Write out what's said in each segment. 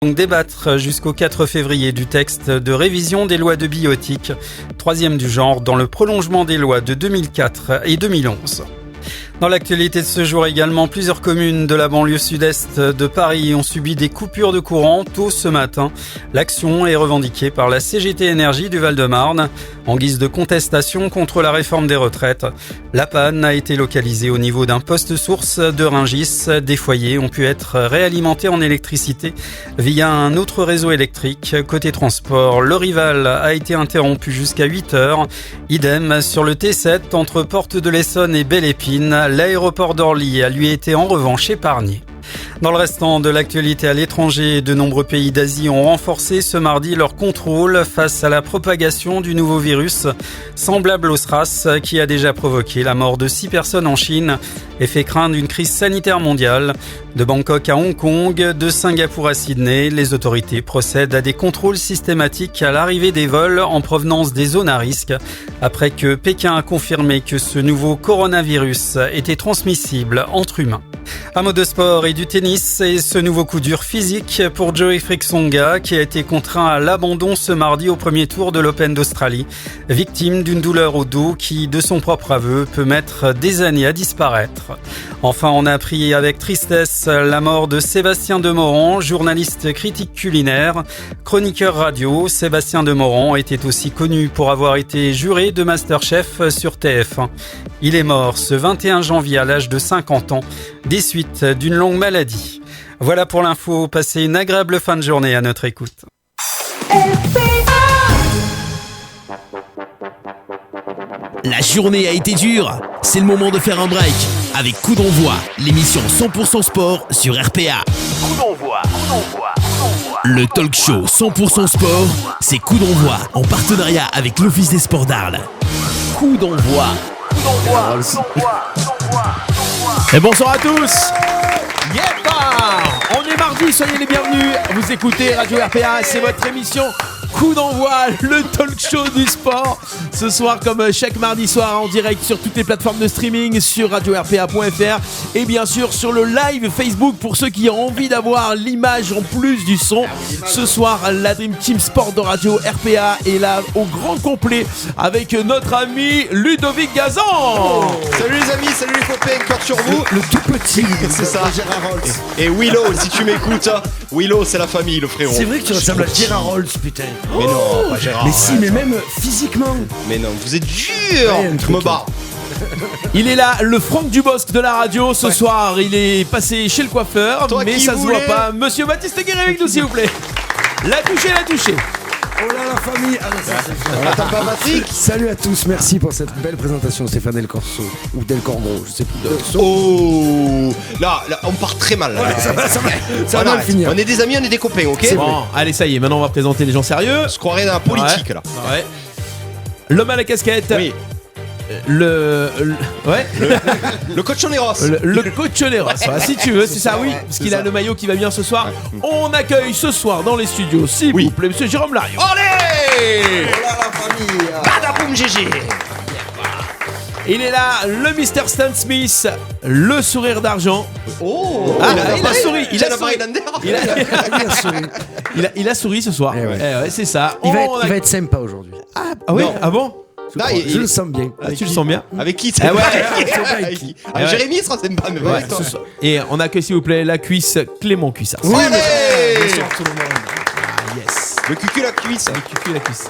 Donc débattre jusqu'au 4 février du texte de révision des lois de bioéthique, troisième du genre dans le prolongement des lois de 2004 et 2011. Dans l'actualité de ce jour également, plusieurs communes de la banlieue sud-est de Paris ont subi des coupures de courant tôt ce matin. L'action est revendiquée par la CGT Énergie du Val-de-Marne en guise de contestation contre la réforme des retraites. La panne a été localisée au niveau d'un poste source de Rungis. Des foyers ont pu être réalimentés en électricité via un autre réseau électrique. Côté transport, le Rival a été interrompu jusqu'à 8h. Idem sur le T7 entre Porte de l'Essonne et Belle-Épine. L'aéroport d'Orly a lui été en revanche épargné. Dans le restant de l'actualité à l'étranger, de nombreux pays d'Asie ont renforcé ce mardi leur contrôle face à la propagation du nouveau virus semblable au SRAS qui a déjà provoqué la mort de 6 personnes en Chine et fait craindre une crise sanitaire mondiale. De Bangkok à Hong Kong, de Singapour à Sydney, les autorités procèdent à des contrôles systématiques à l'arrivée des vols en provenance des zones à risque après que Pékin a confirmé que ce nouveau coronavirus était transmissible entre humains. Un mot de sport et du tennis et ce nouveau coup dur physique pour Joe-Frick Tsonga qui a été contraint à l'abandon ce mardi au premier tour de l'Open d'Australie, victime d'une douleur au dos qui, de son propre aveu, peut mettre des années à disparaître. Enfin, on a appris avec tristesse la mort de Sébastien Demorand, journaliste critique culinaire, chroniqueur radio. Sébastien Demorand était aussi connu pour avoir été juré de MasterChef sur TF1. Il est mort ce 21 janvier à l'âge de 50 ans, des suites d'une longue maladie. Voilà pour l'info, passez une agréable fin de journée à notre écoute. La journée a été dure, c'est le moment de faire un break avec Coup d'envoi, l'émission 100% sport sur RPA. Coup d'envoi. Le talk show 100% sport, c'est Coup d'envoi en partenariat avec l'Office des sports d'Arles. Coup d'envoi. Et bonsoir à tous. On est mardi, soyez les bienvenus. Vous écoutez Radio RPA, c'est votre émission Coup d'envoi, le talk show du sport. Ce soir, comme chaque mardi soir, en direct sur toutes les plateformes de streaming, sur radio-rpa.fr et bien sûr sur le live Facebook pour ceux qui ont envie d'avoir l'image en plus du son. Ce soir, la Dream Team Sport de Radio RPA est là au grand complet avec notre ami Ludovic Gazan. Salut les amis, salut les copains, cœur sur vous. Le tout petit, c'est ça. Gérard Rolls. Et Willow, si tu m'écoutes, Willow, c'est la famille, le frérot. C'est vrai que tu ressembles à Gérard Rolls, putain. Mais non, pas Gérard. Mais si, mais même physiquement. Mais non, vous êtes dur. Ouais, Je me barre. Il est là, le Franck Dubosc de la radio. Ce soir, il est passé chez le coiffeur, Toi mais qui ça voulais. se voit pas. Monsieur Baptiste Guéret avec nous, s'il vous plaît. La touché. Oh là la famille. T'as pas Patrick? Salut à tous, merci pour cette belle présentation, Stéphane Del Corso ou Del Corgo, je sais plus. Oh, là, on part très mal. Là. Ça va Voilà, mal finir. On est des amis, on est des copains, ok? Bon, allez, ça y est, maintenant on va présenter les gens sérieux. On se croirait dans la politique, là. Ouais. L'homme à la casquette. Oui. Le Cochoneros. le cochoneros, si tu veux, c'est ça, oui, parce qu'il a le maillot qui va bien ce soir. On accueille ce soir dans les studios, s'il vous plaît, monsieur Jérôme Lariot. Allez. Oh là la famille. Badaboum GG. Il est là, le Mr. Stan Smith, le sourire d'argent. Oh. Il a souri, il a souri. Il a souri ce soir. Eh ouais. C'est ça. Il va être sympa aujourd'hui. Ah oui, Non. ah bon? Je le sens bien. Tu le sens bien? Avec qui? Ah ouais. Avec qui? Ouais. Jérémy sera sympa, mais pas avec toi. Ce soir. Et on accueille s'il vous plaît la cuisse Clément Cuissard. Oui, Allez. bonsoir tout le monde. Yes. Le cucu la cuisse. La cuisse.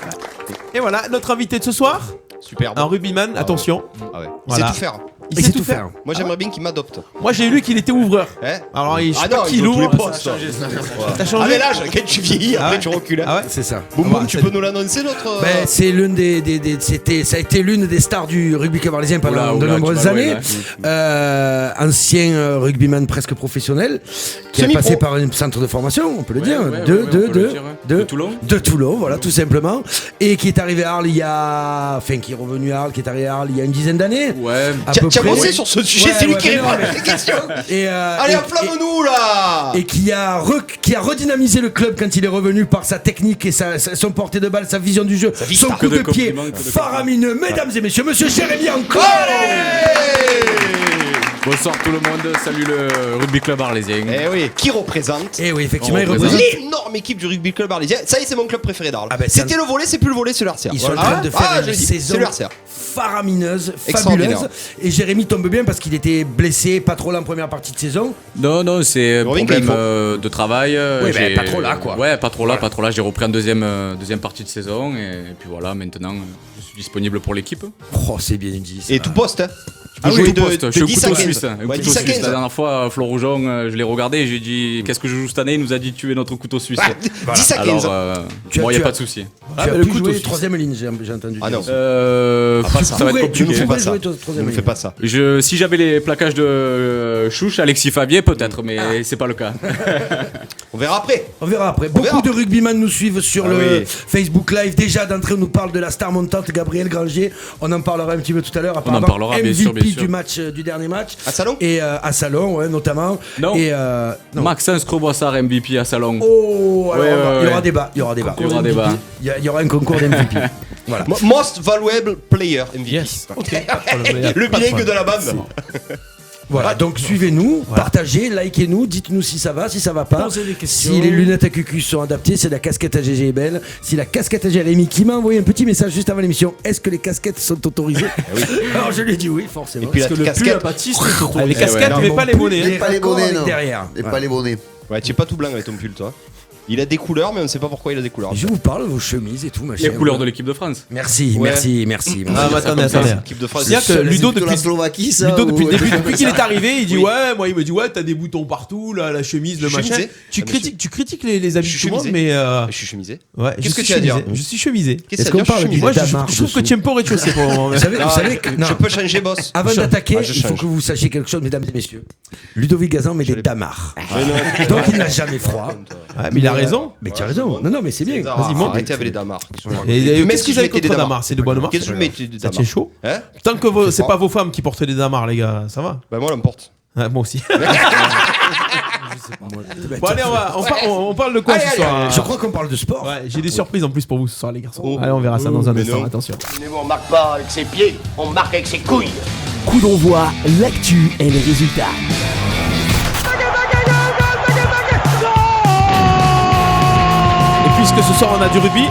Et voilà, notre invité de ce soir, Superbe. un rugbyman, attention. Ah ouais. Voilà. Il sait tout faire. Il sait tout faire. Moi j'aimerais bien qu'il m'adopte. Moi j'ai lu qu'il était ouvreur. Hein? Alors je sais Ah pas non, qui ils ont tous les l'ouvre. postes. T'as Ah changé? mais l'âge, quand tu vieillis, Ah après ouais. tu recules. Ah ouais? C'est ça. Boum boum, tu salut. peux nous l'annoncer notre. Ben, c'est l'une ça a été l'une des stars du rugby cavalisien pendant de nombreuses années. Ancien rugbyman presque professionnel qui est Semi-pro. passé par un centre de formation, on peut le dire, de Toulon, voilà, tout simplement, et qui est arrivé à Arles qui est revenu à Arles, qui est arrivé à Arles il y a une dizaine d'années. Ouais. À Tu peu as près. bossé sur ce sujet, Ouais, c'est lui ouais, qui mais répond non, à mais- les questions. Et Allez, enflamme-nous là. et qui a redynamisé le club quand il est revenu par sa technique et son portée de balle, sa vision du jeu, son coup de pied faramineux. Mesdames et messieurs, monsieur Jérémy encore. Bonsoir tout le monde, salut le rugby club arlésien. Eh oui, qui représente Eh oui, effectivement, On il représente. l'énorme équipe du rugby club arlésien. Ça y est, c'est mon club préféré d'Arles. Ah ben, C'était le volley, c'est plus le volley, c'est le RCR. Ils sont en train de faire je une l'ai dit, saison c'est le RCR. faramineuse, Extraordinaire. fabuleuse. Et Jérémy tombe bien parce qu'il était blessé, pas trop là en première partie de saison. Non, c'est un Robin, problème qu'il faut. de travail. Oui, j'ai- pas trop là, quoi. Ouais, pas trop là. J'ai repris en deuxième partie de saison et puis voilà, maintenant je suis disponible pour l'équipe. Oh, c'est bien dit. ça. Et tout poste, hein. Tu peux Ah jouer oui, de, poste. de Je suis 10 au à couteau 15. suisse. Un Ouais, couteau 10 à suisse. 15. La dernière fois, Flo Rougeon, je l'ai regardé et j'ai dit qu'est-ce que je joue cette année. Il nous a dit tu es notre couteau suisse. 10 à 15. Alors, Tu as- bon, il n'y tu a pas as- de souci. Tu as mais le pu couteau jouer suisse. troisième ligne, j'ai entendu. Ah dire. non. Ça ça. va être Tu compliqué. ne fais pas pourrais ça. jouer troisième Ne ligne. fais pas ça. Si j'avais les plaquages de Chouche, Alexis Fabier, peut-être, mais c'est pas le cas. On verra après. On verra après. On verra. Beaucoup de rugbyman nous suivent sur Ah le oui. Facebook Live. Déjà d'entrée, on nous parle de la star montante Gabriel Granger. On en parlera un petit peu tout à l'heure. Apparemment, parlera, bien MVP sûr, bien sûr. du match, du dernier match. À Salon. Et à Salon, ouais, notamment. Non. Et non. Maxence Croboissard, MVP à Salon. Oh, alors Ouais, il y aura ouais. débat. Il y aura débat. Il y aura débat. Il y aura un concours d'MVP. Voilà. Most valuable player MVP. Yes. Ok. Le bilingue de la bande. Voilà, donc suivez-nous, partagez, likez-nous, dites-nous si ça va, si ça va pas. Posez des questions. Si les lunettes à cucu sont adaptées, si la casquette à GG est belle, si la casquette à Jérémy qui m'a envoyé un petit message juste avant l'émission, est-ce que les casquettes sont autorisées? Alors je lui ai dit oui, forcément. Et puis Parce que la le pull à casquette. Baptiste est autorisé. Les casquettes, ouais. mais Mon pas les pull, bonnets. il est Pas les raccord bonnets, avec non. derrière. Et Voilà. pas les bonnets. Ouais, tu es pas tout blanc avec ton pull, toi. Il a des couleurs, mais on ne sait pas pourquoi il a des couleurs. Je vous parle, vos chemises et tout, machin. Les couleurs de l'équipe de France. Merci, Ouais. merci. Ah, mais attendez. L'équipe de France. C'est-à-dire que Ludo, de la depuis Slovaquie, ça. Ludo, depuis ou- le début, depuis qu'il est arrivé, il dit Oui. ouais, moi il me dit ouais, t'as des boutons partout, là, la chemise, le Je suis machin. chemisé. Tu Ah, monsieur. critiques les habits Je de suis tout le monde, chemisé. mais Je suis chemisé. ouais. Qu'est-ce je que suis tu as à dire chemisé. Je suis chemisé. Qu'est-ce Est-ce que qu'on ça veut parle dire, du Moi, je Damar trouve que dessous. tu aimes pas au rez-de-chaussée pour le moment. Vous savez que non. Je peux changer, boss. Avant d'attaquer, Ah, je il faut change. que vous sachiez quelque chose, mesdames et messieurs. Ludovic Gazan met des damars. Donc il n'a jamais froid. Ouais, mais il a raison. Mais tu as raison. Non, mais c'est bien. Vas-y, monte. arrêtez avec les damars. Et Mais qu'est-ce si que je vous avez mettais des contre damars, Damar? C'est de bonnes marques. Qu'est-ce que je mettais des Ça damars tient chaud. Hein? Tant que Je sais c'est pas. pas vos femmes qui portent des damars, les gars, ça va. Bah, moi, l'emporte. Ouais, moi aussi. Bon, allez, on parle de quoi Allez, ce allez, soir? allez. Je crois qu'on parle de sport. Ouais, j'ai des surprises en plus pour vous ce soir, les garçons. Oh. Allez, on verra ça dans un Mais instant. non. Attention. On marque pas avec ses pieds, on marque avec ses couilles. Coup d'envoi, l'actu et les résultats. Et puisque ce soir on a du rugby,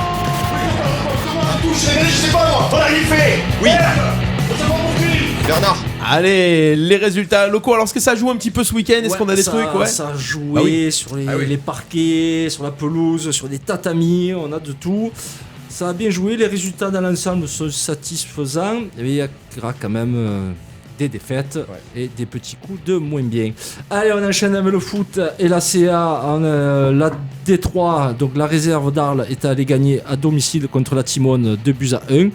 Oui. Bernard. allez, les résultats locaux. Alors, est-ce que ça joue un petit peu ce week-end? Est-ce qu'on a des trucs? Ouais. Ça a joué sur les parquets, sur la pelouse, sur des tatamis, on a de tout. Ça a bien joué, les résultats dans l'ensemble sont satisfaisants. Mais il y aura quand même des défaites et des petits coups de moins bien. Allez, on enchaîne avec le foot et la CA. La D3, donc la réserve d'Arles, est allée gagner à domicile contre la Timone 2-1.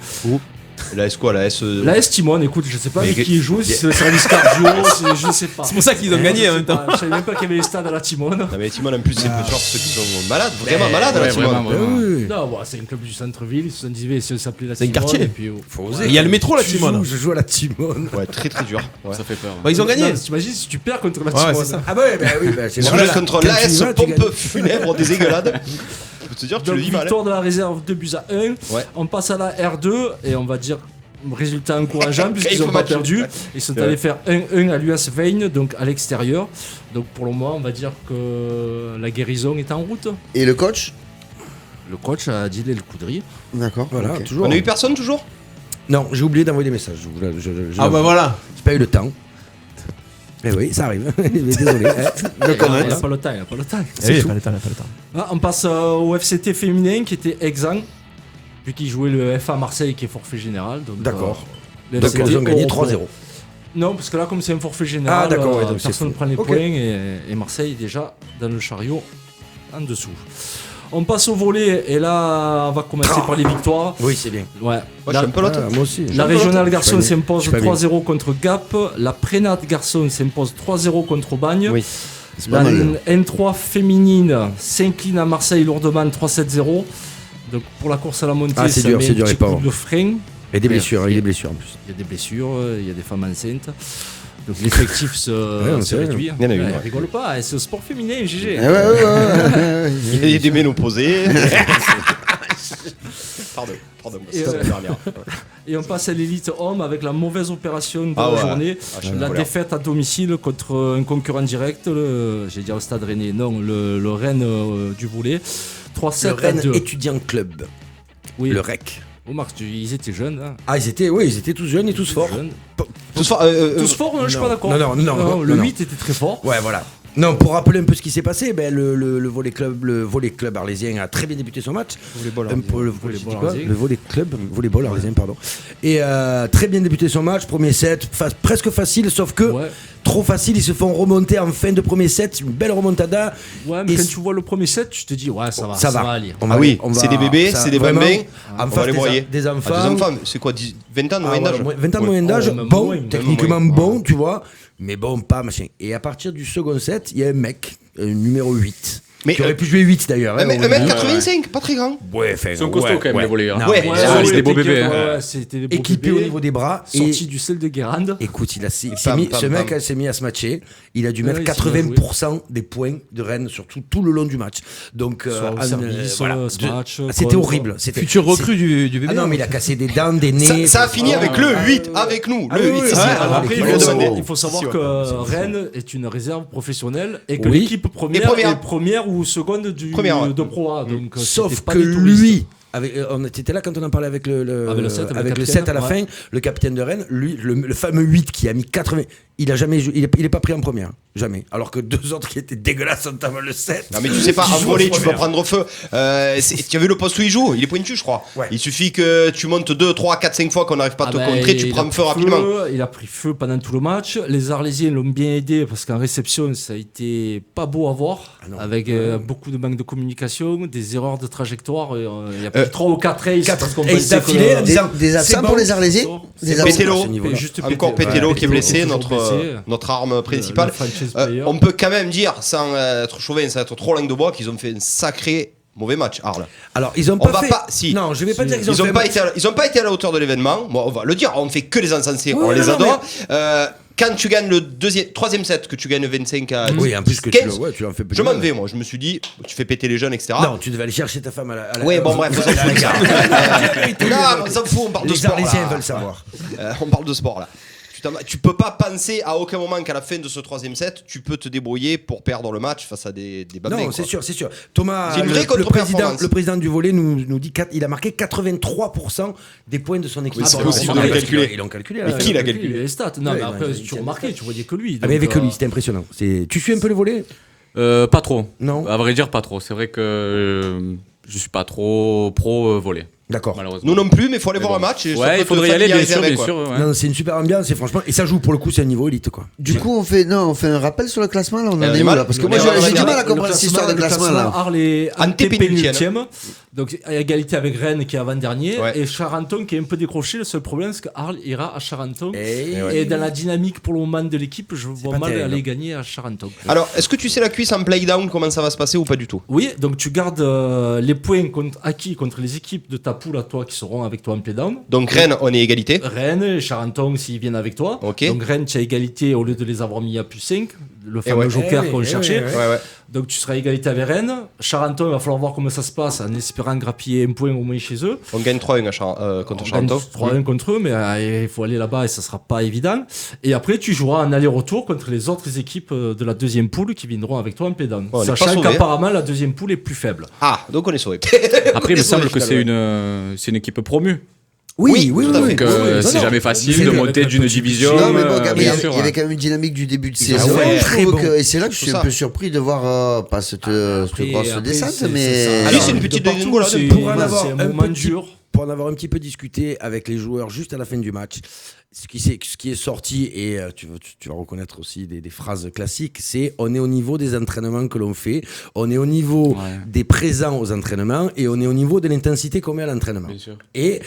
La S quoi? La S. La S Timone, écoute, je sais pas Mais avec qui ils jouent, si c'est le service cardio, je sais pas. C'est pour ça qu'ils ont gagné en même temps. Je savais même pas qu'il y avait les stades à la Timone. Non, mais Timon, en plus, c'est genre ceux qui sont malades, vraiment malades, Ouais, la Timon. vraiment, vraiment. Oui. Non, bon, c'est un club du centre-ville, ils se sont dit, ça s'appelait la C'est un Timone. quartier. Et puis, Faut Et il y a le métro, la Tu Timone. joues, je joue à la Timone. Ouais, très très dur. Ouais. Ça fait peur. Bah, ils ont gagné. Non, t'imagines si tu perds contre la Ouais, Timone. c'est ça. Ah bah oui, c'est Sur normal. le contre Quand tu y l'AS vas, tu pompe gagnes. funèbre des Aiglades. Je peux te dire, tu Donc le dis mal. victoire de la réserve 2-1. Ouais. On passe à la R2 et on va dire résultat encourageant puisqu'ils Il n'ont faut pas matcher. perdu. Ouais. Ils sont C'est allés vrai. faire 1-1 à l'US Veine, donc à l'extérieur. Donc pour le moment, on va dire que la guérison est en route. Et le coach? Le coach a dit le coudry. D'accord. Voilà, ok. toujours. On a eu personne toujours? Non, j'ai oublié d'envoyer des messages. Ah bah voilà. J'ai pas eu le temps. Mais oui, ça arrive. Mais désolé. Il n'a pas le temps, il n'a pas le temps. Eh oui, pas le temps, pas le temps. Ah, on passe au FCT féminin qui était exempt, vu qu'il jouait le FA Marseille qui est forfait général. Donc, D'accord. le Donc FCT ils ont gagné au repos. 3-0. Non, parce que là, comme c'est un forfait général, Ah, d'accord, ouais, donc c'est personne ne fou. prend les Ok. points et Marseille est déjà dans le chariot en dessous. On passe au volley et là, on va commencer par les victoires. Oui, c'est bien. Ouais. Moi, je suis un peu l'autre. Ah, moi aussi. La régionale garçon Je suis pas s'impose bien. 3-0 contre Gap. La prénate garçon s'impose 3-0 contre Bagne. Oui. C'est pas La mal. N3 féminine s'incline à Marseille lourdement 3-7-0. Donc pour la course à la montée, Ah, c'est ça dur, met c'est un dur, petit les pauvres. coup de frein. Et des blessures, il y a des blessures en plus. Il y a des blessures, il y a des femmes enceintes. Donc l'effectif se on sait. réduit. Il y en a une, Ouais, ouais. rigole pas, c'est au sport féminin, GG. Eh ouais. Il y a des ménopausés. Pardon, Et, c'est la dernière. Et on passe à l'élite homme avec la mauvaise opération de la journée. La défaite à domicile contre un concurrent direct, j'ai dit le Stade Rennais, non, le Rennes du volley. 3-7 Le Rennes à 2. étudiant club. Oui. Le REC. Oh Marc, ils étaient jeunes. Hein. Ah, ils étaient tous jeunes et tous forts. Tous forts, tous forts, je suis pas d'accord. Non, le 8 était très fort. Ouais, voilà. Non, pour rappeler un peu ce qui s'est passé, le volley club arlésien a très bien débuté son match. Le volleyball arlésien, pardon. Et très bien débuté son match, premier set, presque facile, sauf que trop facile, ils se font remonter en fin de premier set, une belle remontada. Ouais, mais quand tu vois le premier set, tu te dis, ça va aller. C'est des bébés, c'est des vrais mecs. En face, des enfants. C'est quoi, 20 ans de moyenne d'âge 20 ans de moyenne d'âge, techniquement bon, tu vois. Mais bon, pas machin. Et à partir du second set, il y a un mec, numéro 8. Mais qui aurait pu jouer 8 d'ailleurs. 1m85, pas très grand. Ils sont costauds quand même, les volleyeurs. C'est des beaux bébés. Équipé au niveau des bras. Sorti du sel de Guérande. Écoute, ce mec s'est mis à se matcher. Il a dû mettre 80% des points de Rennes sur tout le long du match. Donc, c'était horrible. C'était futur recrue du bébé. Ah non, mais il a cassé des dents, des nez. Ça a fini avec le 8, avec nous. Le 8, après, il faut savoir que Rennes est une réserve professionnelle et que l'équipe première ou seconde de Pro A. Donc, sauf que lui, on était là quand on en parlait avec le 7 à la fin, le capitaine de Rennes, lui, le fameux 8 qui a mis 80, il a jamais joué, il est pas pris en première, jamais. Alors que deux autres qui étaient dégueulasses, notamment le 7. Non mais tu sais pas, en volley tu peux prendre feu. Tu as vu le poste où il joue, il est pointu je crois. Ouais. Il suffit que tu montes 2, 3, 4, 5 fois qu'on n'arrive pas à te contrer, tu prends feu rapidement. Il a pris feu pendant tout le match. Les Arlésiens l'ont bien aidé parce qu'en réception ça a été pas beau à voir, avec beaucoup de manque de communication, des erreurs de trajectoire. Il y a pris 3 ou 4 aces parce qu'on pensait d'affilée, des absents pour les Arlésiens. Encore Pétello qui est blessé, notre arme principale. On peut quand même dire, sans être chauvin, sans être trop langue de bois, qu'ils ont fait un sacré mauvais match, Arles. Alors, ils ont pas fait. Non, je vais pas dire qu'ils ont fait. Ils ont pas été à la hauteur de l'événement. Bon, on va le dire, on fait que les encenser, on les adore. Quand tu gagnes le troisième set, que tu gagnes 25 à 15, oui, en plus que tu l'as fait. Je m'en vais, moi. Je me suis dit, tu fais péter les jeunes, etc. Non, tu devais aller chercher ta femme à la. Oui, bon, bref, on s'en fout. Non, on s'en fout, on parle de sport. Les Arlésiens veulent savoir. On parle de sport, là. Tu peux pas penser à aucun moment qu'à la fin de ce troisième set, tu peux te débrouiller pour perdre le match face à des bambins. Non, c'est sûr. Thomas, le président du volley nous dit qu'il a marqué 83% des points de son équipe. Oui, c'est possible de le calculer. Ils l'ont calculé. Mais qui l'a calculé? Les stats. Non, mais après, tu remarquais, tu voyais que lui. Ah, mais avec lui, c'était impressionnant. Tu suis un peu le volley? Pas trop. Non. À vrai dire, pas trop. C'est vrai que je suis pas trop pro volley. D'accord. Nous non plus, mais il faut aller voir un match. Il faudrait y aller, bien sûr. Ouais. Non, c'est une super ambiance, et franchement, et ça joue pour le coup, c'est un niveau élite, quoi. Du coup, on fait un rappel sur le classement là. On en est où là? Parce que moi, j'ai du mal à comprendre cette histoire de classement là. Arles est antépénultième, donc à égalité avec Rennes qui est avant-dernier, et Charenton qui est un peu décroché. Le seul problème, c'est que Arles ira à Charenton. Et dans la dynamique pour le moment de l'équipe, je vois mal aller gagner à Charenton. Alors, est-ce que tu sais la cuisse en play-down, comment ça va se passer ou pas du tout? Oui, donc tu gardes les points acquis contre les équipes de ta poule à toi qui seront avec toi en play-down. Donc Rennes, on est égalité. Rennes et Charenton s'ils viennent avec toi. Okay. Donc Rennes, tu as égalité au lieu de les avoir mis à plus 5, le fameux joker qu'on cherchait. Donc tu seras égalité avec Rennes. Charenton, il va falloir voir comment ça se passe en espérant grappiller un point au moins chez eux. On gagne 3-1 contre Charenton. 3-1 contre eux, mais il faut aller là-bas et ça sera pas évident. Et après, tu joueras en aller-retour contre les autres équipes de la deuxième poule qui viendront avec toi en play-down. Sachant qu'apparemment, la deuxième poule est plus faible. Ah, donc on est sauvé. Après, il me semble que c'est une équipe promue. Oui. Donc c'est jamais facile de monter d'une division. Non, mais bon, il y avait quand même une dynamique du début de saison. Et c'est là que je suis un peu surpris de voir pas cette grosse descente. Mais c'est une petite dégringolade. Pour en avoir un petit peu discuté avec les joueurs juste à la fin du match, ce qui est sorti, et tu vas reconnaître aussi des phrases classiques, c'est on est au niveau des entraînements que l'on fait, on est au niveau des présents aux entraînements, et on est au niveau de l'intensité qu'on met à l'entraînement. Et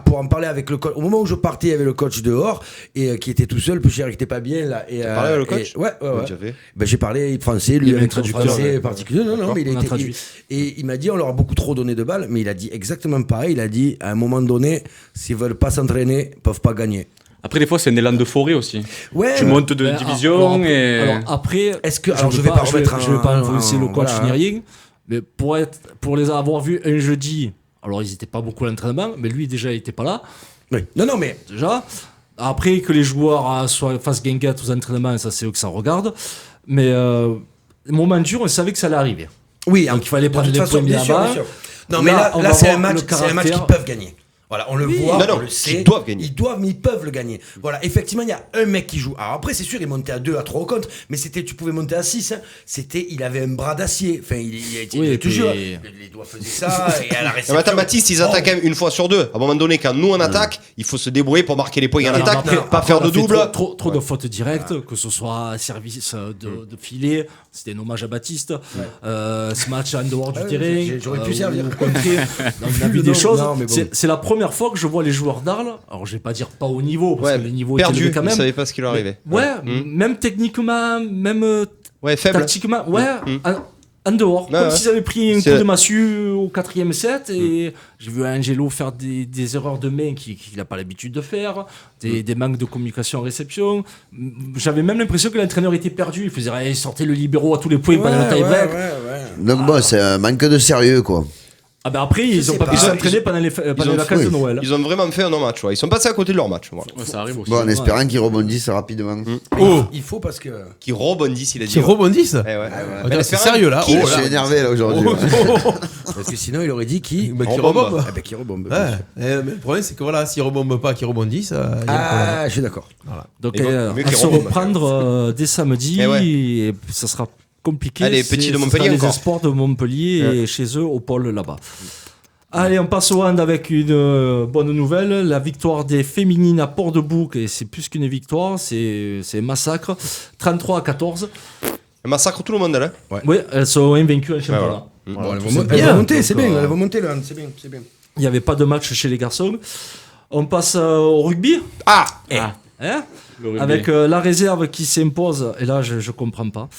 pour en parler avec le coach, au moment où je partais, il y avait le coach dehors, et qui était tout seul, plus cher, qui n'était pas bien là. Tu as parlé avec le coach? Ouais. J'ai parlé français, lui, un traducteur français particulier. Non, mais et il m'a dit, on leur a beaucoup trop donné de balles, mais il a dit exactement pareil. Il a dit, à un moment donné, s'ils veulent pas s'entraîner, ils peuvent pas gagner. Après, des fois, c'est un élan de forêt aussi. Ouais, tu montes de division alors après, est-ce que je vais pas influencer le coach ni rien, mais pour les avoir vus un jeudi, alors ils n'étaient pas beaucoup à l'entraînement, mais lui déjà il n'était pas là. Oui. Non, mais déjà. Après, que les joueurs fassent guinguette aux entraînements, ça, c'est eux que ça regarde. Mais le moment dur, on savait que ça allait arriver. Oui, donc il fallait prendre des points bien là-bas. sûr. Non, mais là c'est un match qu'ils peuvent gagner. Voilà, on le voit, on le sait. Ils doivent gagner. Mais ils peuvent le gagner. Voilà, effectivement, il y a un mec qui joue. Alors après, c'est sûr, il montait à 2, à 3 au contre, mais tu pouvais monter à 6. Hein. Il avait un bras d'acier. Enfin, il était toujours. Les doigts faisaient ça, et à la réception. Attends, Mathis, ils attaquent quand même une fois sur deux. À un moment donné, quand nous on attaque, il faut se débrouiller pour marquer les points en attaque, pas faire de double. Trop de fautes directes, que ce soit service de filet, c'était un hommage à Baptiste. Ce match en dehors du terrain. J'aurais pu servir. On a vu des choses. C'est la première fois que je vois les joueurs d'Arles, alors je vais pas dire pas au niveau, parce que le niveau perdu, était quand même. Ils savaient pas ce qui leur arrivait. Même techniquement, même faible. tactiquement, en dehors. Comme s'ils avaient pris un coup de massue au 4e set, et j'ai vu Angelo faire des erreurs de main qu'il n'a pas l'habitude de faire, des manques de communication en réception. J'avais même l'impression que l'entraîneur était perdu, il sortait le libéraux à tous les points pendant le tie-break. Donc bon, c'est un manque de sérieux, quoi. Ah ben après, ils ont pas pu s'entraîner pendant les vacances de Noël. Ils ont vraiment fait un non-match. Ils sont passés à côté de leur match. Voilà. Ça arrive aussi. Bon, en espérant qu'ils rebondissent rapidement. Il faut parce que. Qu'ils rebondissent, il a dit. Qu'ils rebondissent c'est sérieux là. Je suis énervé là aujourd'hui. Parce que sinon, il aurait dit qui rebombe. Qui rebombe. Mais le problème, c'est que voilà, s'ils rebondent pas, qu'ils rebondissent. Je suis d'accord. Donc, à se reprendre dès samedi, et ça sera compliqué. Allez, Petit de Montpellier les Espoirs de Montpellier et chez eux au pôle là-bas. Allez, on passe au hand avec une bonne nouvelle, la victoire des féminines à Port-de-Bouc, et c'est plus qu'une victoire, c'est un massacre, 33-14. Un massacre tout le monde là. Oui, elles sont invaincues en championnat. Elles vont monter, c'est bien, elles vont monter le hand, c'est bien. Il n'y avait pas de match chez les garçons. On passe au rugby. Avec la réserve qui s'impose, et là je comprends pas.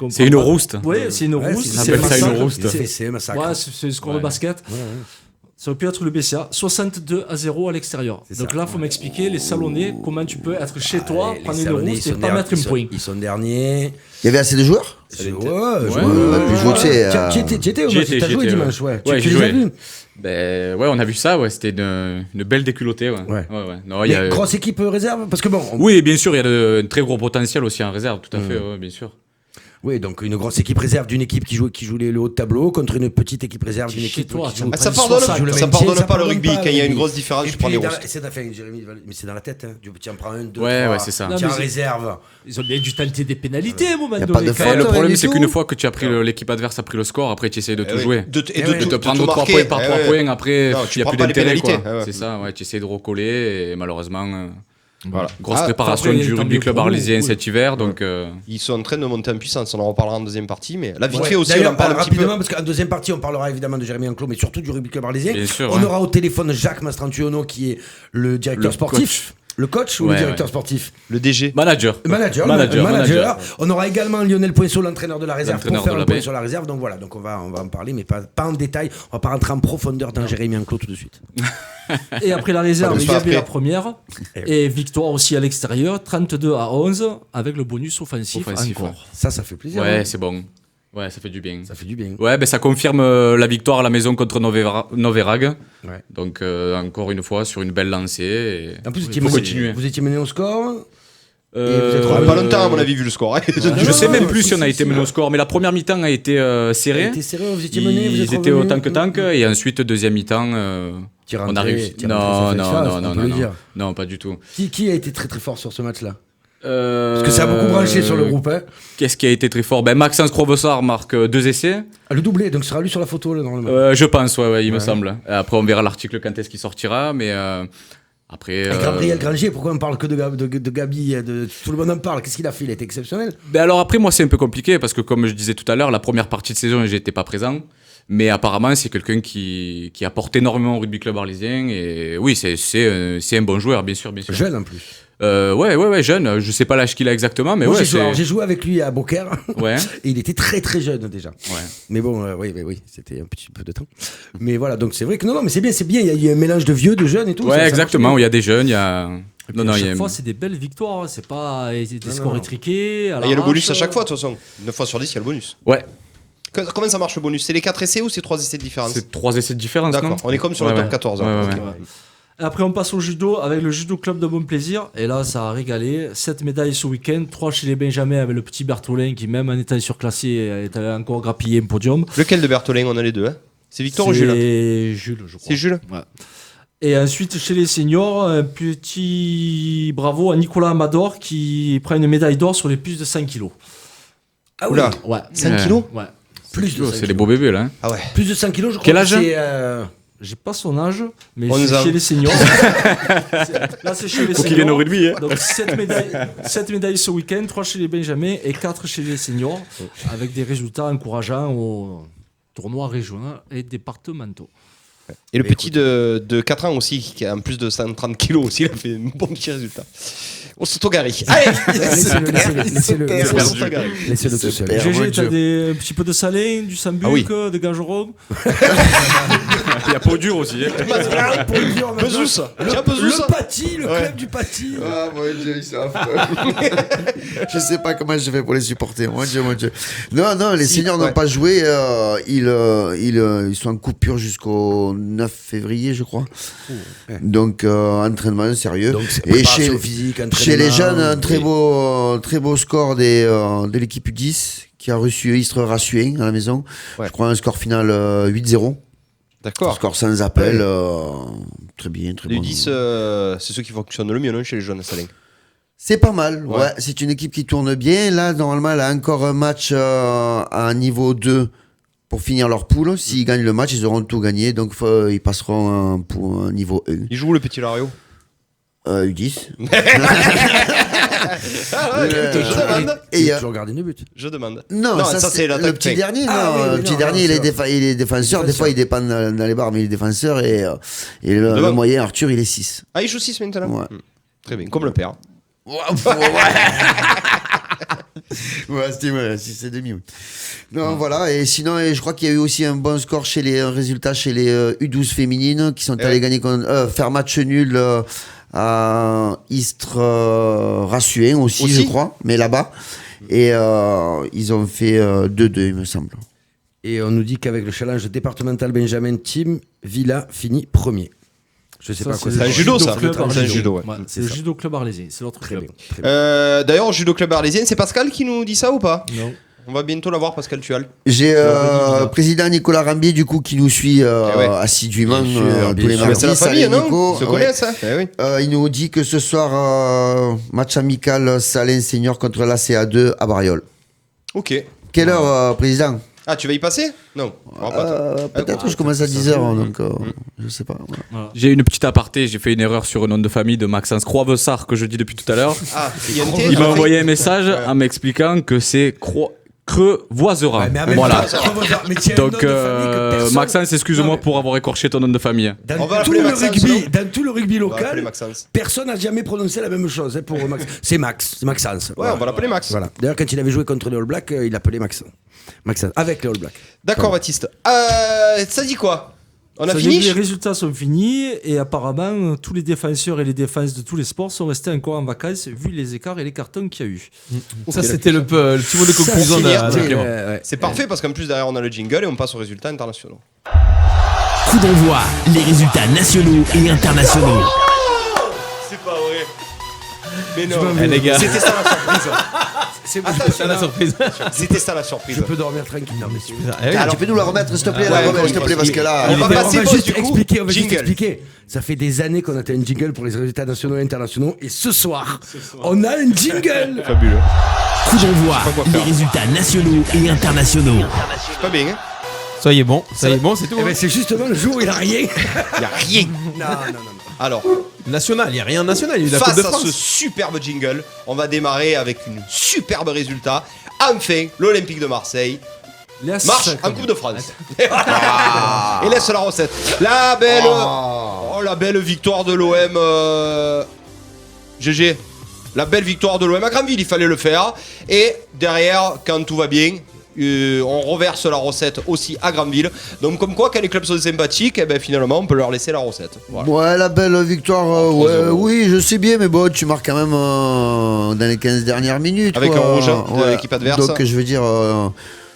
C'est une rouste. Oui, c'est une rouste. On appelle ça une rouste. C'est un massacre. Ouais, c'est le score de basket. Ça aurait pu être le BCA. 62-0 à l'extérieur. Donc là, il faut m'expliquer, les Salonnais, comment tu peux être chez toi, prendre une rouste et pas mettre un point. Ils sont derniers. Il y avait assez de joueurs. Tu étais au match, t'as joué dimanche, tu les as vus. Ben ouais, on a vu ça, c'était une belle déculottée. Non, mais grosse équipe réserve, parce que bon. Oui, bien sûr, il y a un très gros potentiel aussi en réserve, tout à fait, bien sûr. Oui, donc une grosse équipe réserve d'une équipe qui joue le haut de tableau contre une petite équipe réserve d'une équipe qui joue. Ça pardonne pas le rugby quand il y a une grosse différence. Tu prends les rostes. Mais c'est dans la tête. Tu en prends un, deux, ouais, c'est ça. Tu es en réserve. Ils ont bien dû tenter des pénalités à un moment donné. Le problème, c'est qu'une fois que tu as pris l'équipe adverse a pris le score, après tu essayes de tout jouer. Et de te prendre 3 points par 3 points, après il n'y a plus d'intérêt. C'est ça, tu essaies de recoller et malheureusement. Voilà. Grosse préparation du rugby club arlésien cet hiver, donc ils sont en train de monter en puissance. On en reparlera en deuxième partie, mais la vite fait aussi. On en parle rapidement parce qu'en deuxième partie, on parlera évidemment de Jérémy Enclos, mais surtout du rugby club arlésien. On aura au téléphone Jacques Mastrantuono, qui est le directeur sportif. Le coach ou le directeur sportif? Le DG. Manager. On aura également Lionel Poinceau, l'entraîneur de la réserve, pour faire le point sur la réserve. Donc voilà, donc on va en parler, mais pas en détail. On va pas rentrer en profondeur dans Jérémy Enclos tout de suite. Et après la réserve, il y avait la première. Et victoire aussi à l'extérieur, 32-11, avec le bonus offensif encore. Ça fait plaisir. Ouais, c'est bon. Ouais, ça fait du bien. Ouais, ça confirme la victoire à la maison contre Noverag. Donc, encore une fois, sur une belle lancée. En plus, vous étiez mené au score. Pas longtemps, à mon avis, vu le score. Je sais même plus si on a été mené au score, mais la première mi-temps a été serrée. Vous étiez mené, ils étaient au tank, et ensuite, deuxième mi-temps, on a réussi. Non, pas du tout. Qui a été très très fort sur ce match-là? Parce que ça a beaucoup branché sur le groupe. Qu'est-ce qui a été très fort? Maxence Crovessard marque 2 essais. Le doublé, donc ce sera lui sur la photo là, normalement. Je pense, il me semble. Après, on verra l'article quand est-ce qu'il sortira, mais après. Gabriel Granger, pourquoi on parle que de Gabi? Tout le monde en parle. Qu'est-ce qu'il a fait? Il a été exceptionnel. Alors après, moi, c'est un peu compliqué parce que, comme je disais tout à l'heure, la première partie de saison, j'étais pas présent. Mais apparemment, c'est quelqu'un qui apporte énormément au rugby club arlésien. Et oui, c'est un bon joueur, bien sûr. Jeune en plus. Ouais, jeune. Je sais pas l'âge qu'il a exactement, mais j'ai joué avec lui à Beaucaire. Ouais. Et il était très très jeune déjà. Ouais. Mais bon, oui, c'était un petit peu de temps. Mais voilà, donc c'est vrai que non, mais c'est bien. Il y a un mélange de vieux, de jeunes et tout. Ouais, exactement. Il y a des jeunes, il y a. À chaque fois, c'est des belles victoires. C'est pas des scores étriqués. Il y a le bonus à chaque fois, de toute façon. 9 fois sur 10, il y a le bonus. Ouais. Comment ça marche le bonus? C'est les 4 essais ou c'est 3 essais de différence? C'est 3 essais de différence. D'accord, on est comme sur le top 14. Après, on passe au judo avec le Judo Club de Bon Plaisir. Et là, ça a régalé. 7 médailles ce week-end, 3 chez les Benjamins avec le petit Bertholin qui, même en étant surclassé, est allé encore grappiller un podium. Lequel de Bertholin? On a les deux. Hein, c'est Victor ou Jules? C'est Jules, je crois. C'est Jules. Ouais. Et ensuite, chez les seniors, un petit bravo à Nicolas Amador qui prend une médaille d'or sur les plus de 5 kilos. Ah oui. Ouais. 5 kilos? Ouais. Plus de 5 c'est des beaux bébés là. Hein. Ah ouais. Plus de 5 kilos, je crois. Quel âge? J'ai pas son âge, mais On c'est chez les seniors. Là, c'est chez les Faut seniors. qu'il vienne au rugby. Hein. Donc 7 médailles ce week-end, 3 chez les Benjamins et 4 chez les seniors, avec des résultats encourageants aux tournois régionaux et départementaux. Et le petit de 4 ans aussi, qui a en plus de 130 kilos aussi, il a fait un bon petit résultat. On s'auto-garie. Allez, Laissez-le tout seul. GG, t'as un petit peu de salé, du sambuc, de gageron. Il y a peau dure aussi. Pesous. Le Paty, le club du Paty. Ah, mon Dieu, ils sont affreux. Je sais pas comment je vais pour les supporter. Mon Dieu. Non, les seniors n'ont pas joué. Ils sont en coupure jusqu'au 9 février, je crois. Donc, entraînement sérieux. Donc, et chez physique, les jeunes, un très beau score de l'équipe U10 qui a reçu Istres Rassuin à la maison. Ouais. Je crois un score final 8-0. D'accord. Score sans appel. Très bien, très les bon. Les U10, c'est ceux qui fonctionnent le mieux, non, chez les jeunes, Salin? C'est pas mal, ouais. C'est une équipe qui tourne bien. Là, normalement, elle a encore un match à un niveau 2 pour finir leur poule. S'ils gagnent le match, ils auront tout gagné. Donc, ils passeront pour un niveau 1. Ils jouent où, le petit Lario? U10. Je demande. Et tu toujours gardé le but. Je demande. Non, ça c'est le petit dernier. Le petit dernier, il est défenseur. Des fois, il dépend dans les barres, mais il est défenseur. Et le moyen, Arthur, il est 6. Ah, il joue 6 maintenant? Ouais. Très bien, comme le père. C'est demi. Non, voilà. Et sinon, je crois qu'il y a eu aussi un bon score chez les résultats chez les U12 féminines qui sont allées gagner, faire match nul à Istres Rassuin aussi, je crois, mais là-bas. Et ils ont fait 2-2, il me semble. Et on nous dit qu'avec le challenge départemental Benjamin Team, Villa finit premier. Je sais pas quoi. C'est un judo, ça. C'est un judo, ouais. C'est le Judo Club Arlésien, c'est l'autre club. D'ailleurs, au Judo Club Arlésien, c'est Pascal qui nous dit ça ou pas? Non. On va bientôt l'avoir, Pascal Tual. J'ai président Nicolas Rambier, du coup, qui nous suit assidûment tous les mardis. C'est la famille, non? Nico. Ils se connaissent, ça. Il nous dit que ce soir, match amical Salin Senior contre la CA2 à Bariol. Ok. Quelle heure, président? Ah, tu vas y passer? Non. Peut-être, je commence à 10h, donc je sais pas. Voilà. J'ai une petite aparté, j'ai fait une erreur sur un nom de famille de Maxence Croivessard que je dis depuis tout à l'heure. Il m'a envoyé un message en m'expliquant que c'est Creux-Voisera. Voilà. Donc, Maxence, excuse-moi pour avoir écorché ton nom de famille. Dans tout le rugby local, personne n'a jamais prononcé la même chose pour Max. C'est Maxence. Ouais, on va l'appeler Max. Voilà. D'ailleurs, quand il avait joué contre les All Blacks, il l'appelait Maxence. Avec les All Blacks. D'accord, Baptiste. Ça dit quoi? On a fini? Les résultats sont finis et apparemment tous les défenseurs et les défenses de tous les sports sont restés encore en vacances vu les écarts et les cartons qu'il y a eu. Ça c'était le petit mot de conclusion de Clément. C'est parfait parce qu'en plus derrière on a le jingle et on passe aux résultats internationaux. Coup d'envoi, les résultats nationaux et internationaux. C'est pas vrai. Mais non, les gars. C'était ça la surprise. C'est la surprise. C'était ça la surprise. Je peux dormir tranquille. Non, mais tu peux nous la remettre, s'il te plaît, parce que là. On va juste expliquer. Ça fait des années qu'on a un jingle pour les résultats nationaux et internationaux. Et ce soir, on a un jingle. Fabuleux. Coup d'envoi, les résultats nationaux et internationaux. C'est pas bien, hein? Soyez bon, c'est tout. Eh ben, c'est justement le jour où il n'y a rien. Il n'y a rien. Non. Alors, national, il n'y a rien de national. Il y a eu la Coupe de France. Face à ce superbe jingle, on va démarrer avec une superbe résultat. Enfin, l'Olympique de Marseille marche en Coupe de France. Et laisse la recette. La belle victoire de l'OM. GG. La belle victoire de l'OM à Granville, il fallait le faire. Et derrière, quand tout va bien, on reverse la recette aussi à Granville. Donc comme quoi, quand les clubs sont sympathiques, eh ben, finalement on peut leur laisser la recette. Voilà. Ouais, la belle victoire, oui, je sais bien, mais bon, tu marques quand même dans les 15 dernières minutes. Avec un rouge de l'équipe adverse. Donc je veux dire,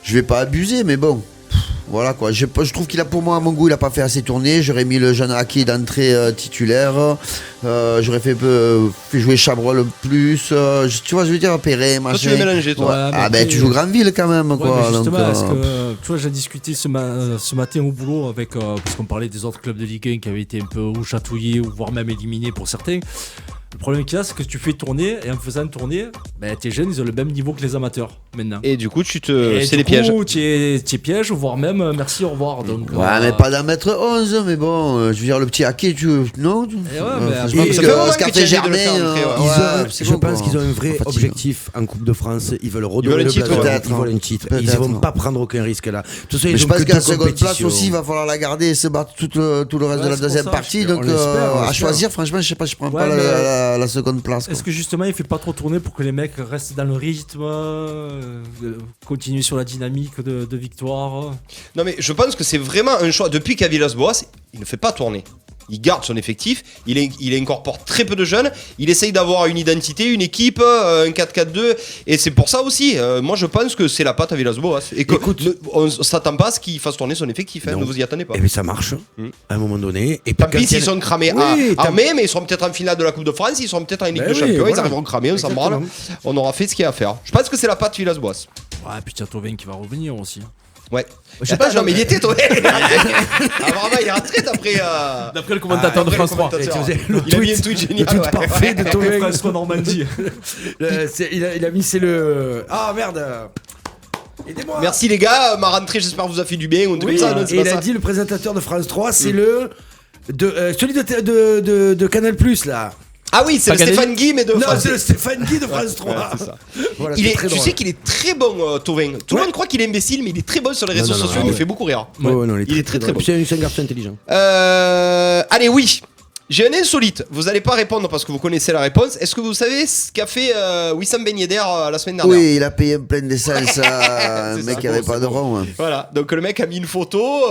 je vais pas abuser, mais bon. Voilà quoi. Je trouve qu'il a, pour moi, à mon goût, il a pas fait assez tourner. J'aurais mis le jeune Aki d'entrée titulaire. J'aurais fait jouer Chabrol plus. Tu vois, je veux dire, Perret, machin. Toi, tu veux mélanger, toi. Ouais. Tu joues Grandville quand même, ouais, quoi. Mais justement, donc, tu vois, j'ai discuté ce matin au boulot avec, parce qu'on parlait des autres clubs de Ligue 1 qui avaient été un peu ou chatouillés, ou voire même éliminés pour certains. Le problème qu'il y a, c'est que tu fais tourner, et en faisant tourner, tes jeunes, ils ont le même niveau que les amateurs, maintenant. Et du coup, c'est les pièges. Tu es piège, voire même merci, au revoir. Donc, ouais, mais pas d'1m11, mais bon, je veux dire, le petit Aki, non je pense qu'ils ont un vrai objectif en Coupe de France. Ils veulent redonner le titre. Ils veulent un titre. Ils ne vont pas prendre aucun risque là. Je pense qu'à la seconde place aussi, il va falloir la garder et se battre tout le reste de la deuxième partie. Donc, à choisir, franchement, je sais pas, je prends pas la seconde place. Est-ce que justement il fait pas trop tourner pour que les mecs restent dans le rythme, continuer sur la dynamique de victoire? Non mais je pense que c'est vraiment un choix. Depuis qu'à Villas-Boas, il ne fait pas tourner. Il garde son effectif, il incorpore très peu de jeunes, il essaye d'avoir une identité, une équipe, un 4-4-2, et c'est pour ça aussi, moi je pense que c'est la patte à Villas-Boas. Et on s'attend pas à ce qu'il fasse tourner son effectif, ne vous y attendez pas. Et bien ça marche, à un moment donné. Et tant pis s'ils sont cramés en mai, mais ils seront peut-être en finale de la Coupe de France, ils seront peut-être en Ligue des Champions, ils arriveront cramés, on s'en branle, on aura fait ce qu'il y a à faire. Je pense que c'est la patte Villas-Boas. Ouais, puis tiens Thauvin qui va revenir aussi. Ouais. Je sais pas, non mais il était toi. Vraiment, il est rentré d'après le commentateur de France 3. Il a mis un tweet génial. Le tweet parfait de Thauvin. François Normandie. Il a mis c'est le. Ah merde. Aidez-moi. Merci les gars, ma rentrée j'espère vous a fait du bien. Oui, et il a dit le présentateur de France 3, c'est celui de Canal Plus là. Ah oui, c'est le Stéphane Guy, mais de France 3. Non, c'est le Stéphane Guy de France 3. Ouais, c'est ça. Voilà, tu sais qu'il est très bon, Thauvin. Tout le monde croit qu'il est imbécile, mais il est très bon sur les réseaux sociaux, il me fait beaucoup rire. Il est très bon. C'est un garçon intelligent. Allez, oui. J'ai un insolite. Vous n'allez pas répondre parce que vous connaissez la réponse. Est-ce que vous savez ce qu'a fait Wissam Ben Yedder la semaine dernière? Oui, il a payé plein d'essence à un mec qui n'avait pas de rond. Ouais. Voilà, donc le mec a mis une photo.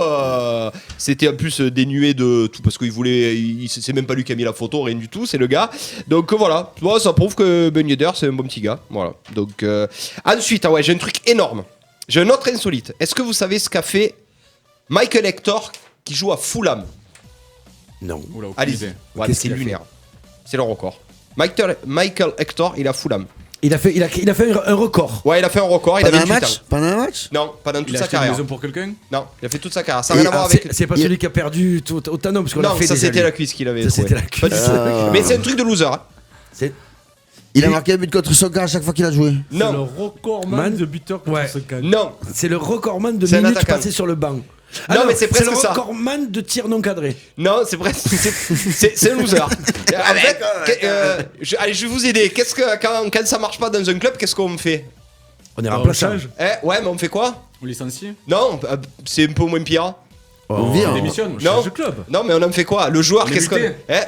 C'était en plus dénué de tout parce qu'il voulait. C'est même pas lui qui a mis la photo, rien du tout, c'est le gars. Donc voilà, ça prouve que Ben Yedder c'est un bon petit gars. Voilà. Donc ensuite, j'ai un truc énorme. J'ai un autre insolite. Est-ce que vous savez ce qu'a fait Michael Hector qui joue à Fulham? Non. Allez-y. Ouais, c'est lunaire. C'est le record. Michael Hector, il a Fulham. Il a fait un record. Ouais, il a fait un record. Pendant un match? Pendant un match? Non, pendant toute sa carrière. Il a acheté une maison pour quelqu'un? Non, il a fait toute sa carrière. Ça n'a rien à voir avec. C'est pas celui qui a perdu au Tano parce qu'on a fait. Non, ça c'était la cuisse qu'il avait. Ça c'était la cuisse. Mais c'est un truc de loser. Il a marqué un but contre son cas à chaque fois qu'il a joué. Non. C'est le recordman de buteur contre son cas. Non. C'est le recordman de minutes passées sur le banc. Non, mais c'est presque ça. C'est le recordman de tir non cadré. Non, c'est presque. C'est un loser. En fait, allez, je vais vous aider. Qu'est-ce que quand ça marche pas dans un club, qu'est-ce qu'on fait? On est remplaçage. Ouais, mais on fait quoi? On licencie? Non, c'est un peu moins pire. On vire. On démissionne. Non. Club. Non, mais on en fait quoi? Le joueur, qu'est-ce qu'on.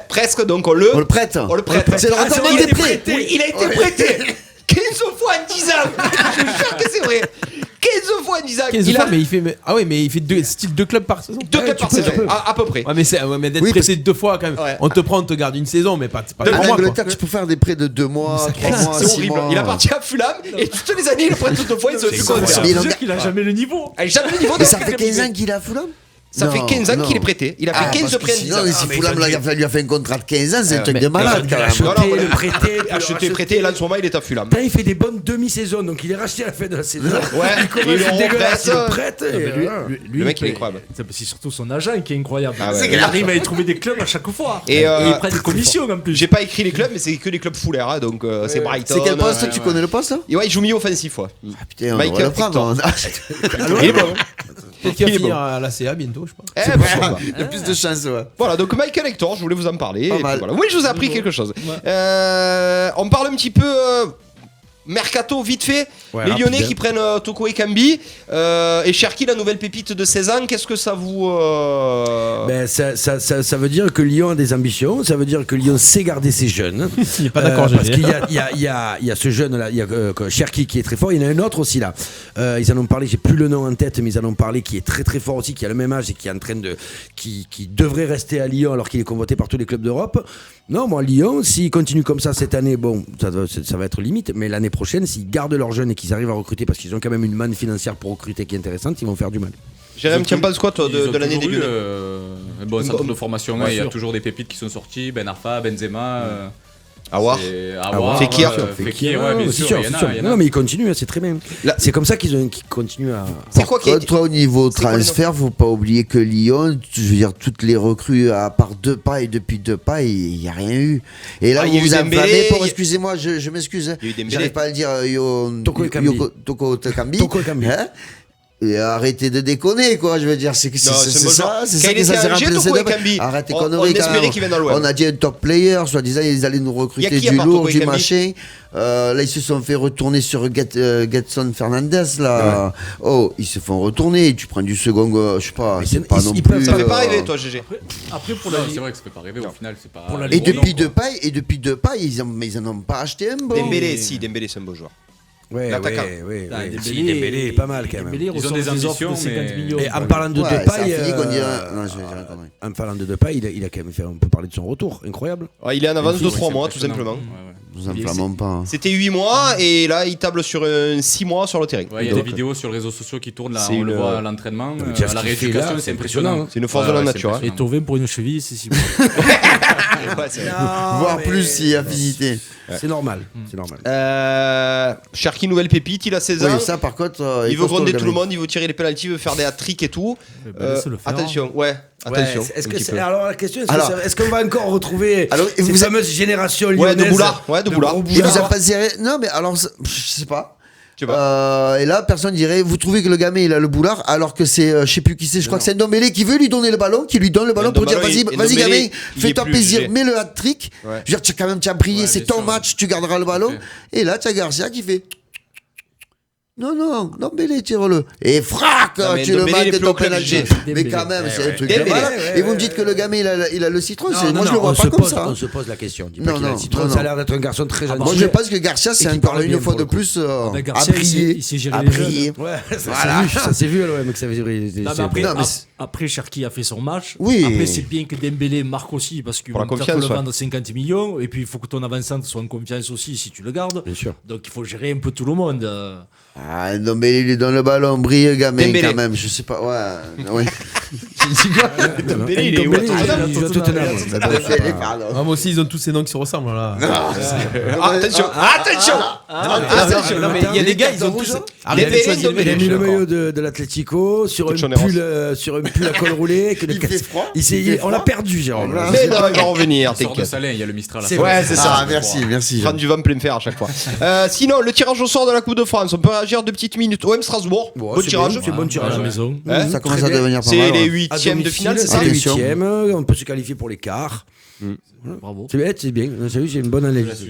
Presque, donc on le prête. On le prête. C'est le recordman des prêts. Oui, il a été prêté 15 fois en 10 ans. Je jure que c'est vrai. 15 fois en 10 ans. 15 fois, mais il fait. Ah oui, mais il fait deux clubs par saison. 2 clubs par saison, à peu près. Ouais, mais d'être prêté 2 fois quand même. Ouais. On te prend, on te garde une saison, mais pas 3 mois. En Angleterre, tu peux faire des prêts de 2 mois, 3 mois, 6 mois. Il a parti à Fulham et toutes les années, il prête toutes 2 fois. Il se qu'il a jamais le niveau. Jamais le niveau. Mais ça fait 15 ans qu'il est à Fulham? Ça fait 15 ans qu'il est prêté. Il a fait 15 prêts. Non, mais si Fulham lui a fait un contrat de 15 ans, c'est un truc de malade quand même. Acheté, prêté, et là en ce moment il est à Fulham. Il fait des bonnes demi-saisons, donc il est racheté à la fin de la saison. Ouais, il le prête. Le mec il est incroyable. C'est surtout son agent qui est incroyable. Il arrive à y trouver des clubs à chaque fois. Et il prend des commissions en plus. J'ai pas écrit les clubs, mais c'est que des clubs fullers, donc c'est Brighton. C'est quel poste? Tu connais le poste? Ouais, il joue milieu offensif. Putain, on va le prendre. Il est bon. Peut-être qu'il va finir à la CA bientôt, je pense. Il y a plus de chance, ouais. Voilà, donc Michael Hector, je voulais vous en parler. Voilà. Oui, je vous ai appris quelque chose. On parle un petit peu mercato vite fait. Les Lyonnais qui prennent Toko Ekambi et Cherki, la nouvelle pépite de 16 ans. Qu'est-ce que ça vous... Ça veut dire que Lyon a des ambitions. Ça veut dire que Lyon sait garder ses jeunes. Il n'est pas d'accord, parce qu'il y a ce jeune là, il y a Cherki qui est très fort. Il y en a un autre aussi là. Ils en ont parlé, j'ai plus le nom en tête, mais ils en ont parlé, qui est très très fort aussi, qui a le même âge et qui est en train de, qui devrait rester à Lyon alors qu'il est convoité par tous les clubs d'Europe. Non, moi, Lyon, s'ils continuent comme ça cette année, bon, ça va être limite, mais l'année prochaine, s'ils gardent leurs jeunes et qu'ils arrivent à recruter, parce qu'ils ont quand même une manne financière pour recruter qui est intéressante, ils vont faire du mal. Jérém, tiens pas le squat de l'année des Lyonnais. Bon, centre de formation, il y a toujours des pépites qui sont sorties, Ben Arfa, Benzema. Awar, Fekir, bien sûr. Non, mais ils continuent, c'est très bien. C'est comme ça qu'ils continuent à. C'est quoi qui est... Toi, au niveau transfert, faut pas oublier que Lyon, je veux dire, toutes les recrues, à part Depay et depuis Depay, il n'y a rien eu. Et là, vous vous enflammez pour, excusez-moi, je m'excuse, j'arrive pas à le dire, Toko Ekambi. Et arrêtez de déconner, quoi. Je veux dire, c'est ça, c'est ça que ça s'est remplacé de. Arrête tes conneries, on a dit un top player, soi-disant, ils allaient nous recruter du lourd, du machin. Là, ils se sont fait retourner sur Getson Fernandez, là. Ouais. Oh, ils se font retourner. Tu prends du second, je sais pas, c'est pas non plus. Ça fait pas rêver, toi, GG. Après pour c'est vrai que ça fait pas rêver, au final, c'est pas. Et depuis Depay, ils en ont pas acheté un bon. Dembélé, c'est un beau joueur. Ouais, Dembélé est pas mal quand même. Ils ont des ambitions, mais en parlant de Depay, en parlant de Depay, il a quand même fait, on peut parler de son retour, incroyable. Il est en avance de 3 mois, tout simplement. Nous enflammons pas. C'était 8 mois et là, il table sur 6 mois sur le terrain. Il y a des vidéos sur les réseaux sociaux qui tournent, là, on le voit à l'entraînement, à la rééducation, c'est impressionnant. C'est une force de la nature. Et Thauvin pour une cheville, c'est 6 mois. Voire plus s'il y a visité. C'est normal. Cherki, nouvelle pépite, il a 16 ans. Oui, ça par contre, il veut gronder tout le monde, il veut tirer les pénaltys, il veut faire des hat-tricks et tout. Attention, attention. Alors la question, est-ce qu'on va encore retrouver cette fameuse génération lyonnaise de Boulard. Il vous a pas zéré. Non, mais alors, je sais pas. Et là, personne dirait, vous trouvez que le gamin il a le boulard, alors que c'est, je sais plus qui c'est, je crois que c'est un Ndombele qui veut lui donner le ballon, qui lui donne le ballon pour dire vas-y gamin, fais-toi plaisir, mets le hat-trick. Je veux dire, tu as brillé, c'est ton match, tu garderas le ballon. Et là, tu as Garcia qui fait. Non, Ndombele, tire-le. Et frac, tu le marques de ton penalty. Mais quand même, c'est un truc de malade. Et vous me dites que le gamin, il a le citron. Moi, je le vois pas comme ça. On se pose la question. Non, citron, ça a l'air d'être un garçon très gentil. Moi, je pense que Garcia, c'est encore une fois de plus à briller. À briller. Ça s'est vu à l'OM que ça veut dire. Après, Cherki a fait son match. Oui. Après, c'est bien que Dembélé marque aussi parce qu'il va le vendre 50 millions. Et puis, il faut que ton avancante soit en confiance aussi si tu le gardes. Bien sûr. Donc, il faut gérer un peu tout le monde. Non, mais il lui donne le ballon, brille, gamin, quand même. Je sais pas, ouais. C'est quoi Dembélé, il joue à Tottenham. Moi aussi, ils ont tous ces noms qui se ressemblent là. Attention. Il y a des gars, ils ont tous. Il a mis le maillot de l'Atlético sur un pull à col roulé. Il fait froid. On l'a perdu, Jérôme. Mais non, il va revenir. Sort de Salin, il y a le Mistral. Ouais, c'est ça. Merci. Prendre du vent plein fer à chaque fois. Sinon, le tirage au sort de la Coupe de France, on peut réagir 2 petites minutes. OM Strasbourg, bon tirage. C'est bon tirage à la maison. Ça commence à devenir pas mal. C'est les 8e de finale, c'est ça? C'est les 8e, on peut se qualifier pour les quarts. Bravo. C'est bien, j'ai une bonne analyse.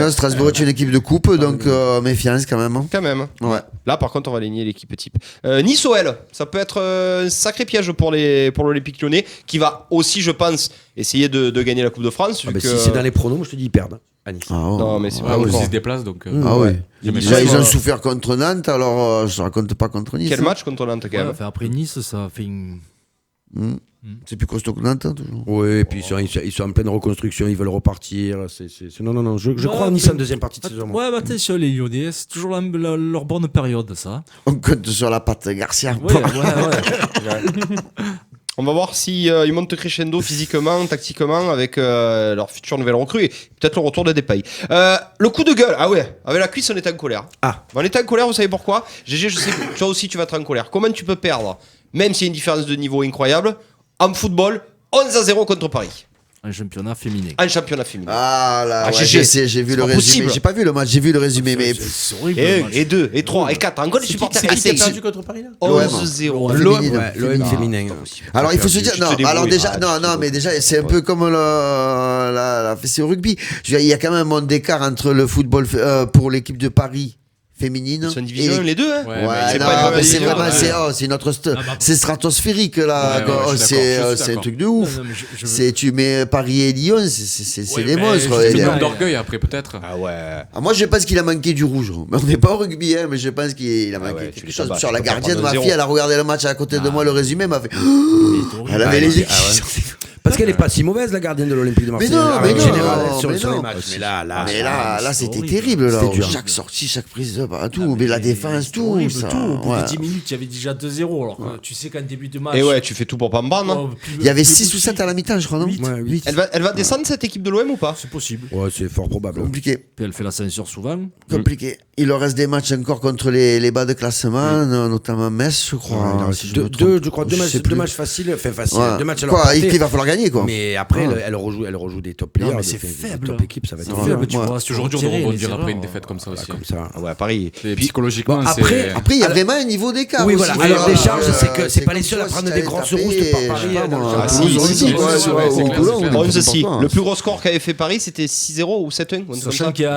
Strasbourg est une équipe de coupe, donc méfiance quand même. Quand même. Ouais. Là, par contre, on va aligner l'équipe type. Nice-OL, ça peut être un sacré piège pour l'Olympique Lyonnais, qui va aussi, je pense, essayer de gagner la Coupe de France. Si c'est dans les pronos, je te dis, ils perdent. À Nice. Non, mais c'est pas aussi se déplacent donc. Déjà, ils ont souffert contre Nantes, alors je raconte pas contre Nice. Quel match contre Nantes quand même. Après Nice, ça fait une. C'est plus costaud que Nantes, toujours. Oui, et puis ils sont en pleine reconstruction, ils veulent repartir. Non, je crois en Nice en deuxième partie de saison. Ouais, mais attention, les Lyonnais, c'est toujours leur bonne période, ça. On compte sur la patte Garcia. Ouais. On va voir si ils montent crescendo physiquement, tactiquement avec leur future nouvelle recrue et peut-être le retour de Depay. Le coup de gueule, avec la cuisse on était en colère. On était en colère, vous savez pourquoi? GG, je sais que toi aussi tu vas être en colère. Comment tu peux perdre, même s'il y a une différence de niveau incroyable, en football, 11-0 contre Paris? Un championnat féminin. Ah là, j'ai vu le résumé. J'ai pas vu le match, j'ai vu le résumé. Mais c'est horrible. Et 2, et 3, et 4. Encore les supporters. C'est qui a perdu contre Paris là? 11-0. L'OM féminin. Alors il faut se dire, mais déjà, c'est un peu comme la fessée au rugby. Il y a quand même un monde d'écart entre le football pour l'équipe de Paris féminine. C'est une division, les deux, hein. C'est vraiment, c'est notre c'est stratosphérique là. C'est un truc de ouf. Tu mets Paris et Lyon, c'est des monstres. C'est une d'orgueil après peut-être. Moi je pense qu'il a manqué du rouge. On n'est pas au rugby, mais je pense qu'il a manqué quelque chose. Sur la gardienne, ma fille, elle a regardé le match à côté de moi, le résumé m'a fait. Elle avait les yeux qui sortaient. Parce qu'elle est pas si mauvaise, la gardienne de l'Olympique de Marseille. Mais non, général, mais sur non. les matchs. Mais là, c'était terrible. Là. Chaque sortie, chaque prise de balle, tout. Mais la défense, tout. Horrible, Ça. tout. Au bout de 10 minutes, il y avait déjà 2-0. Alors que tu sais qu'en début de match. Et ouais, tu fais tout pour pas me prendre. Il y avait 6 ou 7 à la mi-temps, je crois, non 8. Elle va descendre cette équipe de l'OM ou pas? C'est possible. Ouais, c'est fort probable. Compliqué. Puis elle fait l'ascenseur souvent. Compliqué. Il leur reste des matchs encore contre les bas de classement, notamment Metz, je crois. Deux matchs faciles. Enfin, faciles. Ouais. 2 matchs à leur Quoi, portée. il va falloir gagner, quoi. Mais après, elle rejoue des top players. Non, mais c'est faible. Top équipes, ça va être faible. C'est toujours dur de rebondir après une défaite comme ça aussi. comme ça. Ouais, à Paris. Et psychologiquement, Après, il y a vraiment un niveau d'écart. Oui, aussi. voilà. Alors, des charges, c'est pas comme les seuls à toi, prendre si des t'avais grosses tapé, roustes par je Paris. sais pas, moi, Ah, Toulouse si, aussi, si, quoi, ouais, sur- ouais, au c'est clair, Toulon, c'est clair. on est 11 si. content. Le plus gros score qu'avait fait Paris, c'était 6-0 ou 7-1. Sachant qu'il y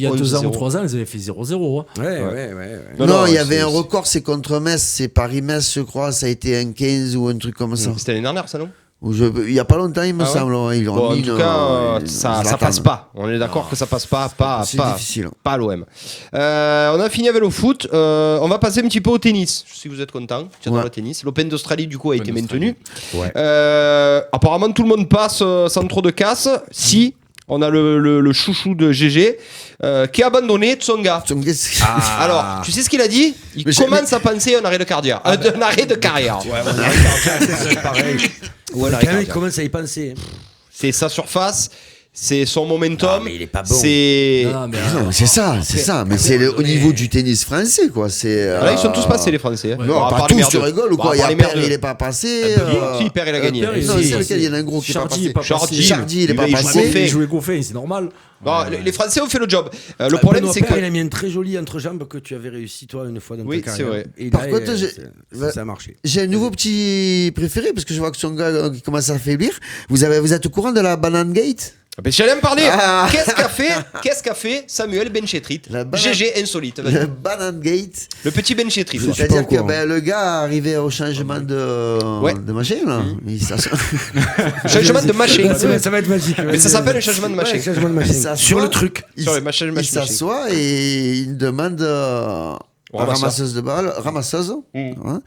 a 2 ans ou 3 ans, ils avaient fait 0-0. Ouais. Non, il y avait un record, c'est contre Metz, c'est Paris-Metz, je crois, ça a été un 15 ou un truc comme ça. C'était l'année dernière, ça, non? Il y a pas longtemps, il me semble. Ils ont Bon, en mis tout une- cas, ils ça l'attendent. passe pas. On est d'accord que ça passe pas C'est difficile. pas à l'OM. On a fini avec le foot. On va passer un petit peu au tennis. Je sais que vous êtes contents. J'adore le tennis. L'Open d'Australie, du coup, a été maintenu. Ouais. Apparemment, tout le monde passe sans trop de casse. Si, on a le chouchou de GG qui a abandonné Tsonga. Alors, tu sais ce qu'il a dit? Il commence à penser à un arrêt de carrière. Un arrêt de carrière. C'est pareil. Ouais, Quand même, il commence à y penser. C'est sa surface, c'est son momentum. Non, mais il est pas bon. C'est. Non, c'est ça. Mais c'est au niveau du tennis français, quoi. Là, ils sont tous passés, les Français. Non, À pas part les tous, merdeux. tu rigoles ou Bon, quoi? à Il y part a les Père, merdeux. il est pas passé. Si, Père, il a gagné. Non, c'est lequel? Il y en a un gros qui est pas Chardy passé. est pas passé. Chardy, il est pas Il passé. fait. Il jouait Goffin, c'est normal. Non, les Français ont fait le job. Le problème, Benoît c'est Paire, que. il a mis un très joli entrejambe que tu avais réussi toi une fois dans Oui, ta c'est carrière. vrai. Et Par là, contre, ça a marché. J'ai un nouveau petit préféré parce que je vois que son gars qui commence à affaiblir. Vous êtes au courant de la Banane Gate? Ben, j'allais me parler. Ah. Qu'est-ce qu'a fait Samuel Benchetrit? La banane- GG insolite. Vas-y. Le Banane Gate. Le petit Benchetrit. C'est-à-dire que le gars arrivait au changement de machine. Là. Changement de machine. Ça va être magique. Mais ça s'appelle un changement de machine. Changement de machine. Sur le truc. Sur les machines. Il s'assoit et il demande à la ramasseuse de balles, hein,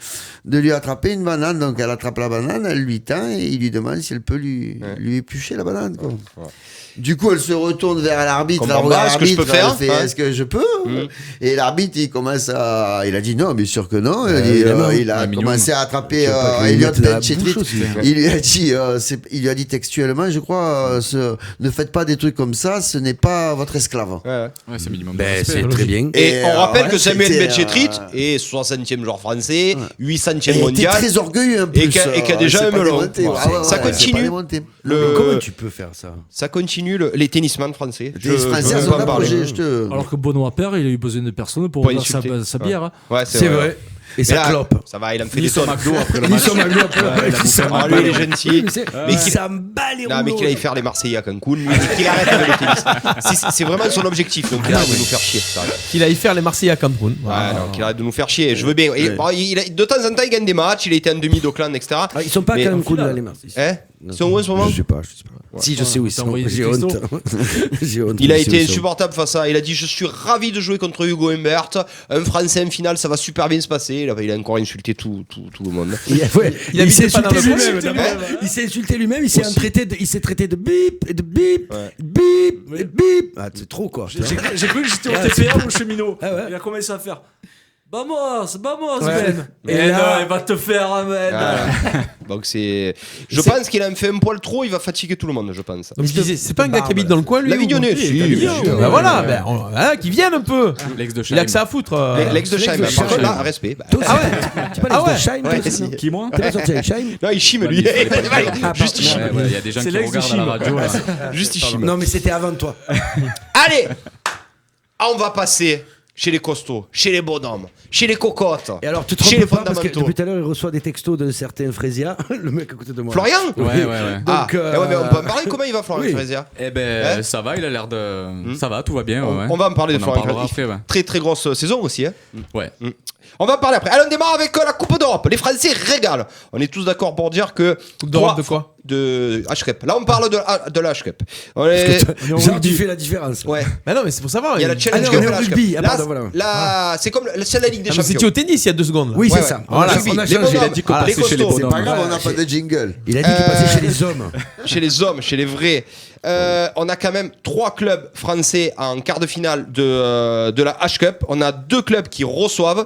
de lui attraper une banane. Donc elle attrape la banane, elle lui tend et il lui demande si elle peut lui éplucher la banane. Quoi. Ouais. Du coup, elle se retourne vers l'arbitre. Comprends Elle regarde pas, est-ce que je peux l'arbitre, faire, elle fait, hein est-ce que je peux Et l'arbitre, il commence à. Il a dit non, bien sûr que non. Il a commencé à attraper Elliot Benchetrit. Il lui a dit, il lui a dit textuellement, je crois, ne faites pas des trucs comme ça, ce n'est pas votre esclave. Ouais, c'est minimum. C'est très bien. Et on rappelle que Samuel c'était, Benchetrit est 60e joueur français, 800e Il était mondial. très orgueilleux un peu. Et qui a déjà un melon. Ça continue. Comment tu peux faire ça? Ça continue les tennisman français. Les Français peux sont en parler. Alors que Benoît Paire, il a eu besoin de personne pour ouvrir sa bière. Ouais, C'est vrai. Et ça clope. Ça va, il en fait Ni des son tonnes. McDo après le match. Ah, lui, il est gentil. Mais ça me bat les rouleaux. Non, mais qu'il aille faire les Marseillais à Cancun, lui, qu'il arrête avec le tennis. C'est vraiment son objectif, donc il arrête de nous faire chier. Qu'il aille faire les Marseillais à Cancun. Ouais, non, qu'il arrête de nous faire chier. Je veux bien. Et, bon, de temps en temps, il gagne des matchs. Il a été en demi d'Auckland, etc. Ils sont pas Mais- quand même cool les Marseillais. Hein Ils sont où en ce moment? Je sais pas. Si, je sais où ils sont. envoyé des J'ai textos. honte. J'ai honte. Il a Je sais où été ils sont. insupportable face à. Il a dit je suis ravi de jouer contre Hugo Humbert, un Français en finale, ça va super bien se passer. Il a encore insulté tout le monde. Il s'est pas dans insulté le lui-même. coin. d'abord. Il s'est insulté lui-même. Il s'est traité de bip et de bip, bip et bip. Ah, c'est trop quoi. J'ai cru que j'étais au TPA ou au cheminot. Ah ouais. Il a commencé à faire. Vamos, Ouais. Ben. Et Et là- non, il va te faire, Ahmed. Donc c'est. Je pense qu'il a fait un poil trop, il va fatiguer tout le monde, je pense. Donc je disais, c'est pas un gars qui habite dans le coin, lui? L'Avignonnais, ou- si, L'Avignon. bien sûr. Bah voilà, qui vienne un peu. L'ex de Il a Scheim. que ça à foutre. L'ex de Scheim, par contre, là, respect. Toi aussi, Ah ouais. tu pas Ah les ouais. Shine, Ouais, toi, si. non Qui, moi T'es pas sorti avec Shine? Non, il chime lui. Juste il chime. Ouais, il y a des gens C'est qui l'ex de regardent à la radio. là. Juste il chime. Non, mais c'était avant toi. Allez, on va passer chez les costauds, chez les bonhommes, chez les cocottes, Et alors, tu te chez les trompes pas parce que fondamentaux. depuis tout à l'heure, il reçoit des textos de certains Frésia, le mec à côté de moi. Florian Ouais. Ah, Donc, ouais, mais on peut en parler. Comment il va, Florian oui. Frézia? Eh ben, Hein ça va, il a l'air de. Ça va, tout va bien. ouais. On va en parler de On en Florian parlera Frézia. après, ouais. Très très grosse saison aussi. Hein. Ouais. On va en parler après. Allez, on démarre avec la Coupe d'Europe. Les Français régalent. On est tous d'accord pour dire que. Coupe d'Europe de quoi? de H-Cup. Là, on parle de la H-Cup. Tu fais la différence. Ouais. Mais non, mais c'est pour savoir. Il y a la Challenge Cup et la rugby. H-Cup. Là, c'est comme c'est la Ligue des Champions. C'était au tennis il y a 2 secondes. Oui, c'est ça. Voilà, on a changé. changé. Il a dit qu'on passait chez les bonhommes. C'est pas grave, on n'a pas de jingle. Il a dit qu'il passait chez les hommes. Chez les hommes, chez les vrais. On a quand même 3 clubs français en quart de finale de la H-Cup. On a 2 clubs qui reçoivent.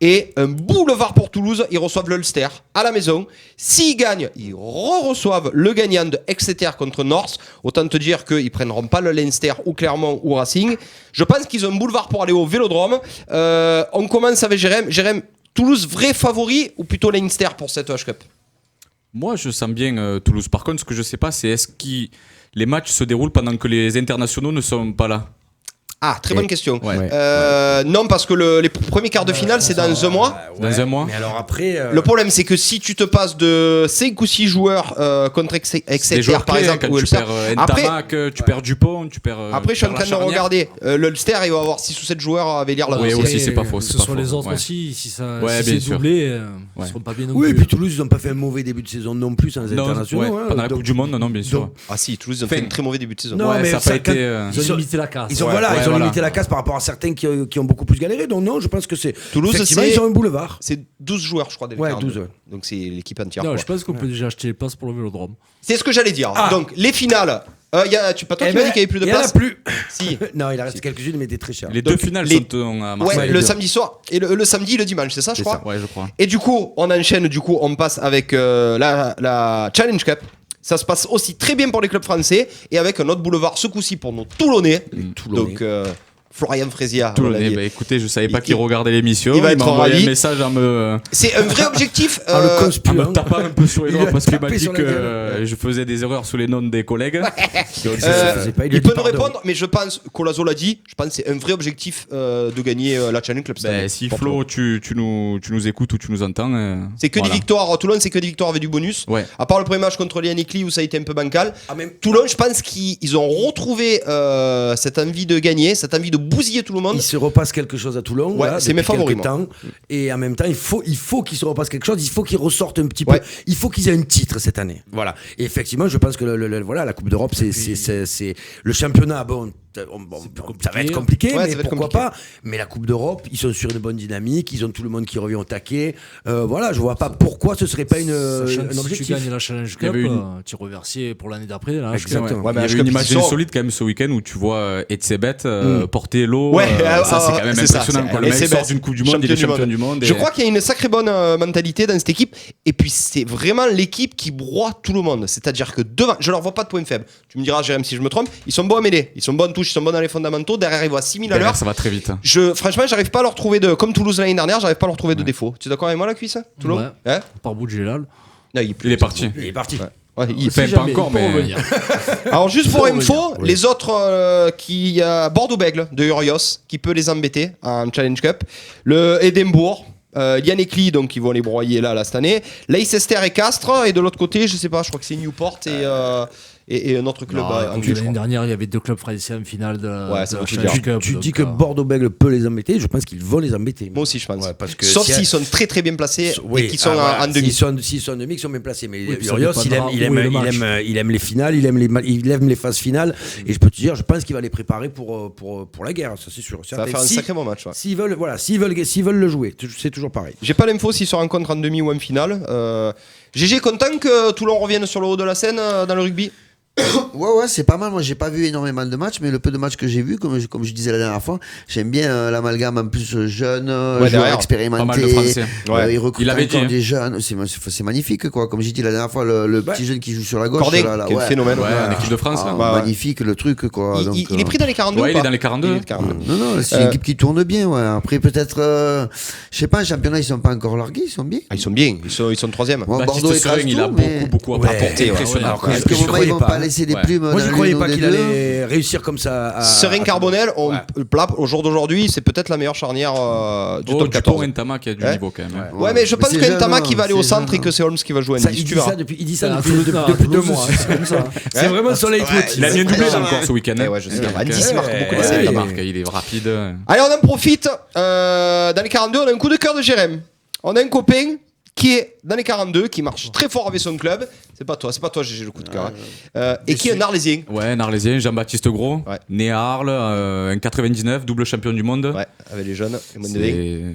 Et un boulevard pour Toulouse, ils reçoivent l'Ulster à la maison. S'ils gagnent, ils reçoivent le gagnant de Exeter contre North. Autant te dire qu'ils ne prendront pas le Leinster ou Clermont ou Racing. Je pense qu'ils ont un boulevard pour aller au Vélodrome. On commence avec Jérém. Jérém, Toulouse, vrai favori ou plutôt Leinster pour cette H-Cup? Moi, je sens bien Toulouse. Par contre, ce que je ne sais pas, c'est est-ce que les matchs se déroulent pendant que les internationaux ne sont pas là? Ah, très bonne question. Ouais. Non, parce que les premiers quarts de finale, c'est dans un mois. Dans un mois. Mais alors après. Le problème, c'est que si tu te passes de 5 ou 6 joueurs contre Exeter, par exemple, ou Ulster, Ntamak, tu perds Dupont, tu perds. Après, je suis en train de regarder. L'Ulster, il va avoir 6 ou 7 joueurs à Vélière là. Oui, aussi, c'est pas faux. Ce sont les autres aussi. Si c'est doublé, ils seront pas bien non plus. Oui, et puis Toulouse, ils n'ont pas fait un mauvais début de saison non plus sans les internationaux. Pendant la Coupe du Monde, non, bien sûr. Ah si, Toulouse, ils ont fait un très mauvais début de saison. Non, mais ça n'a pas été. Ils ont limité la casse. Ils ont limité la casse par rapport à certains qui ont beaucoup plus galéré. Donc non, je pense que c'est Toulouse, effectivement ils ont un boulevard. C'est 12 joueurs, je crois, dès le 12. Donc c'est l'équipe entière. Non, je pense qu'on peut déjà acheter les places pour le Vélodrome. C'est ce que j'allais dire. Donc les finales. Toi, tu m'as dit qu'il n'y avait plus de place. Il n'y en a plus. Si. Non, il en reste quelques-unes, mais des très chères. Les 2 finales sont à Marseille. Ouais, le samedi soir et le samedi et le dimanche, c'est ça, je crois. Ouais, je crois. Et du coup, on enchaîne. Du coup, on passe avec la Challenge Cup. Ça se passe aussi très bien pour les clubs français et avec un autre boulevard ce coup-ci pour nos Toulonnais. Donc Florian Frésia. Écoutez, je savais pas qu'il regardait l'émission. Il va être envoyé ravi. un message à me. C'est un vrai objectif. Me taper un peu sur les doigts parce qu'il m'a dit que je faisais des erreurs sous les noms des collègues. Il peut nous répondre, mais je pense, Colazo l'a dit, je pense que c'est un vrai objectif de gagner la Challenge Club. Si Flo, tu nous écoutes ou tu nous entends. C'est que des victoires. Toulon, c'est que des victoires avec du bonus. Ouais. À part le premier match contre Lianicli où ça a été un peu bancal. Toulon, je pense qu'ils ont retrouvé cette envie de gagner, cette envie de bousiller tout le monde. Il se repasse quelque chose à Toulon. Ouais, c'est mes favoris. Et en même temps, il faut qu'il se repasse quelque chose. Il faut qu'ils ressortent un petit peu. Il faut qu'ils aient un titre cette année. Voilà. Et effectivement, je pense que la Coupe d'Europe, c'est le championnat. Bon, ça va être compliqué, mais pourquoi pas. Mais la Coupe d'Europe, ils sont sur une bonne dynamique. Ils ont tout le monde qui revient au taquet. Voilà, je vois pas pourquoi ce serait pas un objectif. Si tu gagnes la Challenge Cup, tu reversiers pour l'année d'après. Exactement. Il y avait une image insolite quand même ce week-end où tu vois Etzebet porter l'eau. Ça c'est quand même impressionnant. Le mec sort d'une Coupe du Monde, il est champion du monde. Je crois qu'il y a une sacrée bonne mentalité dans cette équipe. Et puis c'est vraiment l'équipe qui broie tout le monde. C'est-à-dire que devant, je leur vois pas de point faible. Tu me diras, Jérém, si je me trompe, ils sont bons à mêler, ils sont bons en touche, ils sont bons dans les fondamentaux. Derrière, ils vont à 6000 à l'heure. Ça va très vite. Franchement, j'arrive pas à leur trouver comme Toulouse l'année dernière, j'arrive pas à leur trouver de défaut. Tu es d'accord avec moi, la cuisse, Toulon? Par bout de Gélal. Il est parti. Il fait pas encore, mais. Alors, juste pour info, les autres qui y a Bordeaux-Bègles de Urios qui peut les embêter en Challenge Cup. Le Édimbourg. Lianicli, donc ils vont les broyer là cette année. Leicester et Castres, et de l'autre côté, je sais pas, je crois que c'est Newport et un autre club. L'année dernière, il y avait 2 clubs français en finale de la Challenge Cup. Tu dis que Bordeaux-Bègles peut les embêter, je pense qu'ils vont les embêter. Moi aussi, je pense. Parce que sauf s'ils sont très très bien placés et qu'ils sont en demi. S'ils sont en demi, ils sont bien placés. Mais Urios, il aime les finales, il aime les phases finales. Et je peux te dire, je pense qu'il va les préparer pour la guerre, ça c'est sûr. Ça va faire un sacré bon match. S'ils veulent le jouer, c'est toujours pareil. J'ai pas l'info s'ils se rencontrent en demi ou en finale. GG, content que Toulon revienne sur le haut de la scène dans le rugby. Ouais, c'est pas mal. Moi, j'ai pas vu énormément de matchs, mais le peu de matchs que j'ai vu, comme je disais la dernière fois, j'aime bien l'amalgame en plus jeune, joueur expérimenté. Il recrute encore des jeunes. C'est magnifique, quoi. Comme j'ai dit la dernière fois, le petit jeune qui joue sur la gauche. Cordé, quel phénomène. En équipe de France. Magnifique le truc, quoi. Il est pris dans les 42. Ouais, il est dans les 42. Non, c'est une équipe qui tourne bien. Ouais. Après, peut-être, je sais pas, un championnat, ils sont pas encore largués, ils sont bien. Ils sont bien. Ils sont 3e. Bordeaux écrase tout, il a beaucoup apporté. Impressionnant. Est-ce que ils vont pas laisser des plumes? Moi, je croyais pas qu'il allait réussir comme ça. Serein Carbonel, au jour d'aujourd'hui, c'est peut-être la meilleure charnière du top 14. Ntamak qui a du niveau quand même. Ouais, mais je pense que Ntamak qui va aller au centre et que c'est Holmes qui va jouer un 10. Il dit ça depuis 2 mois. C'est vraiment son leitmotiv. Il a bien doublé encore ce week-end. Ouais, je sais. Un 10, il marque beaucoup d'essais. Il est rapide. Allez, on en profite. Dans les 42, on a un coup de cœur de Jérém. On a un copain qui est dans les 42, qui marche très fort avec son club. C'est pas toi, GG, le coup de cœur. Et qui est un Arlésien. Ouais, un Arlésien, Jean-Baptiste Gros, né à Arles, un 99, double champion du monde. Ouais, avec les jeunes.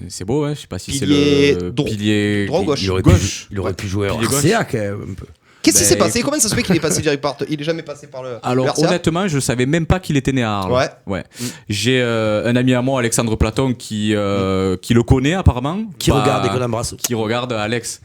C'est beau, ouais. Je sais pas si c'est le pilier droit ou gauche. Il aurait pu jouer en RCA quand même un peu. Qu'est-ce qui s'est passé? Comment ça se fait qu'il est passé direct par... Il est jamais passé par le... Alors RCA? honnêtement, je savais même pas qu'il était né à Arles. Ouais. J'ai un ami à moi, Alexandre Platon, qui le connaît apparemment. Qui regarde et qu'on embrasse. Qui regarde Alex.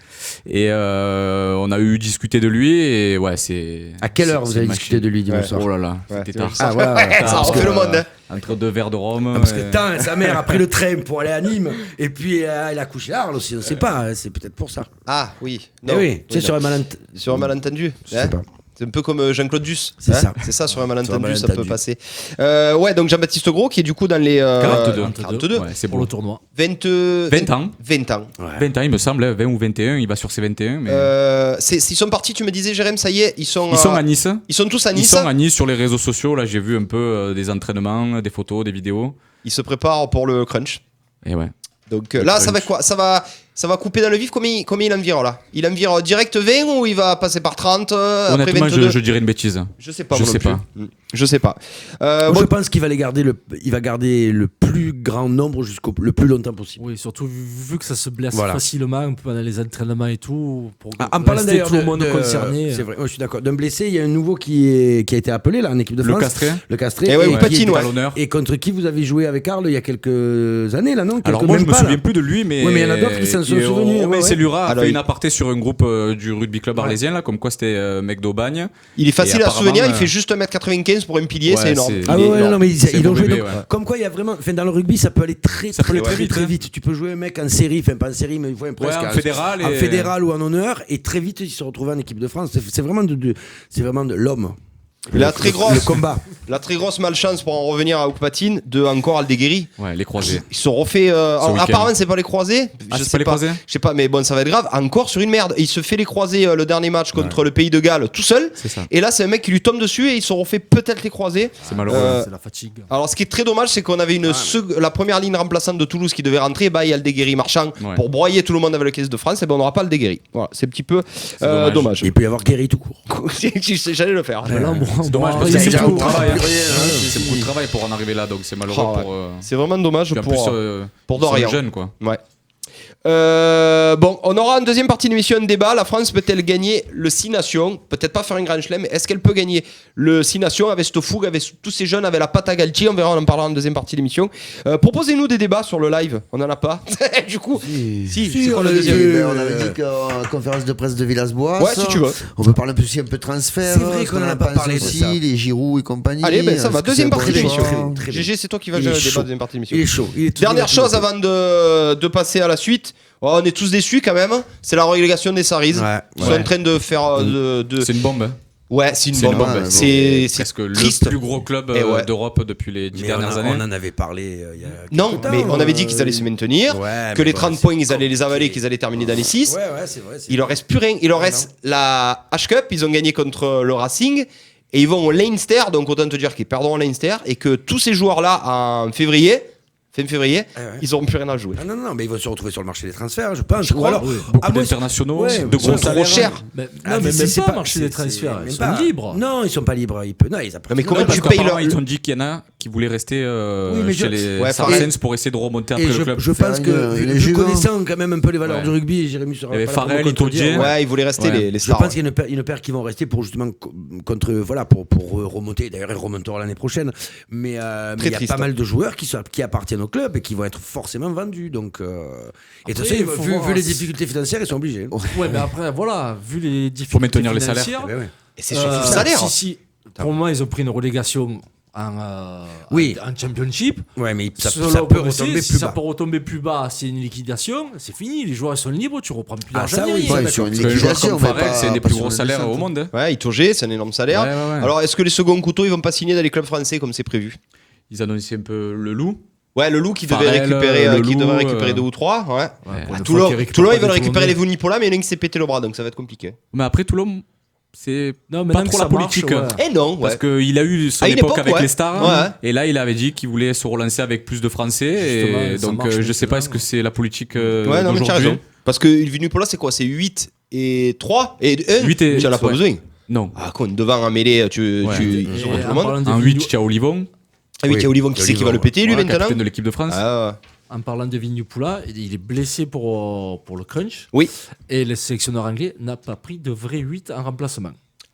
Et on a eu discuté de lui et ouais, c'est... À quelle heure vous avez discuté de lui dimanche soir? Oh là là, c'était tard. Ah ouais, ça refait le monde. Entre 2 verres de rhum. Parce que sa mère a pris le train pour aller à Nîmes et puis elle a couché à Arles aussi, on ne sait pas, c'est peut-être pour ça. Ah oui. Non, oui, tu sais, sur un malentendu. Je sais pas. C'est un peu comme Jean-Claude Duss. C'est ça. C'est ça, sur un malentendu, ça peut passer. Ouais, donc Jean-Baptiste Gros qui est du coup dans les 42. Ouais, c'est pour le tournoi. 20 ans. 20 ans. Ouais. 20 ans, il me semble, 20 ou 21, il va sur ses 21. Mais... ils sont partis, tu me disais, Jérém, ça y est, ils sont à Nice. Ils sont tous à Nice. Ils sont à Nice sur les réseaux sociaux. Là, j'ai vu un peu des entraînements, des photos, des vidéos. Ils se préparent pour le crunch. Et ouais. Donc là, ça va quoi? Ça va couper dans le vif. Combien il en vire là? Il en vire direct 20 ou il va passer par 30 Honnêtement, après 22? je dirais une bêtise. Je sais pas. Je sais pas. Je pense qu'il va garder le plus grand nombre le plus longtemps possible. Oui, surtout vu que ça se blesse facilement un peu pendant les entraînements et tout. Pour en parlant d'ailleurs tout le monde concerné. C'est vrai, je suis d'accord. D'un blessé, il y a un nouveau qui a été appelé là en équipe de France. Le Castré. Et ouais, il patine, ouais. Et contre qui vous avez joué avec Arles il y a quelques années là, non? Alors moi, je me souviens plus de lui, mais. Oui, mais il y en a d'autres qui s'en sont souvenus. C'est Lura a fait une aparté sur un groupe du rugby club arlésien là, comme quoi c'était mec d'Aubagne. Il est facile à se souvenir. Il fait juste 1m95 pour un pilier, c'est énorme. Ah ouais, non, mais ils ont joué. Comme quoi, il y a vraiment. Dans le rugby, ça peut aller très vite. Tu peux jouer un mec en série, enfin pas en série, mais presque en fédéral ou en honneur, et très vite, ils se retrouvent en équipe de France. C'est vraiment de l'homme. Le combat. La très grosse malchance pour en revenir à Oukpatine de encore Aldeguerri. Ouais, les croisés. Ils se sont refait. Apparemment, c'est pas les croisés. Je sais pas. Je sais pas, mais bon, ça va être grave. Encore sur une merde. Il se fait les croisés le dernier match contre le Pays de Galles tout seul. C'est ça. Et là, c'est un mec qui lui tombe dessus et ils se refait peut-être les croisés. C'est malheureux. C'est la fatigue. Alors, ce qui est très dommage, c'est qu'on avait la première ligne remplaçante de Toulouse qui devait rentrer. Bah, il y a Aldeguerri marchand pour broyer tout le monde avec le caisse de France. Et ben, on n'aura pas Aldeguerri. Voilà, c'est un petit peu dommage. Il peut y avoir Guéry tout court. J'allais le faire. C'est dommage parce que c'est beaucoup de travail. C'est beaucoup de travail pour en arriver là, donc c'est malheureux pour. C'est vraiment dommage pour Dorian. Jeune quoi. Ouais. Bon, on aura en deuxième partie de l'émission un débat. La France peut-elle gagner le 6 Nations? Peut-être pas faire un grand chelem, mais est-ce qu'elle peut gagner le 6 Nations avec cette fougue, avec tous ces jeunes, avec la patte à Galtier? On verra, on en parlera en deuxième partie de l'émission. Proposez-nous des débats sur le live. On en a pas. Du coup, si on avait dit qu'en conférence de presse de Villas-Boas. Ouais, si tu veux. On peut parler aussi un peu de transfert. C'est vrai qu'on en a pas parlé aussi, les Giroud et compagnie. Allez, ben ça va. Deuxième partie de l'émission. Très GG, c'est toi qui vas gérer le débat deuxième partie de l'émission. Il est chaud. Dernière chose avant de passer à la suite. Oh, on est tous déçus quand même. C'est la relégation des Saris. Ils sont en train de faire. C'est une bombe. Ouais, c'est une bombe. C'est presque le triste. plus gros club d'Europe depuis les 10 dernières années. On en avait parlé il y a non, mais on avait dit qu'ils allaient se maintenir, que les 30 points, ils allaient les avaler, qu'ils allaient terminer dans les 6. Ouais, c'est vrai. Il leur reste plus rien. Il leur reste la H-Cup. Ils ont gagné contre le Racing. Et ils vont au Leinster. Donc autant te dire qu'ils perdront au Leinster. Et que tous ces joueurs-là, en février, ils n'auront plus rien à jouer. Ah non, mais ils vont se retrouver sur le marché des transferts, je pense. Je crois. Beaucoup d'internationaux, de gros salaires. Trop cher. Mais c'est pas le marché des transferts. Ils sont libres. Non, ils sont pas libres. Mais comment tu payes leur... Ils ont dit qu'il y en a qui voulaient rester chez les Saracens pour essayer de remonter après le club. Je pense que, connaissant quand même un peu les valeurs du rugby, Jérémy sera pas Farrell, Itoudjian. Ouais, ils voulaient rester les stars. Je pense qu'il y a une paire qui vont rester pour justement pour remonter. D'ailleurs, ils remonteront l'année prochaine. Mais il y a pas mal de joueurs qui appartiennent au club et qui vont être forcément vendus. Donc, et de toute façon, vu les difficultés financières, ils sont obligés. Ouais, mais après, voilà, vu les difficultés maintenir les salaires. Et c'est surtout le salaire. Pour le moment, ils ont pris une relégation en championship. Ouais, mais ça peut retomber plus bas. Ça peut retomber plus bas, c'est une liquidation, c'est fini, les joueurs sont libres, tu reprends plus d'argent. Sur une liquidation, c'est un des plus gros salaires au monde. Ouais, Itoudjian, c'est un énorme salaire. Alors, est-ce que les seconds couteaux, ils vont pas signer dans les clubs français comme c'est prévu? Ils annoncent un peu le Loup. Ouais, le Loup qui devait récupérer 2 ou 3. Ouais. Toulon, ils veulent récupérer les Vunipola, mais il y en a un qui s'est pété le bras, donc ça va être compliqué. Mais après, Toulon, c'est pas trop la politique. Et non, parce qu'il a eu son époque avec les stars, et là il avait dit qu'il voulait se relancer avec plus de Français, et donc je sais pas, est-ce que c'est la politique d'aujourd'hui? Parce que Ilvinupola, c'est quoi? C'est 8 et 3 et 1. 8 et tu n'en as pas besoin. Non. Ah, con, devant en mêlée, tu joues tout le monde. En 8, tu as Olivon. Ah oui, il y a Olivon qui sait qui va le péter, lui, maintenant. Capitaine de l'équipe de France. En parlant de Vignupula, il est blessé pour le crunch. Oui. Et le sélectionneur anglais n'a pas pris de vrai 8 en remplacement.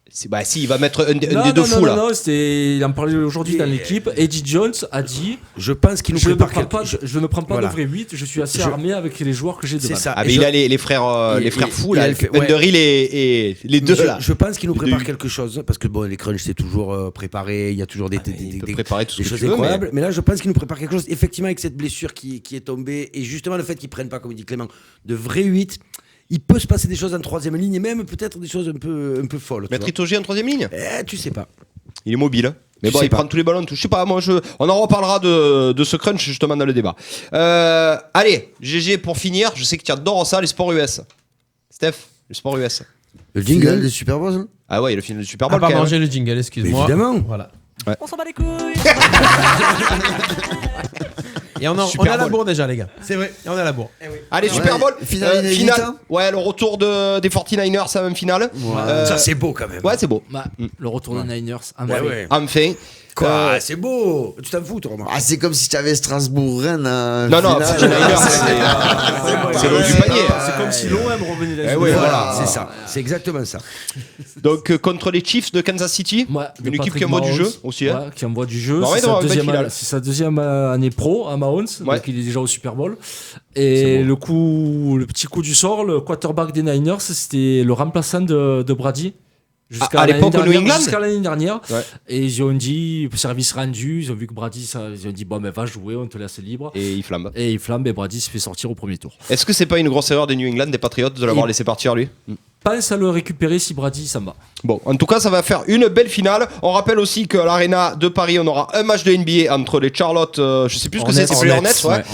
Si, il va mettre un des deux fous là. Non, il en parlait aujourd'hui dans l'équipe. Eddie Jones a dit je pense qu'il nous prépare je ne prends pas de vrai 8, je suis assez armé avec les joueurs que j'ai devant. C'est ça. Mais il a les frères fous là, Underhill et les deux là. Je pense qu'il nous prépare quelque chose parce que bon, les crunchs c'est toujours préparé, il y a toujours des choses incroyables. Mais là, je pense qu'il nous prépare quelque chose. Effectivement, avec cette blessure qui est tombée et justement le fait qu'ils prennent pas, comme il dit Clément, de vrai 8. Il peut se passer des choses en troisième ligne et même peut-être des choses un peu folles. Mettre Itoje en troisième ligne? Tu sais pas. Il est mobile. Mais bon, il prend tous les ballons. Je sais pas, on en reparlera de ce crunch justement dans le débat. Allez, GG pour finir. Je sais que tu adores ça, les sports US. Steph, les sports US. Le jingle du Super Bowl. Ah ouais, le film du Super Bowl. Pardon, j'ai le jingle, excuse-moi. Évidemment. Voilà. Ouais. On s'en bat les couilles. Et on a la bourre déjà, les gars. C'est vrai, on a la bourre. Allez, Super Bowl. Finale. Ouais, le retour des 49ers à même finale. Ça, c'est beau quand même. Ouais, c'est beau. Le retour des Niners. Enfin. Quoi c'est beau. Tu t'en fous, toi, Romain? Ah, c'est comme si tu avais Strasbourg-Rennes. Non, c'est les Niners. C'est l'eau du panier. C'est comme si l'OM revenait là. Voilà, c'est ça. C'est exactement ça. Donc, contre les Chiefs de Kansas City, une équipe qui envoie du jeu aussi. Qui envoie du jeu. C'est sa deuxième année pro à Mahomes. Donc, il est déjà au Super Bowl. Et le petit coup du sort, le quarterback des Niners, c'était le remplaçant de Brady. Jusqu'à l'année dernière. Ouais. Et ils ont dit, service rendu, ils ont vu que Brady, ils ont dit, bon, mais va jouer, on te laisse libre. Et il flambe. Et Brady se fait sortir au premier tour. Est-ce que c'est pas une grosse erreur des New England, des Patriots, de l'avoir laissé partir, lui? Pense à le récupérer si Brady s'en va. Bon, en tout cas, ça va faire une belle finale. On rappelle aussi qu'à l'Arena de Paris, on aura un match de NBA entre les Charlotte, je sais plus ce que c'est les Hornets,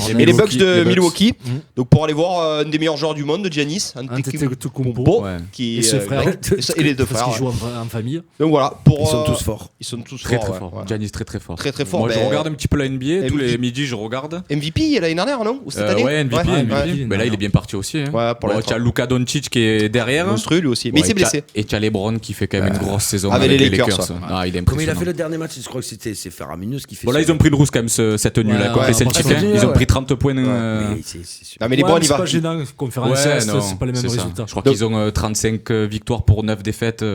et les Bucks de Milwaukee. Donc pour aller voir un des meilleurs joueurs du monde, Giannis Antetokounmpo, et ses frères, et les deux frères, qui jouent en famille. Donc voilà, ils sont tous forts. Ils sont tous très forts. Giannis très fort. Très fort. Moi, je regarde un petit peu la NBA tous les midis, je regarde. MVP l'année dernière, non? Ou cette année? Ouais, MVP. Mais là, il est bien parti aussi. Tu as Luka Doncic qui est derrière. Monstrueux lui aussi. Mais il s'est blessé. Et tu as LeBron qui fait quand même une grosse saison avec les Lakers. Il est comme il a fait le dernier match, je crois que c'est faramineux ce qu'il fait. Bon, là, ils ont pris le rouge quand même cette tenue-là. Contre les Celtics, ils ont pris 30 points. Mais les bons, il va. C'est pas gênant. Conférence, c'est pas les mêmes résultats. Je crois qu'ils ont 35 victoires pour 9 défaites.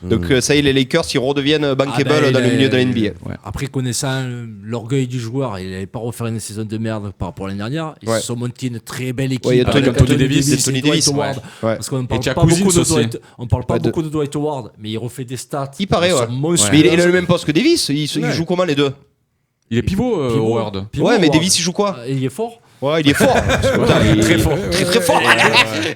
Donc ça y est, les Lakers, ils redeviennent bankable dans le milieu de la NBA. Après, connaissant l'orgueil du joueur, il n'avait pas refaire une saison de merde par rapport à l'année dernière. Ils se sont montés une très belle équipe. Il y a Tony Davis. Parce qu'on parle pas beaucoup de Dwight. On parle pas beaucoup de Dwight Howard, mais il refait des stats. Il paraît, mais il a le même poste que Davis. Il joue comment les deux? Il est pivot, Howard. Ouais, mais Davis, il joue quoi? Il est fort. Ouais, il est fort. Il est très fort. Très fort.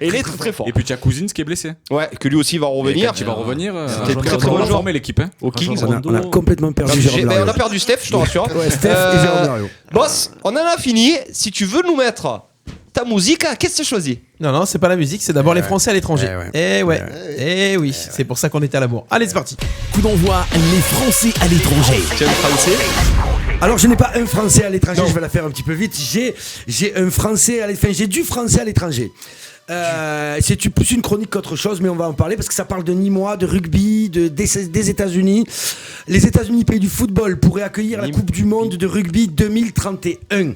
Il est très fort. Et puis tu as Cousins qui est blessé. Ouais, que lui aussi va revenir. Il va revenir. C'était très bon joueur, mais l'équipe. Au Kings. On a complètement perdu. On a perdu Steph, je te rassure. Steph et Jérôme Mario. Boss, on en a fini. Si tu veux nous mettre ta musique, qu'est-ce que tu choisis? Non, c'est pas la musique, c'est d'abord les Français à l'étranger. Eh oui, c'est pour ça qu'on était à la bourre. Allez, c'est parti. Coup d'envoi, les Français à l'étranger. Tu as un Français? Alors je n'ai pas un Français à l'étranger, je vais la faire un petit peu vite. J'ai un Français à l'étranger, j'ai du Français à l'étranger. C'est plus une chronique qu'autre chose, mais on va en parler parce que ça parle de Nîmois, de rugby, des États-Unis. Les États-Unis, pays du football, pourraient accueillir la Coupe du Monde de rugby 2031.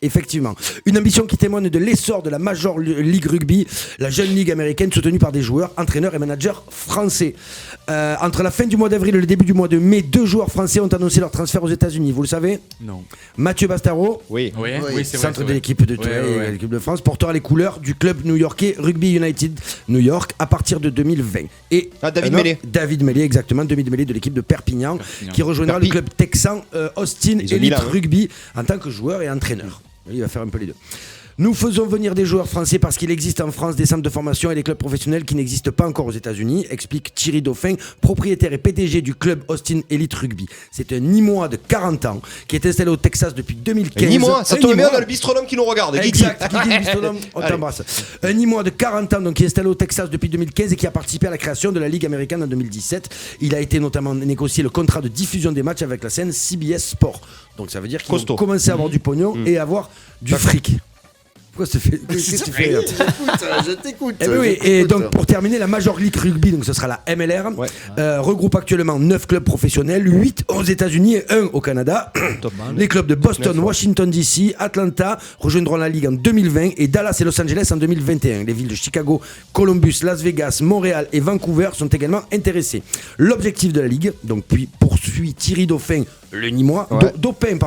Effectivement, une ambition qui témoigne de l'essor de la Major League Rugby, la jeune ligue américaine soutenue par des joueurs, entraîneurs et managers français. Entre la fin du mois d'avril et le début du mois de mai, 2 joueurs français ont annoncé leur transfert aux États-Unis. Vous le savez? Non. Mathieu Bastaro, oui, c'est vrai, centre de l'équipe de l'équipe de France, portera les couleurs du club new-yorkais Rugby United New York à partir de 2020. Et David Mellet, exactement, David Mellet de l'équipe de Perpignan. Qui rejoindra le club texan Austin Elite Rugby en tant que joueur et entraîneur. Il va faire un peu les deux. Nous faisons venir des joueurs français parce qu'il existe en France des centres de formation et des clubs professionnels qui n'existent pas encore aux États-Unis, explique Thierry Dauphin, propriétaire et PDG du club Austin Elite Rugby. C'est un Nîmois de 40 ans qui est installé au Texas depuis 2015. Nîmois, ça tombe bien, on a le bistronome qui nous regarde. Exact, Guigui, le bistronome, on t'embrasse. Un Nîmois de 40 ans donc, qui est installé au Texas depuis 2015 et qui a participé à la création de la Ligue américaine en 2017. Il a été notamment négocié le contrat de diffusion des matchs avec la scène CBS Sport. Donc ça veut dire qu'ils vont commencer à avoir du pognon et avoir du fric. Pourquoi ça fait qu'est-ce que tu fais? Je t'écoute. Et donc pour terminer, la Major League Rugby, donc ce sera la MLR, regroupe actuellement 9 clubs professionnels, 8 aux États-Unis et 1 au Canada. Les clubs de Boston, Washington DC, Atlanta rejoindront la ligue en 2020 et Dallas et Los Angeles en 2021. Les villes de Chicago, Columbus, Las Vegas, Montréal et Vancouver sont également intéressées. L'objectif de la ligue, donc puis poursuit Thierry Dauphin, le Nîmois, Dauphin.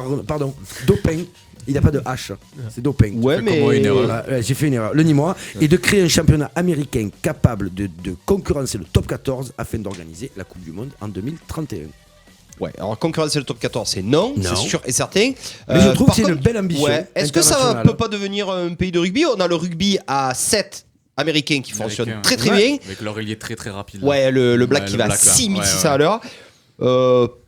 Il n'y a pas de H, c'est Dauphin. Ouais, mais j'ai fait une erreur. Le Nîmois est de créer un championnat américain capable de concurrencer le top 14 afin d'organiser la Coupe du Monde en 2031. Ouais, alors concurrencer le top 14, c'est non. C'est sûr et certain. Mais je trouve que c'est une belle ambition. Est-ce que ça peut pas devenir un pays de rugby? On a le rugby à 7 américain qui fonctionne très bien. Avec leur ailier très très rapide. Là. Ouais, le black qui va à 6600 à l'heure.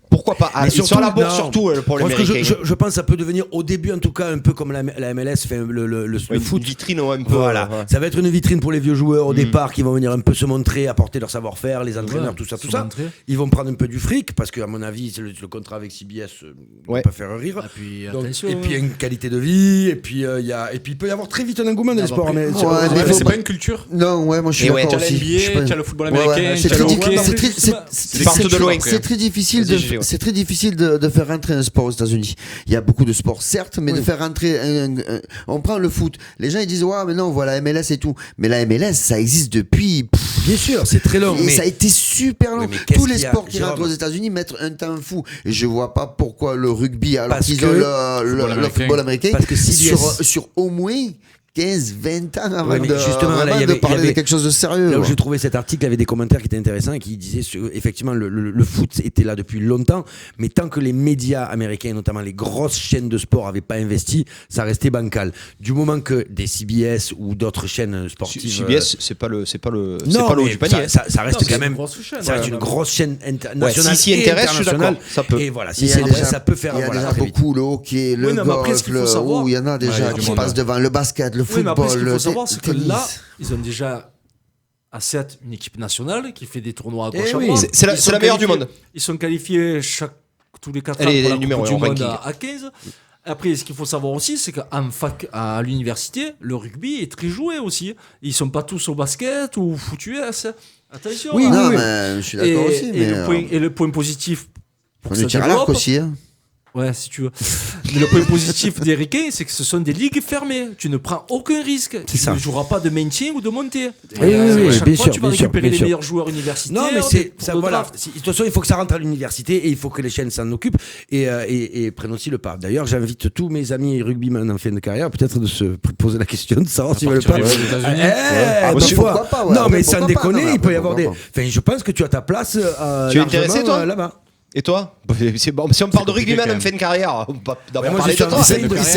Pourquoi pas? Ils sont à la bourse surtout pour les Américains. Je pense que ça peut devenir au début en tout cas un peu comme la MLS fait le foot. Une vitrine un peu. Voilà. Ça va être une vitrine pour les vieux joueurs au départ qui vont venir un peu se montrer, apporter leur savoir-faire, les entraîneurs, tout ça. Ils vont prendre un peu du fric parce qu'à mon avis le contrat avec CBS peut faire rire. Et puis, et puis il y a une qualité de vie et puis il peut y avoir très vite un engouement dans les sports. Mais c'est pas une culture. Non, moi je suis d'accord aussi. Tu as le football américain, tu as le hockey. C'est très difficile c'est très difficile de faire rentrer un sport aux États-Unis. Il y a beaucoup de sports, certes, mais de faire rentrer on prend le foot. Les gens ils disent ouais, mais non, voilà la MLS et tout. Mais la MLS, ça existe depuis. Bien sûr, c'est très long. Et ça a été super long. Tous les sports qui rentrent aux États-Unis mettent un temps fou. Et je vois pas pourquoi le rugby, alors qu'ils ont le football américain, parce que sur au moins 15-20 ans avant de parler de quelque chose de sérieux. Là où j'ai trouvé cet article, il y avait des commentaires qui étaient intéressants et qui disaient effectivement le foot était là depuis longtemps, mais tant que les médias américains, notamment les grosses chaînes de sport, n'avaient pas investi, ça restait bancal. Du moment que des CBS ou d'autres chaînes sportives, CBS c'est pas le haut du panier. Ça reste quand même une grosse chaîne nationale. Si intéresse, je suis d'accord. Ça peut. Et voilà, si ça peut faire. Il y a déjà beaucoup le hockey, le golf, il y en a déjà qui passent devant le basket, le football. Mais après, ce qu'il faut savoir, c'est que là, ils ont déjà à 7 une équipe nationale qui fait des tournois à gauche à droite. C'est la meilleure du monde. Ils sont qualifiés tous les 4 ans pour la Coupe du Monde à 15. Après, ce qu'il faut savoir aussi, c'est qu'en fac, à l'université, le rugby est très joué aussi. Ils sont pas tous au basket ou au foot US. Attention. Oui, mais je suis d'accord aussi. Et le point positif. On le tire à l'arc aussi. Ouais, si tu veux. Mais le point positif des Ricains, c'est que ce sont des ligues fermées. Tu ne prends aucun risque. Tu ne joueras pas de maintien ou de montée. Chaque fois, tu vas récupérer les meilleurs joueurs universitaires. Non, mais c'est ça. Voilà. De toute façon, il faut que ça rentre à l'université et il faut que les chaînes s'en occupent et prennent aussi le pas. D'ailleurs, j'invite tous mes amis rugbymen en fin de carrière peut-être de se poser la question de savoir s'ils veulent pas. Pourquoi pas? Non, mais sans déconner, il peut y avoir des. Enfin, je pense que tu as ta place. Tu es intéressé, toi, là-bas? Et toi? C'est bon. Si on parle de rugbyman en fin de carrière, on va d'abord parler de toi.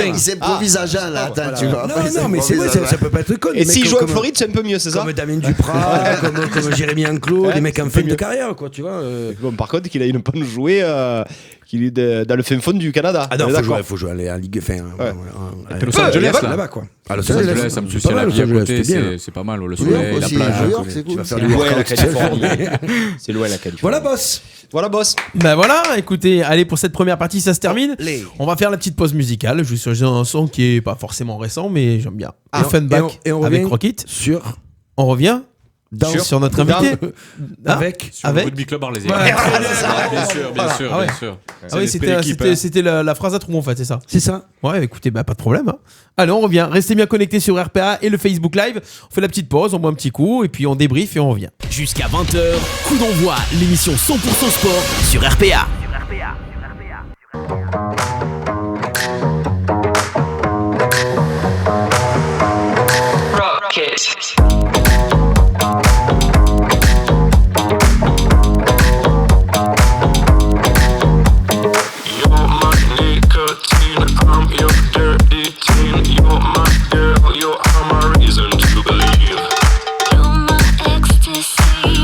Il s'improvise agent là, attends, tu vois. Non, mais c'est vrai, ça peut pas être con. Et s'il joue en Floride, c'est un peu mieux, c'est ça? Comme Damien Duprat, comme Jérémy Enclos, des mecs en fin de carrière, quoi, tu vois. Bon, par contre, qu'il a une bonne jouée. Qu'il est dans le fin fond du Canada. Ah non, faut jouer en Ligue fin. Los Angeles, là-bas, quoi. À Los Angeles, en plus, il y a la vie à côté, c'est pas mal. Le soleil, la plage. New York, c'est cool. C'est loin la Californie. C'est loin la Californie. Voilà, boss. Ben voilà, écoutez, allez, pour cette première partie, ça se termine. On va faire la petite pause musicale. Je vais sur un son qui est pas forcément récent, mais j'aime bien. Offenbach avec Rocket. On revient sur notre invité avec Rugby Club Arlésien. Bien sûr. Ah oui, c'était la phrase à trou en fait, c'est ça. C'est ça. Ouais, écoutez, pas de problème. Allez, on revient. Restez bien connectés sur RPA et le Facebook Live. On fait la petite pause, on boit un petit coup et puis on débrief et on revient. Jusqu'à 20h, coup d'envoi, l'émission 100% sport sur RPA.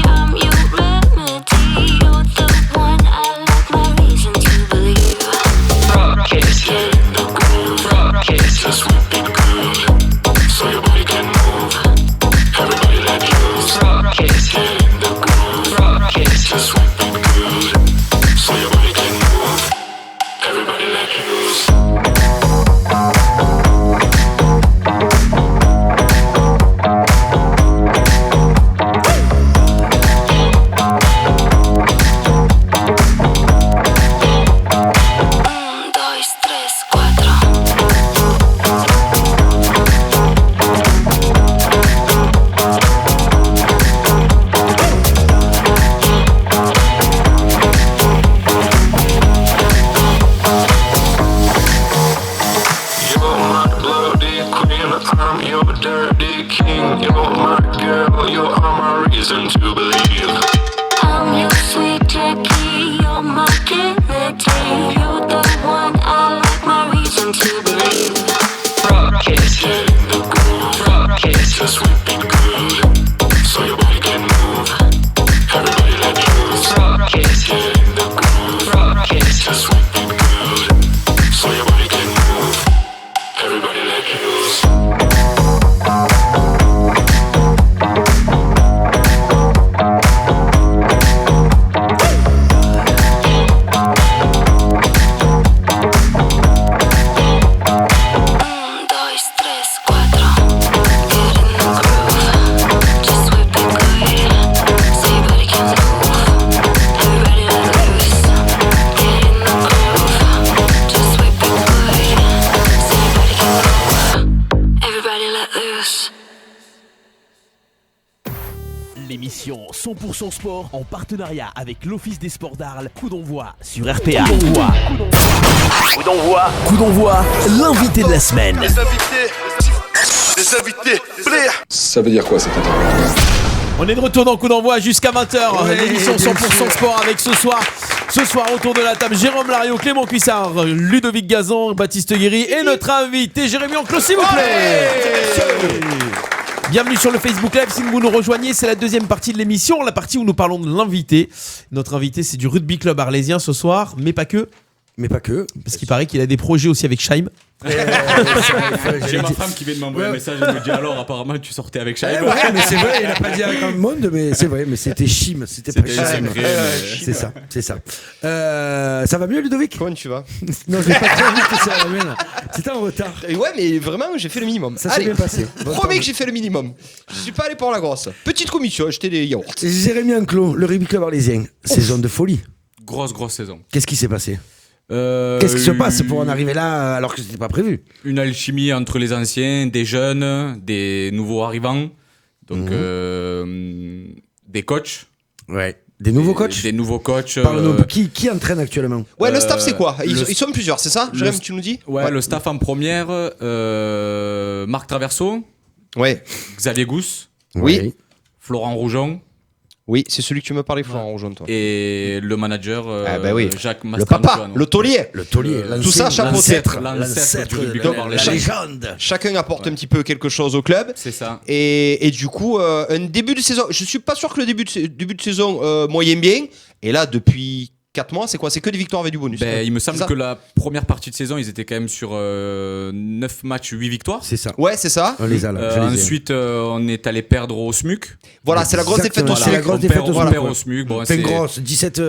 I'm your remedy. You're the one I like, my reason 100% sport en partenariat avec l'Office des sports d'Arles. Coup d'envoi sur RPA. Coup d'envoi, l'invité de la semaine. Les invités, ça veut dire quoi cette interview? On est de retour dans Coup d'envoi jusqu'à 20h. L'émission 100% sport avec ce soir autour de la table Jérôme Lariot, Clément Cuissard, Ludovic Gazan, Baptiste Guéry et notre invité Jérémy Enclos, s'il vous plaît. Bienvenue sur le Facebook Live. Si vous nous rejoignez, c'est la deuxième partie de l'émission, la partie où nous parlons de l'invité. Notre invité, c'est du rugby club arlésien ce soir, mais pas que. Parce qu'il paraît qu'il a des projets aussi avec Scheim. J'ai ma femme qui vient de m'envoyer un message et me dit alors apparemment tu sortais avec Scheim. Ouais, mais c'est vrai, il a pas dit avec un monde, mais c'est vrai, mais c'était Chim, c'était pas Scheim. C'est ça. Ça va mieux, Ludovic? Comment tu vas? Non, je l'ai pas très vite, ça va bien. C'était en retard. Ouais, mais vraiment, j'ai fait le minimum. Ça s'est bien passé. Promets que j'ai fait le minimum. Je suis pas allé pour la grosse. Petite commission, acheté des yaourts. Jérémy Enclos, le rugby club arlésien, saison de folie. Grosse saison. Qu'est-ce qui s'est passé? Qu'est-ce qui se passe pour en arriver là alors que c'était pas prévu? Une alchimie entre les anciens, des jeunes, des nouveaux arrivants, donc des coachs. Ouais. Des nouveaux coachs? Des nouveaux coachs. Parle-nous, qui entraîne actuellement? Ouais, le staff c'est quoi? Ils sont plusieurs, c'est ça? Jérémy, tu nous dis? Ouais, le staff en première, Marc Traverso. Ouais. Xavier Gousse. Oui. Florent Roujon. Oui, c'est celui que tu me parlais, Florent Roujon, toi. Et le manager, Jacques Mastrantuano. Le papa, le taulier. Tout ça, chapeauté. L'ancêtre du Donc, club. La légende. Chacun apporte un petit peu quelque chose au club. C'est ça. Et du coup, un début de saison. Je suis pas sûr que le début de saison moyen bien. Et là, depuis 4 mois, c'est quoi? C'est que des victoires avec du bonus. Il me semble que la première partie de saison, ils étaient quand même sur 9 matchs, 8 victoires. C'est ça. Ouais, c'est ça. On les a là. Ensuite, on est allé perdre au SMUC. Voilà, c'est la grosse défaite au C'est la SMUC. grosse défaite On perd au SMUC. Bon, c'est grosse. 17.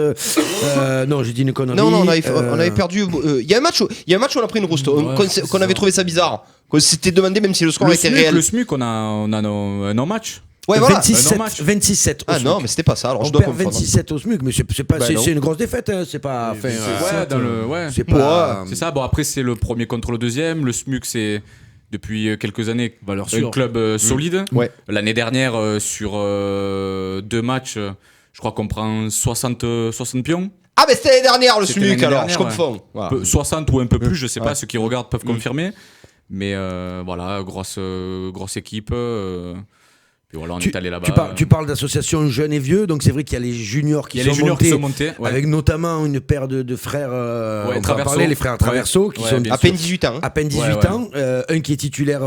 Non, j'ai dit une connerie. Non, on avait perdu. Il y a un match où on a pris une rouste. Qu'on avait trouvé ça bizarre. Qu'on s'était demandé, même si le score était réel. Le SMUC, on a un non-match. Ouais, voilà. 26-7. Ah non, mais c'était pas ça. Alors on je dois perd confondre. 27 au SMUC, mais c'est une grosse défaite. Hein. C'est pas. C'est pas. C'est ça. Bon, après, c'est le premier contre le deuxième. Le SMUC, c'est depuis quelques années un club solide. Ouais. L'année dernière, sur 2 matchs, je crois qu'on prend 60 pions. Ah, mais c'était l'année dernière le C'était SMUC, l'année alors je dernière, confonds. Voilà. 60 ou un peu plus, je sais pas. Ceux qui regardent peuvent confirmer. Mais voilà, grosse équipe. Puis voilà, on est allé là-bas. Tu parles d'association jeunes et vieux, donc c'est vrai qu'il y a les juniors qui sont montés, ouais. Avec notamment une paire de frères, on va parler, les frères Traverso, qui sont à peine 18 ans. À peine 18 ans, un qui est titulaire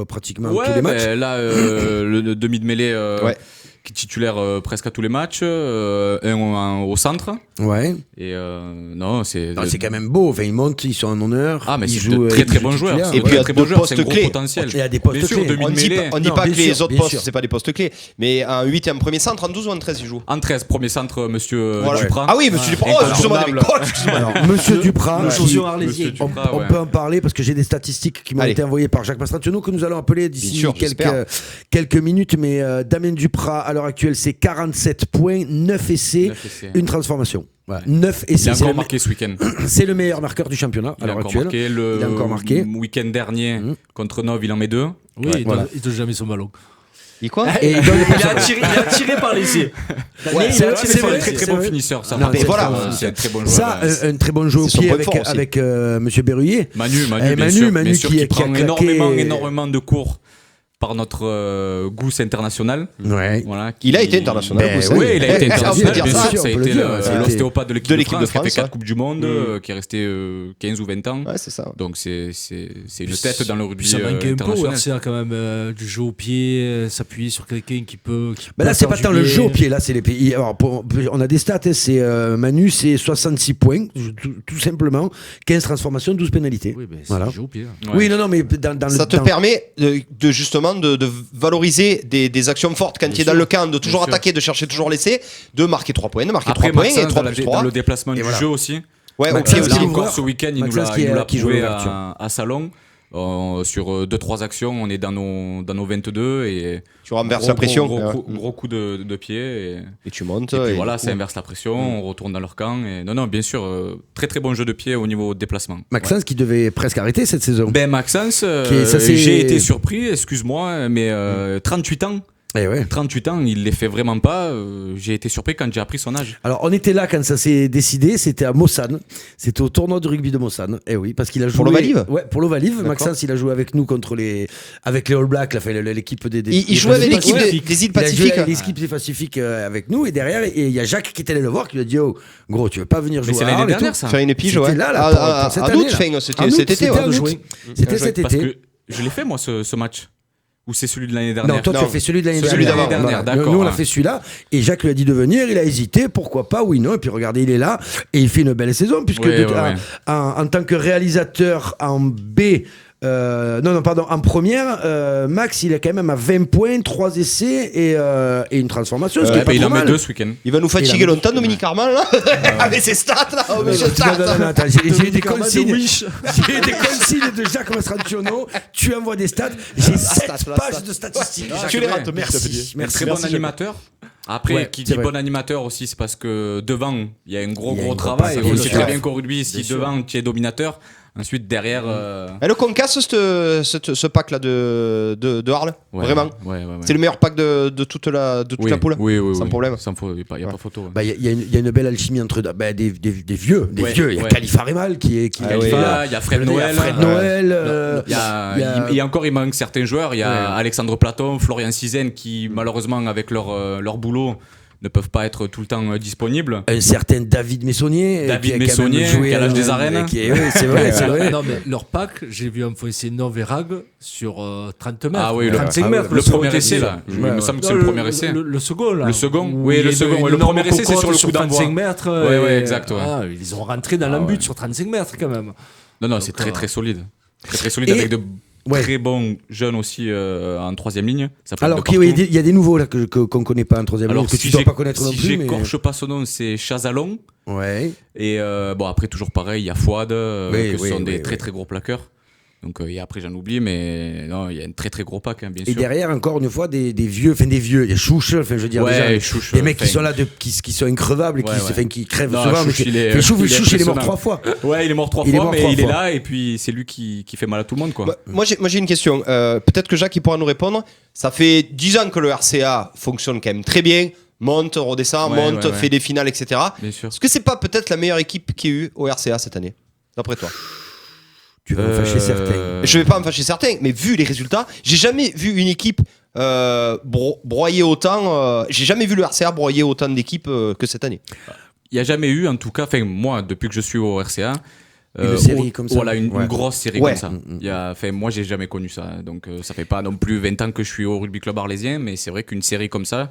pratiquement tous les matchs. Là, le demi de mêlée qui est titulaire presque à tous les matchs, un au centre. Ouais. Et non, c'est quand même beau. Enfin, ils montent, ils sont en honneur. Ah, mais c'est de très bons joueurs. Et puis il y a des postes clés. Potentiel. Il y a des postes clés. On dit pas que les autres postes, c'est pas des postes clés. Mais en 8 et en premier centre, en 12 ou en 13, ils jouent. En 13, premier centre, monsieur Duprat. Ah oui, monsieur Duprat. Monsieur Duprat. On peut en parler parce que j'ai des statistiques qui m'ont été envoyées par Jacques Mastrantuano que nous allons appeler d'ici quelques minutes. Mais Damien Duprat, à l'heure actuelle, c'est 47 points, 9 essais, une transformation. Voilà. 9 essais. Il a encore marqué ce week-end. C'est le meilleur marqueur du championnat à l'heure actuelle. Il a encore marqué. Le week-end dernier contre Nov, il en met 2. Oui, il donne jamais son ballon. Il quoi? Il a tiré par l'essai. C'est un très bon finisseur. C'est un très bon joueur. Ça, un très bon jeu au pied avec Monsieur Berruyer. Manu qui prend claqué énormément de cours par notre Gousse international. Ouais. Voilà, il a été international. Oui, il a été international. Bien sûr, ça a été le l'ostéopathe de l'équipe de France qui a fait 4 Coupes du Monde, qui est resté 15 ou 20 ans. Ouais, c'est ça. Donc c'est une tête dans le rugby international. Ça manque un peu au RCA quand même, du jeu au pied, s'appuyer sur quelqu'un qui peut. Là, c'est pas tant le jeu au pied, là, c'est les pays. Alors, on a des stats, c'est Manu, c'est 66 points, tout simplement, 15 transformations, 12 pénalités. Oui, mais c'est le jeu au pied. Oui, non, mais dans ça te permet de justement de valoriser des actions fortes quand tu es dans le camp, de toujours attaquer, de chercher toujours l'essai, de marquer 3 poins, de marquer 3 points et 3 plus 3. Dans le déplacement du jeu aussi. Ouais, là encore ce week-end, il nous l'a prouvé à Salon. Sur 2-3 actions, on est dans nos 22 et tu renverses la pression. Gros coup de pied et tu montes. Et puis voilà, ça inverse la pression, on retourne dans leur camp. Et non, bien sûr, très bon jeu de pied au niveau déplacement. Maxence qui devait presque arrêter cette saison. Maxence, j'ai été surpris, excuse-moi, mais 38 ans. 38 ans, il les fait vraiment pas. J'ai été surpris quand j'ai appris son âge. Alors, on était là quand ça s'est décidé. C'était à Mossane. C'était au tournoi de rugby de Mossane. Eh oui, parce qu'il a joué. Pour l'Ovalive. Ouais, pour l'Ovalive. Maxence, il a joué avec nous avec les All Blacks, l'équipe des. Il jouait avec l'équipe des îles Pacifiques. Il a joué avec l'équipe des Pacifiques avec nous. Et derrière, il y a Jacques qui était allé le voir, qui lui a dit, oh, gros, tu veux pas venir jouer? Mais c'est l'année dernière, ça. Faire une pige, ouais. C'était là, cette à année, août, c'était cet été. C'était cet Parce été. que je l'ai fait moi ce match. Ou c'est celui de l'année dernière? Non, toi tu as fait celui de l'année dernière. dernière. Voilà. D'accord. Nous on a fait celui-là et Jacques lui a dit de venir, il a hésité, pourquoi pas, oui, non, et puis regardez, il est là et il fait une belle saison puisque en tant que réalisateur en B. En première, Max il est quand même à 20 points, 3 essais et une transformation. Il en met 2 ce week-end. Il va nous fatiguer longtemps, Dominique Armand, là, avec ses stats, là. J'ai eu des consignes. J'ai eu des consignes de Jacques Mastrantiono. Tu envoies des stats. J'ai 7 pages de statistiques. Tu les rates, merci. Très bon animateur. Après, qui dit bon animateur aussi, c'est parce que devant, il y a un gros travail. On sait très bien qu'au rugby, si devant tu es dominateur, ensuite derrière. Le Concas, ce pack-là de Arles, vraiment. C'est le meilleur pack de toute la poule. Oui. Sans problème. Il n'y a pas photo. Il y a une belle alchimie entre des vieux. Il y a Khalifa Remal qui est là. Il y a Fred Noël. Et encore, il manque certains joueurs. Il y a Alexandre Platon, Florian Cizen qui, malheureusement, avec leur boulot, ne peuvent pas être tout le temps disponibles. Un certain David Messonnier qui a l'âge des arènes. C'est vrai. Non, mais leur pack, j'ai vu enfoncer Noverag sur 30 mètres. Ah oui, 35 mètres. Le premier essai, là. Il me semble que c'est le premier essai. Le second, là. Le second. Oui, le second. Le premier essai, c'est sur le coup d'envoi. 35 mètres. Oui, exact. Ils ont rentré dans l'embut sur 35 mètres, quand même. Non, c'est très solide. Très solide avec de très bons jeunes aussi en troisième ligne. Alors il y a des nouveaux là qu'on connaît pas en troisième ligne, que tu dois pas connaître non plus. Si j'écorche pas son nom, c'est Chazalon. Ouais. Et après toujours pareil, il y a Fouad, qui sont des très gros plaqueurs. Donc et après j'en oublie, mais non, il y a un très gros pack, bien sûr. Et derrière encore une fois des vieux, il y a Chouche, je veux dire Chouche, des mecs qui sont là qui sont increvables, qui crèvent souvent. Chouche il est mort 3 fois. Ouais, il est mort 3 fois, mais il est là et puis c'est lui qui fait mal à tout le monde, quoi. Moi j'ai une question. Peut-être que Jacques il pourra nous répondre. Ça fait 10 ans que le RCA fonctionne quand même très bien. Monte, redescend, fait des finales, etc. Est-ce que c'est pas peut-être la meilleure équipe qu'il y a eu au RCA cette année, d'après toi? Tu vas me fâcher certains. Je vais pas me fâcher certains, mais vu les résultats, j'ai jamais vu une équipe broyer autant. J'ai jamais vu le RCA broyer autant d'équipes que cette année. Il n'y a jamais eu, en tout cas, moi, depuis que je suis au RCA, une série comme ça. Voilà, une grosse série comme ça. Moi, j'ai jamais connu ça. Donc, ça fait pas non plus 20 ans que je suis au rugby club arlésien, mais c'est vrai qu'une série comme ça,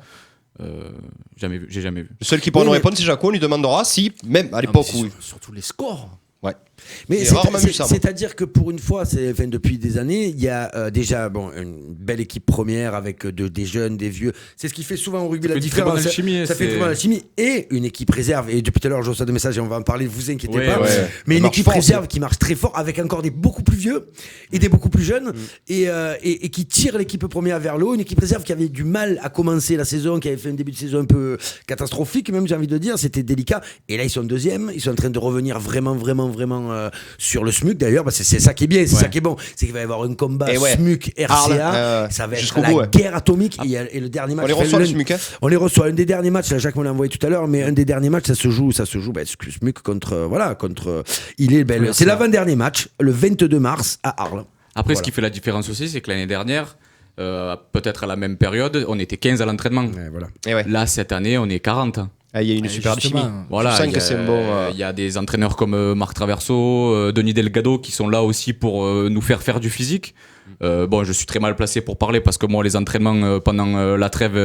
j'ai jamais vu. Le seul qui pourra nous répondre, c'est Jaco. On lui demandera si, même à l'époque où. Surtout les scores. Ouais. Mais c'est-à-dire que pour une fois, depuis des années, il y a déjà une belle équipe première avec des jeunes, des vieux. C'est ce qui fait souvent au rugby la différence. Ça fait très bonne alchimie. Et une équipe réserve. Et depuis tout à l'heure, je reçois des messages et on va en parler, vous inquiétez pas. Mais une équipe réserve qui marche très fort avec encore des beaucoup plus vieux et des beaucoup plus jeunes et qui tire l'équipe première vers le haut. Une équipe réserve qui avait du mal à commencer la saison, qui avait fait un début de saison un peu catastrophique, même j'ai envie de dire. C'était délicat. Et là, ils sont deuxième. Ils sont en train de revenir vraiment sur le SMUC d'ailleurs, c'est ça qui est bien, c'est ça qui est bon, c'est qu'il va y avoir un combat SMUC RCA, ça va être la guerre atomique et le dernier match. On les reçoit le SMUC, on les reçoit. Un des derniers matchs, là, Jacques me l'a envoyé tout à l'heure, mais un des derniers matchs, ça se joue SMUC contre c'est l'avant-dernier match, le 22 mars à Arles. Après, ce qui fait la différence aussi, c'est que l'année dernière, peut-être à la même période, on était 15 à l'entraînement. Là, cette année, on est 40. Il y a une super chimie. Voilà, il y a des entraîneurs comme Marc Traverso, Denis Delgado qui sont là aussi pour nous faire du physique. Je suis très mal placé pour parler parce que moi les entraînements pendant la trêve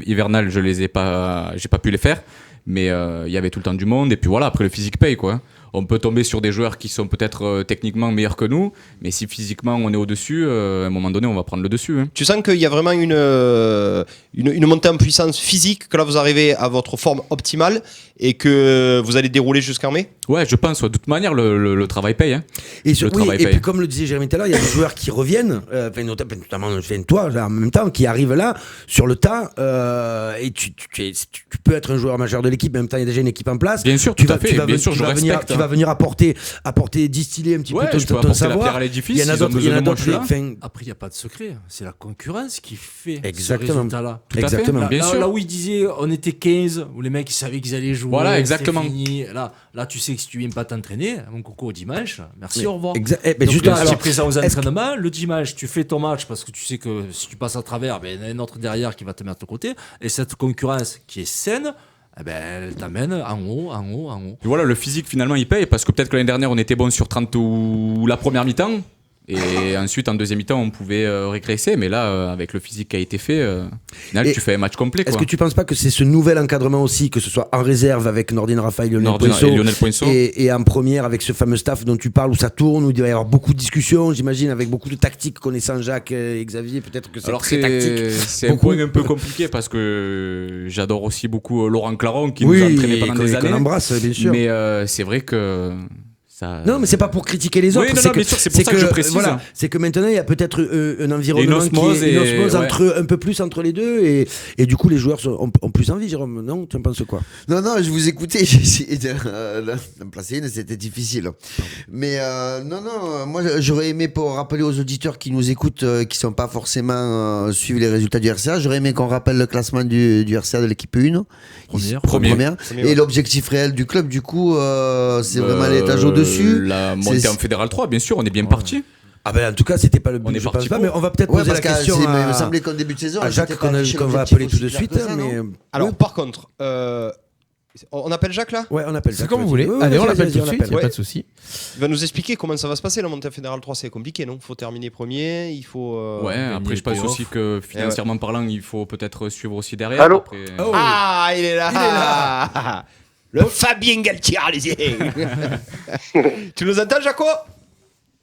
hivernale, j'ai pas pu les faire. Mais il y avait tout le temps du monde et puis voilà, après le physique paye, quoi. On peut tomber sur des joueurs qui sont peut-être techniquement meilleurs que nous, mais si physiquement on est au-dessus, à un moment donné on va prendre le dessus. Tu sens qu'il y a vraiment une montée en puissance physique, que là vous arrivez à votre forme optimale et que vous allez dérouler jusqu'en mai? Ouais, je pense. De toute manière, le travail paye. Puis comme le disait Jérémy tout à l'heure, il y a des joueurs qui reviennent jeunes, notamment toi là, en même temps, qui arrivent là sur le tas, et tu peux être un joueur majeur de l'équipe, mais en même temps il y a déjà une équipe en place. Bien sûr, tu tout à fait. Bien sûr, je respecte. Tu vas venir apporter, distiller un petit peu ton savoir. La pierre à l'édifice. Il y en a d'autres. Après, il n'y a pas de secret. C'est la concurrence qui fait exactement. ce résultat-là. Tout à fait. Bien sûr. Là où il disait, on était 15, où les mecs ils savaient qu'ils allaient jouer. Voilà, exactement. Fini. Là, tu sais que si tu viens pas t'entraîner, mon coco, au dimanche, merci, au revoir. Donc, juste là, tu es présent aux entraînements. Le dimanche, tu fais ton match parce que tu sais que si tu passes à travers, il y en a un autre derrière qui va te mettre de côté. Et cette concurrence qui est saine, elle t'amène en haut. Et voilà, le physique finalement il paye parce que peut-être que l'année dernière on était bon sur 30 ou la première mi-temps. Et ensuite, en deuxième mi-temps, on pouvait régresser. Mais là, avec le physique qui a été fait, au final, tu fais un match complet. Est-ce que tu ne penses pas que c'est ce nouvel encadrement aussi, que ce soit en réserve avec Nordin Raphaël, Lionel Poinceau, et en première avec ce fameux staff dont tu parles, où ça tourne, où il va y avoir beaucoup de discussions, j'imagine, avec beaucoup de tactiques, connaissant Jacques et Xavier, peut-être que c'est très tactique. C'est un point un peu compliqué parce que j'adore aussi beaucoup Laurent Claron qui nous a entraîné pendant des années. On embrasse, bien sûr. Mais c'est vrai que... Non, mais c'est pas pour critiquer les autres. Oui, c'est pour ça que je précise. Voilà, c'est que maintenant il y a peut-être un environnement une osmose un peu plus entre les deux, et du coup les joueurs ont plus envie. Jérôme, non, tu en penses quoi? Non, je vous écoutais, j'ai essayé d'en placer une, c'était difficile. Mais non, moi j'aurais aimé, pour rappeler aux auditeurs qui nous écoutent, qui sont pas forcément suivent les résultats du RCA, j'aurais aimé qu'on rappelle le classement du RCA de l'équipe 1. Première. Et l'objectif réel du club, du coup, c'est vraiment l'étage au-dessus. La montée en Fédéral 3, bien sûr, on est bien parti. Ah ben en tout cas c'était pas le but. On est parti mais on va peut-être poser la question il me semblait qu'en début de saison à Jacques qu'on va appeler tout de suite. Alors par contre, on appelle Jacques là? Ouais, on appelle Jacques. C'est comme vous voulez. Allez, on l'appelle tout de suite, il n'y a pas de souci. Il va nous expliquer comment ça va se passer la montée en Fédéral 3, c'est compliqué, non? Il faut terminer premier, il faut... après je pense aussi que financièrement parlant, il faut peut-être suivre aussi derrière. Allô? Ah, il est là. Le Fabien Galtier, allez-y. Tu nous entends, Jaco?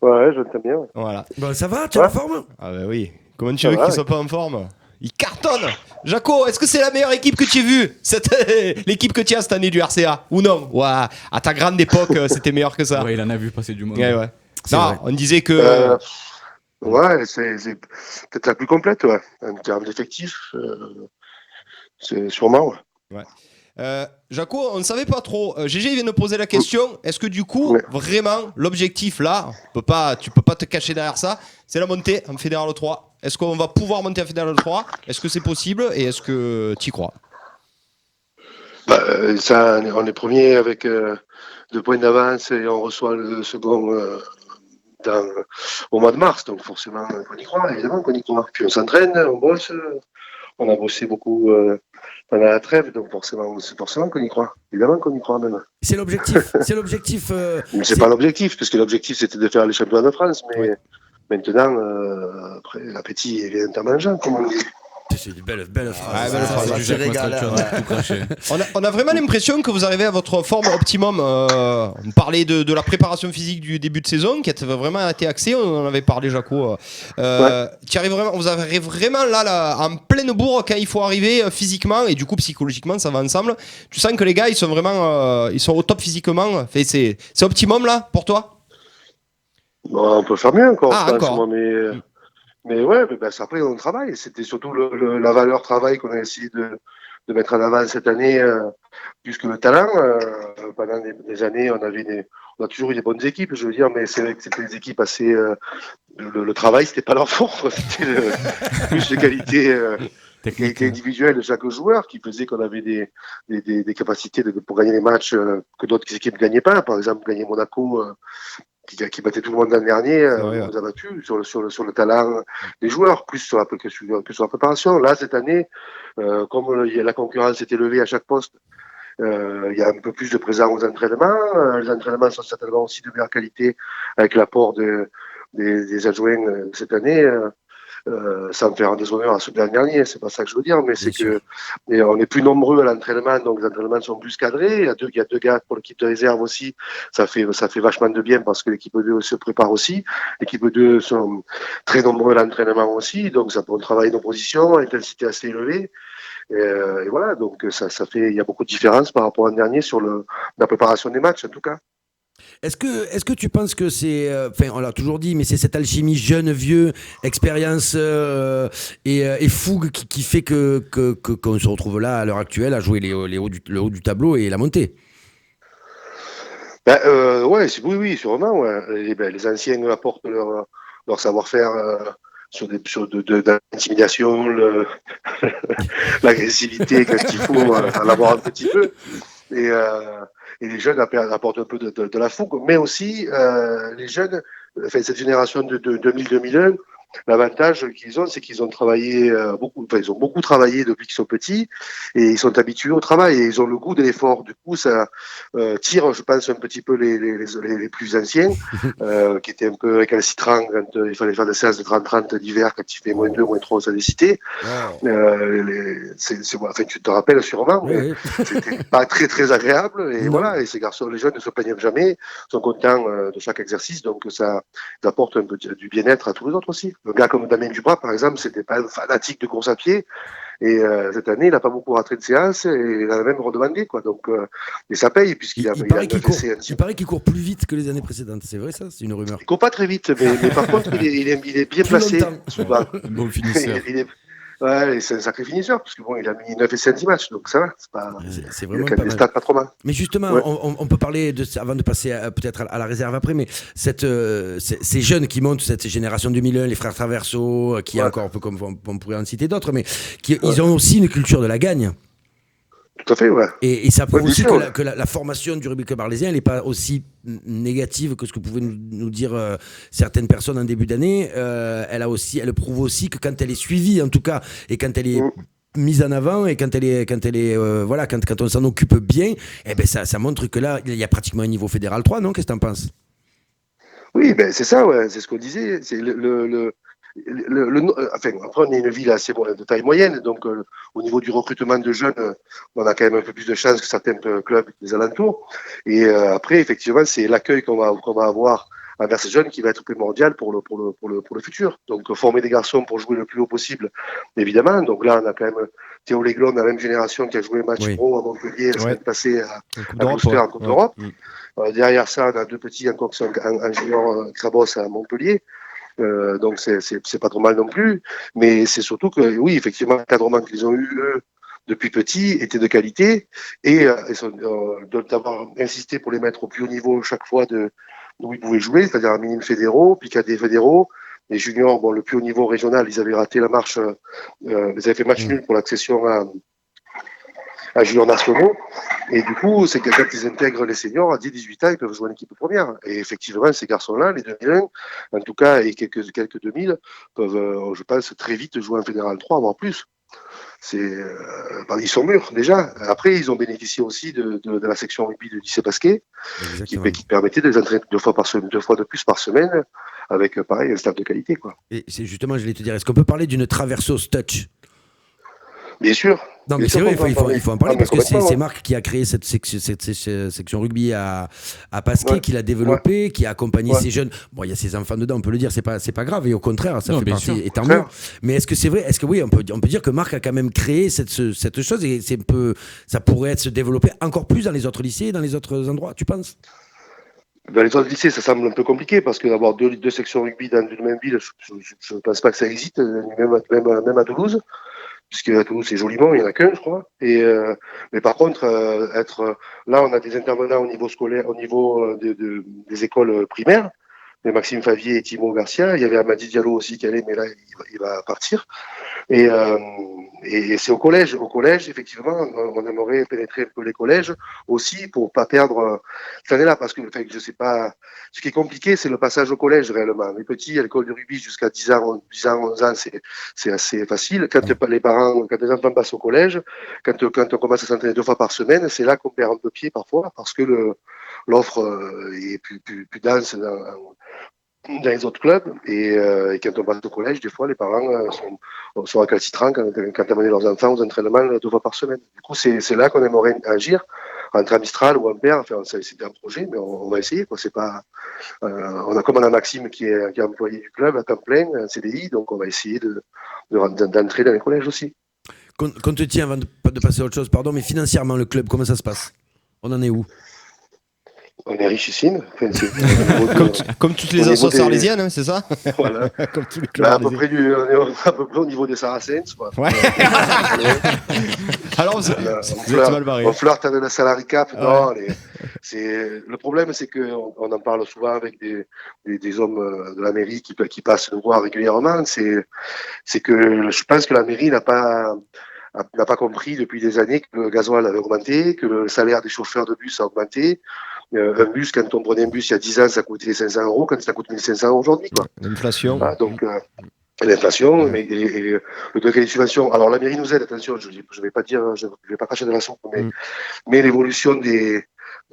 Ouais, je t'entends bien. Voilà. Bon, ça va, tu es en forme? Ah bah oui. Comment tu veux qu'il soit pas en forme? Il cartonne. Jaco, est-ce que c'est la meilleure équipe que tu aies vue? L'équipe que tu as cette année du RCA? Ou non? Ouais, à ta grande époque, c'était meilleur que ça. Ouais, il en a vu passer du monde. Ouais. Non, on disait que... Ouais, c'est peut-être la plus complète, ouais. En termes d'effectifs, c'est sûrement, ouais. Jaco, on ne savait pas trop. GG vient de poser la question. Est-ce que du coup, vraiment, l'objectif là, tu peux pas te cacher derrière ça, c'est la montée en Fédéral 3. Est-ce qu'on va pouvoir monter en Fédéral 3? Est-ce que c'est possible et est-ce que tu y crois? Ça, on est premier avec 2 points d'avance et on reçoit le second au mois de mars. Donc forcément, on y croit, évidemment qu'on y croit. Puis on s'entraîne, on bosse. On a bossé beaucoup pendant la trêve, donc c'est forcément qu'on y croit. Évidemment qu'on y croit même. C'est l'objectif. C'est pas l'objectif, parce que l'objectif c'était de faire les championnats de France, mais maintenant, après, l'appétit vient en mangeant, comme on dit. C'est une belle phrase. On a vraiment l'impression que vous arrivez à votre forme optimum. On parlait de la préparation physique du début de saison qui a vraiment été axée. On en avait parlé, Jaco. Vous arrivez vraiment là en pleine bourre quand il faut arriver physiquement et du coup psychologiquement ça va ensemble. Tu sens que les gars ils sont vraiment ils sont au top physiquement. C'est optimum là pour toi? Bon, on peut faire mieux encore. Encore. Mais ouais, après on travaille. C'était surtout la valeur travail qu'on a essayé de mettre en avant cette année, plus que le talent. Pendant des années, on a toujours eu des bonnes équipes, je veux dire, mais c'est vrai que c'était des équipes assez. Le travail, c'était pas leur force, c'était plus de qualité individuelle de chaque joueur qui faisait qu'on avait des capacités pour gagner les matchs que d'autres équipes ne gagnaient pas. Par exemple, gagner Monaco. Qui battait tout le monde l'an dernier, nous a battu sur le talent des joueurs, plus sur la préparation. Là, cette année, comme la concurrence s'est élevée à chaque poste, il y a un peu plus de présence aux entraînements. Les entraînements sont certainement aussi de meilleure qualité avec l'apport des adjoints cette année. Sans faire un déshonneur à ceux de l'an dernier, c'est pas ça que je veux dire, mais c'est que on est plus nombreux à l'entraînement, donc les entraînements sont plus cadrés. Il y a deux gars pour l'équipe de réserve aussi, ça fait vachement de bien parce que l'équipe 2 se prépare aussi. L'équipe 2 sont très nombreux à l'entraînement aussi, donc ça peut travailler nos positions à intensité assez élevée. Et voilà, donc ça fait, il y a beaucoup de différences par rapport à l'an dernier sur la préparation des matchs en tout cas. Est-ce que tu penses que c'est, on l'a toujours dit, mais c'est cette alchimie jeune-vieux, expérience et fougue qui fait qu'on se retrouve là à l'heure actuelle à jouer le haut du tableau et la montée? Oui, sûrement. Ouais. Les anciens apportent leur savoir-faire sur de l'intimidation, l'agressivité quand il faut en avoir un petit peu. Et les jeunes apportent un peu de la fougue, mais aussi les jeunes, cette génération de 2000-2001, l'avantage qu'ils ont, c'est qu'ils ont travaillé ils ont beaucoup travaillé depuis qu'ils sont petits et ils sont habitués au travail et ils ont le goût de l'effort. Du coup, ça tire, je pense, un petit peu les plus anciens qui étaient un peu récalcitrants quand il fallait faire des séances de 30-30 d'hiver quand il fait -2, -3 aux cités. Tu te rappelles sûrement, mais c'était pas très très agréable et voilà. Et ces garçons, les jeunes ne se plaignent jamais, sont contents de chaque exercice, donc ça apporte un peu du bien-être à tous les autres aussi. Un gars comme Damien Dubras, par exemple, c'était pas un fanatique de course à pied. Et cette année, il n'a pas beaucoup raté de séance et il a même redemandé, quoi. Donc, et ça paye puisqu'il a il paraît qu'il court plus vite que les années précédentes. C'est vrai, ça? C'est une rumeur. Il court pas très vite, mais par contre, il est bien placé. Souvent. Bon finisseur. Ouais, c'est un sacré finisseur, parce que bon, il a mis 9 essais à 10 matchs, donc ça va. C'est vraiment il a des stats pas trop mal. Mais justement, on peut parler avant de passer peut-être à la réserve après, mais ces jeunes qui montent, cette génération 2001, les frères Traverso, qui est encore un peu comme on pourrait en citer d'autres, mais ils ont aussi une culture de la gagne. Tout à fait, ouais. Et ça prouve aussi que la formation du rugby club arlésien, elle n'est pas aussi négative que ce que pouvaient nous dire certaines personnes en début d'année. Elle prouve aussi que quand elle est suivie, en tout cas, et quand elle est mise en avant, et quand on s'en occupe bien, ça montre que là, il y a pratiquement un niveau fédéral 3, non? Qu'est-ce que tu en penses? Oui, c'est ça, ouais. C'est ce qu'on disait. C'est après, on est une ville assez de taille moyenne, donc au niveau du recrutement de jeunes, on a quand même un peu plus de chance que certains clubs des alentours. Et après, effectivement, c'est l'accueil qu'on va avoir envers ces jeunes qui va être primordial pour le futur. Donc former des garçons pour jouer le plus haut possible, évidemment. Donc là, on a quand même Théo Léglon, de la même génération, qui a joué match pro à Montpellier la semaine passée à Booster en Coupe d'Europe. Derrière ça, on a deux petits encore qui sont en junior Crabos à Montpellier. Donc c'est pas trop mal non plus, mais c'est surtout que oui, effectivement, l'encadrement qu'ils ont eu eux depuis petit était de qualité et d'avoir insisté pour les mettre au plus haut niveau chaque fois d'où ils pouvaient jouer, c'est-à-dire un minime fédéraux, puis des fédéraux. Les juniors, le plus haut niveau régional, ils avaient raté la marche, ils avaient fait match nul pour l'accession à juniors nationaux. Et du coup, c'est que quand ils intègrent les seniors, à 10-18 ans, ils peuvent jouer en équipe première. Et effectivement, ces garçons-là, les 2001, en tout cas, et quelques 2000, peuvent, je pense, très vite jouer en Fédéral 3, voire plus. Ils sont mûrs, déjà. Après, ils ont bénéficié aussi de la section rugby du lycée Pasquet, qui permettait de les entraîner deux fois de plus par semaine, avec, pareil, un staff de qualité, quoi. Et c'est justement, je voulais te dire, est-ce qu'on peut parler d'une traversos touch? Bien sûr. Non, mais c'est vrai, il faut en parler parce que c'est Marc qui a créé cette section rugby à Pasquet, qui l'a développée, qui a accompagné ces jeunes. Bon, il y a ses enfants dedans, on peut le dire, c'est pas grave, et au contraire, ça fait partie, et tant mieux. Mais est-ce que c'est vrai? Est-ce que oui, on peut dire que Marc a quand même créé cette chose et ça pourrait se développer encore plus dans les autres lycées, dans les autres endroits, tu penses? Dans les autres lycées, ça semble un peu compliqué parce que d'avoir deux sections rugby dans une même ville, je ne pense pas que ça existe, même à Toulouse. Puisque à Toulouse, c'est joliment, il n'y en a qu'un, je crois. Mais par contre, là, on a des intervenants au niveau scolaire, au niveau des écoles primaires, de Maxime Favier et Timo Garcia. Il y avait Amadi Diallo aussi qui allait, mais là, il va partir. Et c'est au collège. Au collège, effectivement, on aimerait pénétrer un peu les collèges aussi pour pas perdre cette année-là, parce que je sais pas. Ce qui est compliqué, c'est le passage au collège réellement. Les petits, à l'école de rugby jusqu'à 10 ans, 11 ans, c'est assez facile. Quand les enfants passent au collège, quand on commence à s'entraîner 2 fois par semaine, c'est là qu'on perd un peu pied parfois, parce que l'offre est plus dense dans les autres clubs, et quand on passe au collège, des fois les parents sont récalcitrants quand amener leurs enfants aux entraînements 2 fois par semaine. Du coup, c'est là qu'on aimerait agir entre Mistral ou Ampère. Enfin, c'est un projet, mais on va essayer, quoi. C'est pas on a Maxime qui est employé du club à temps plein, un CDI, donc on va essayer d'entrer dans les collèges aussi. Qu'on te tient, avant de passer à autre chose, pardon, mais financièrement, le club, comment ça se passe? On en est où? On est richissime. Enfin, comme toutes les associations arlésiennes, hein, c'est ça? Voilà. Comme tous les clubs à peu près au niveau des Saracens. Quoi. Ouais. Alors, vous êtes mal barré. On flirte avec la salary cap. Non, le problème, c'est qu'on en parle souvent avec des hommes de la mairie qui passent nous voir régulièrement. C'est que je pense que la mairie n'a pas compris depuis des années que le gasoil avait augmenté, que le salaire des chauffeurs de bus a augmenté. Un bus, quand on prenait un bus il y a 10 ans, ça coûtait 500 €, quand ça coûte 1500 aujourd'hui. Quoi. L'inflation. Voilà, donc, l'inflation, et le degré des subventions. Alors, la mairie nous aide, attention, je vais pas cracher de la soupe, mais l'évolution des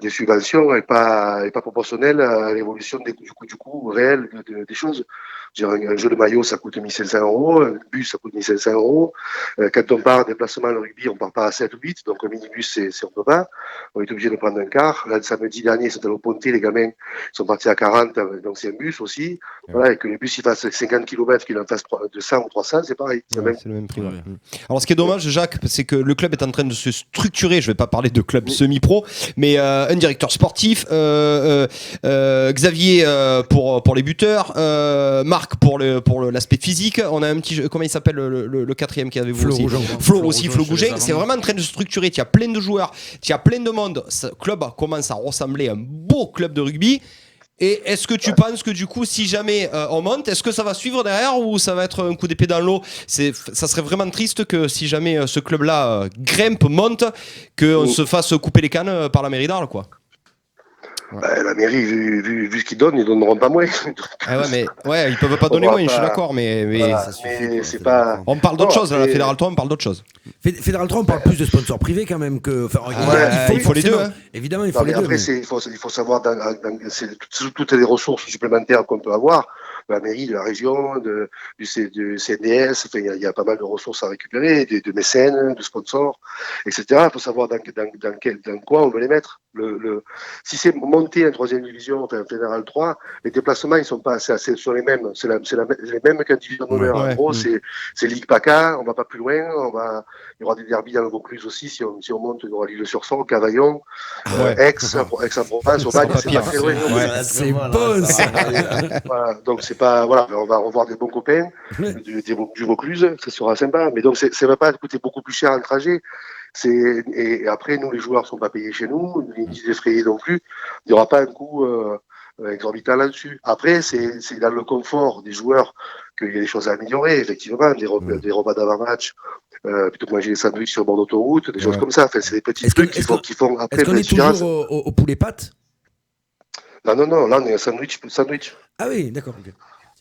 subventions n'est pas proportionnelle à l'évolution du coût réel des choses. Un jeu de maillot, ça coûte 1500 €, un bus, ça coûte 1500 €. Quand on part en déplacement le rugby, on part pas à 7 ou 8, donc un minibus, on peut pas. On est obligé de prendre un car. Là, le samedi dernier, c'était au Ponté, les gamins sont partis à 40, donc c'est un bus aussi. Voilà, et que les bus, ils fassent 50 km, qu'ils en fassent 200 ou 300, c'est pareil. C'est le même prix. Alors, ce qui est dommage, Jacques, c'est que le club est en train de se structurer. Je vais pas parler de club semi-pro, mais un directeur sportif, Xavier pour les buteurs, Marc pour l'aspect physique. On a un petit, comment il s'appelle le quatrième qui avait vous aussi, Flo Gouget. C'est vraiment en train de se structurer. Il y a plein de joueurs, il y a plein de monde. Ce club commence à ressembler à un beau club de rugby. Et est-ce que tu penses que du coup, si jamais on monte, est-ce que ça va suivre derrière ou ça va être un coup d'épée dans l'eau? Ça serait vraiment triste que si jamais ce club-là grimpe, monte, qu'on se fasse couper les cannes par la mairie d'Arles, quoi. La mairie, vu ce qu'ils donnent, ils donneront pas moins. Ils peuvent pas donner moins, je suis d'accord, mais ça suffit. C'est pas. On parle d'autre chose, la Fédéral 3, on parle d'autre chose. Fédéral 3, on parle plus de sponsors privés quand même que. Il faut les deux. Évidemment, il faut les deux. Après, il faut savoir toutes les ressources supplémentaires qu'on peut avoir. De la mairie, de la région, du CNDS, il y a pas mal de ressources à récupérer, de mécènes, de sponsors, etc. Il faut savoir dans quoi on veut les mettre. Si c'est monter en 3e division, enfin Fédéral 3, les déplacements ils sont pas sont les mêmes, c'est les mêmes qu'en division d'honneur. En gros, c'est Ligue PACA, on va pas plus loin, il y aura des derbies dans le Vaucluse aussi si on monte, il y aura l'Île-sur-Son, Cavaillon, Aix-en-Provence, au Bagne, c'est pas très loin. C'est bon ça. Donc c'est pas on va revoir des bons copains du Vaucluse, ça sera sympa, mais donc ça va pas coûter beaucoup plus cher en trajet. Et après, nous, les joueurs ne sont pas payés chez nous, ni défrayés non plus. Il n'y aura pas un coût exorbitant là-dessus. Après, c'est dans le confort des joueurs qu'il y a des choses à améliorer, effectivement, des repas d'avant-match, plutôt que manger des sandwichs sur bord d'autoroute, des choses comme ça. Enfin, c'est des petits trucs qui font après. Est-ce qu'on est toujours au poulet pâtes? Non, là, on est à sandwich. Ah oui, d'accord. Okay.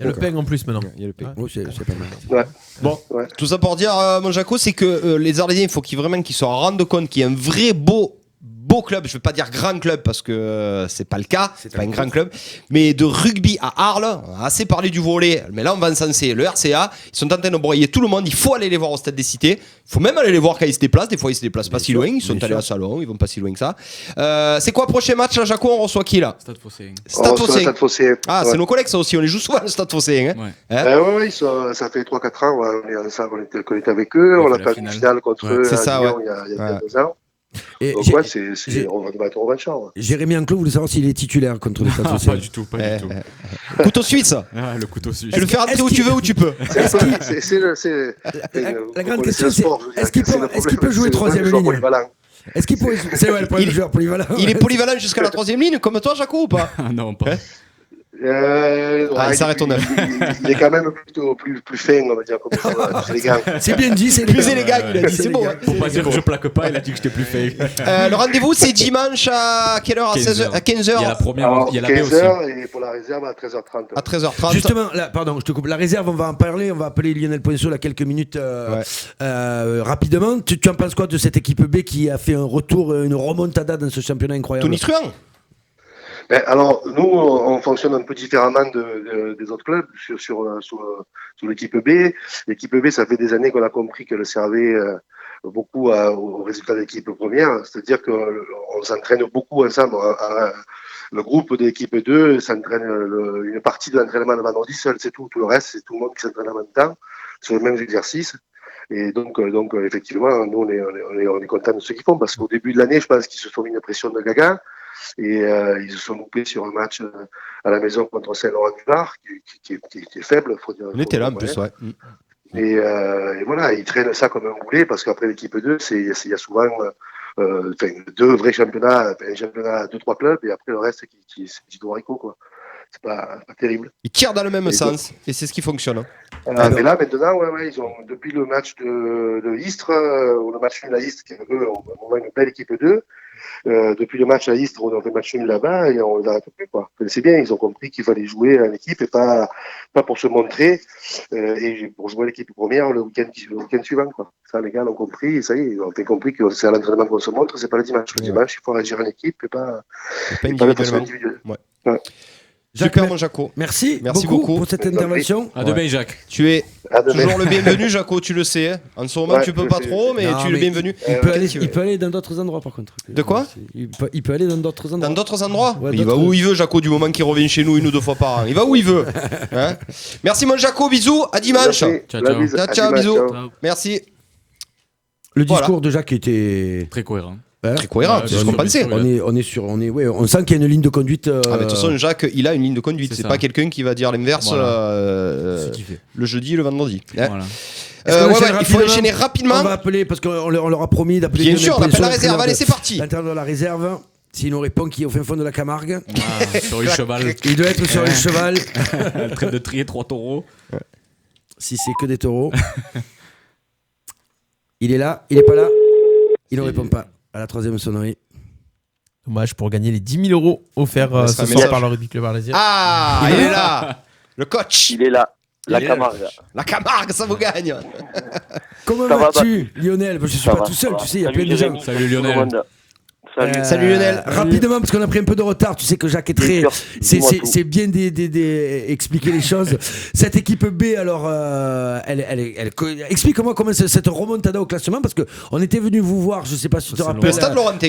Il y a le pain en plus maintenant. Il y a le pain. Oui, c'est pas mal. Ouais. Bon, tout ça pour dire, mon Jaco, c'est que les Arlésiens, il faut qu'ils se rendent compte qu'il y a un vrai beau club, je ne veux pas dire grand club parce que c'est pas le cas, c'est pas un grand club, mais de rugby à Arles, on a assez parlé du volley, mais là on va encenser le RCA, ils sont en train de broyer tout le monde, il faut aller les voir au Stade des Cités, il faut même aller les voir quand ils se déplacent, des fois ils se déplacent pas si loin, ils sont allés à Salon, ils vont pas si loin que ça. C'est quoi le prochain match là, Jaco, on reçoit qui là? Stade Phocéen. Stade Phocéen. Ah, c'est nos collègues ça aussi, on les joue souvent le Stade Phocéen. Oui, ça fait 3-4 ans, on est avec eux, on a fait une finale contre eux il y a 2 ans. Et donc on va être revanchard. Jérémy Enclos voulait savoir s'il est titulaire contre le Stade Phocéen. Pas du tout. Couteau suisse. Le couteau suisse. Tu le fais rentrer où tu veux, où tu peux. La grande question c'est est-ce qu'il peut jouer 3e ligne? Est-ce qu'il peut C'est le joueur polyvalent. Il est polyvalent jusqu'à la 3e ligne comme toi, Jaco, ou pas? Non, pas. Il s'arrête au 9. Il est quand même plutôt plus fin, on va dire, comme ça, plus élégant. C'est bien dit, c'est plus élégant, il a dit, c'est bon. Faut pas dire que je plaque pas, il a dit que j'étais plus fin. Le rendez-vous, c'est dimanche à quelle heure? À 16h, à 15h. Il y a la première, il y a la B aussi. 15h et pour la réserve à 13h30. À 13h30. Justement, là, pardon, je te coupe. La réserve, on va en parler, on va appeler Lionel Poinceau là quelques minutes rapidement. Tu en penses quoi de cette équipe B qui a fait un retour, une remontada dans ce championnat incroyable? Tony Truant. Alors, nous, on fonctionne un peu différemment des autres clubs sur l'équipe B. L'équipe B, ça fait des années qu'on a compris qu'elle servait beaucoup aux résultats de l'équipe première. C'est-à-dire qu'on s'entraîne beaucoup ensemble. Le groupe de l'équipe 2 s'entraîne une partie de l'entraînement le vendredi seul, c'est tout. Tout le reste, c'est tout le monde qui s'entraîne en même temps sur les mêmes exercices. Et donc effectivement, nous, on est content de ce qu'ils font parce qu'au début de l'année, je pense qu'ils se sont mis une pression de gaga. Et ils se sont loupés sur un match à la maison contre Saint-Laurent-du-Var, qui est faible. Faut dire, on était là en plus, ouais. Et voilà, ils traînent ça comme un boulet parce qu'après l'équipe 2, il y a souvent deux vrais championnats, un championnat 2-3 clubs et après le reste qui c'est du haricot, quoi. C'est pas terrible. Ils tirent dans le même sens et c'est ce qui fonctionne. Mais là maintenant, ils ont depuis le match de Istres ou le match nul à Istres, qui eux ont une belle équipe 2. Depuis le match à Istres, on a fait le match nul là-bas et on les arrête plus, quoi. C'est bien, ils ont compris qu'il fallait jouer en équipe et pas pour se montrer et pour jouer l'équipe première le week-end suivant, quoi. Ça, les gars l'ont compris et ça y est, ils ont bien compris que c'est à l'entraînement qu'on se montre, c'est pas le dimanche. Le dimanche, il faut réagir en équipe et pas individuellement. Ouais. Super, mon Jaco. Merci beaucoup pour cette intervention. À demain, Jacques. Tu es toujours le bienvenu, Jaco, tu le sais. Hein. En ce moment, tu peux pas trop, mais tu es le bienvenu. Il peut aller dans d'autres endroits, par contre. De quoi ? Il peut aller dans d'autres endroits. Dans d'autres endroits ? Il va où il veut, Jaco, du moment qu'il revient chez nous 1 ou 2 fois par an. Il va où il veut. Hein ? Merci, mon Jaco. Bisous. À dimanche. Ciao, bisous. Merci. Le discours de Jacques était très cohérent. Très cohérent, c'est ce qu'on pensait. On sent qu'il y a une ligne de conduite. De toute façon, Jacques, il a une ligne de conduite. C'est pas quelqu'un qui va dire l'inverse le jeudi et le vendredi. Voilà. Il faut enchaîner rapidement. On va appeler parce qu'on leur a promis d'appeler. Bien sûr, on appelle la réserve. Allez, c'est parti. L'intérieur de la réserve. S'il nous répond qu'il est au fin fond de la Camargue. Sur le cheval. Il doit être sur le cheval. Elle traite de trier 3 taureaux. Si c'est que des taureaux. Il est là, il est pas là. Il ne répond pas à la 3e sonnerie. Dommage pour gagner les 10 000 euros offerts ce soir par le Rugby Club Arlésien. Ah, il est là. Le coach. Il est là. La Camargue. La Camargue, ça vous gagne. Comment vas-tu, Lionel ? Je suis pas tout seul, tu sais, il y a plein de gens. Salut Lionel. Salut Lionel. Rapidement, parce qu'on a pris un peu de retard. Tu sais que Jacques est très. C'est bien d'expliquer les choses. Cette équipe B, alors, explique-moi comment cette remontada au classement, parce que on était venu vous voir. Je sais pas si tu te rappelles.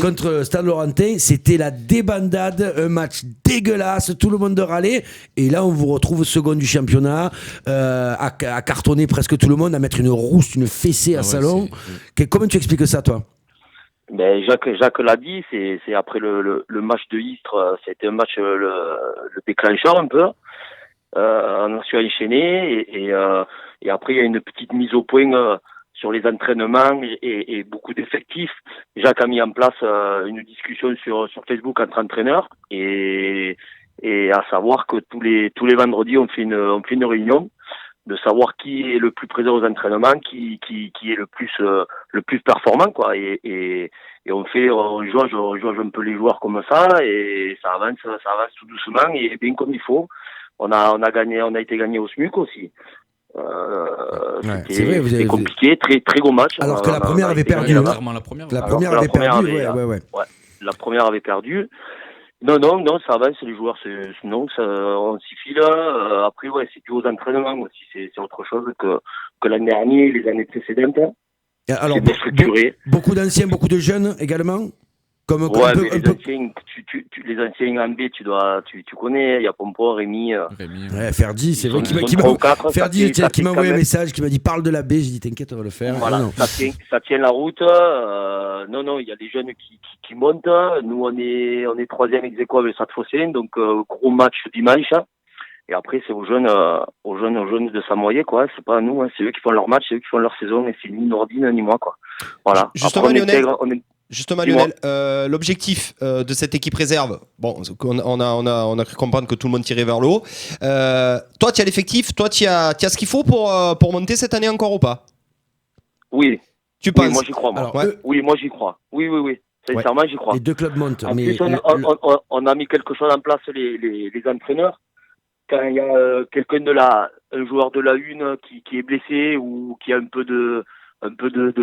Contre Stade Laurentin, c'était la débandade, un match dégueulasse, tout le monde râlait. Et là, on vous retrouve second du championnat, à cartonner presque tout le monde, à mettre une rousse, une fessée à Salon. Comment tu expliques ça, toi? Ben Jacques l'a dit, c'est après le match de Istres, c'était un match le déclencheur un peu. On a su enchaîner et après il y a une petite mise au point sur les entraînements et beaucoup d'effectifs. Jacques a mis en place une discussion sur Facebook entre entraîneurs et à savoir que tous les vendredis on fait une réunion de savoir qui est le plus présent aux entraînements, qui est le plus performant, quoi. Et on jauge un peu les joueurs comme ça et ça avance tout doucement et bien comme il faut. On a été gagné au SMUC aussi. C'était compliqué, très très gros match. Alors que la première avait perdu. La première avait perdu. La première avait perdu. Non, ça avance, les joueurs, on s'y file. Après, c'est dû aux entraînements aussi, c'est autre chose que l'année dernière, les années précédentes. Alors, c'est déstructuré. Beaucoup d'anciens, beaucoup de jeunes également. Les anciens en B, tu connais, il y a Pompon, Rémi. Ferdi, c'est vrai Ferdi qui m'a envoyé un message, qui m'a dit parle de la B, j'ai dit t'inquiète, on va le faire. Voilà, ça tient la route. Non, il y a des jeunes qui montent. Nous, on est 3e ex-aequo avec Stade Phocéen, donc gros match dimanche. Et après, c'est aux jeunes de s'amoyer, quoi. C'est pas à nous, c'est eux qui font leur match, c'est eux qui font leur saison, et c'est ni Nordine ni moi, quoi. Voilà. Justement, Lionel, l'objectif de cette équipe réserve, bon, on a cru comprendre que tout le monde tirait vers le haut. Toi, tu as l'effectif, toi, tu as ce qu'il faut pour monter cette année encore ou pas ? Oui. Tu penses ? Oui, moi j'y crois. Oui, moi j'y crois. Oui. Sincèrement, j'y crois. Les deux clubs montent. En plus, on a mis quelque chose en place, les entraîneurs. Quand il y a un joueur de la une qui est blessé ou qui a un peu de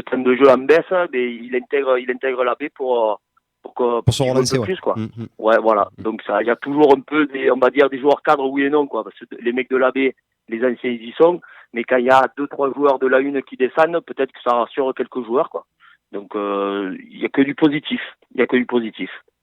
temps de jeu en baisse, mais il intègre la baie pour se relancer, plus, quoi. Ouais, voilà. Donc ça, il y a toujours un peu on va dire des joueurs cadres, oui et non, quoi, parce que les mecs de la baie, les anciens, ils y sont, mais quand il y a 2-3 joueurs de la une qui descendent, peut-être que ça rassure quelques joueurs, quoi. Donc il y a que du positif.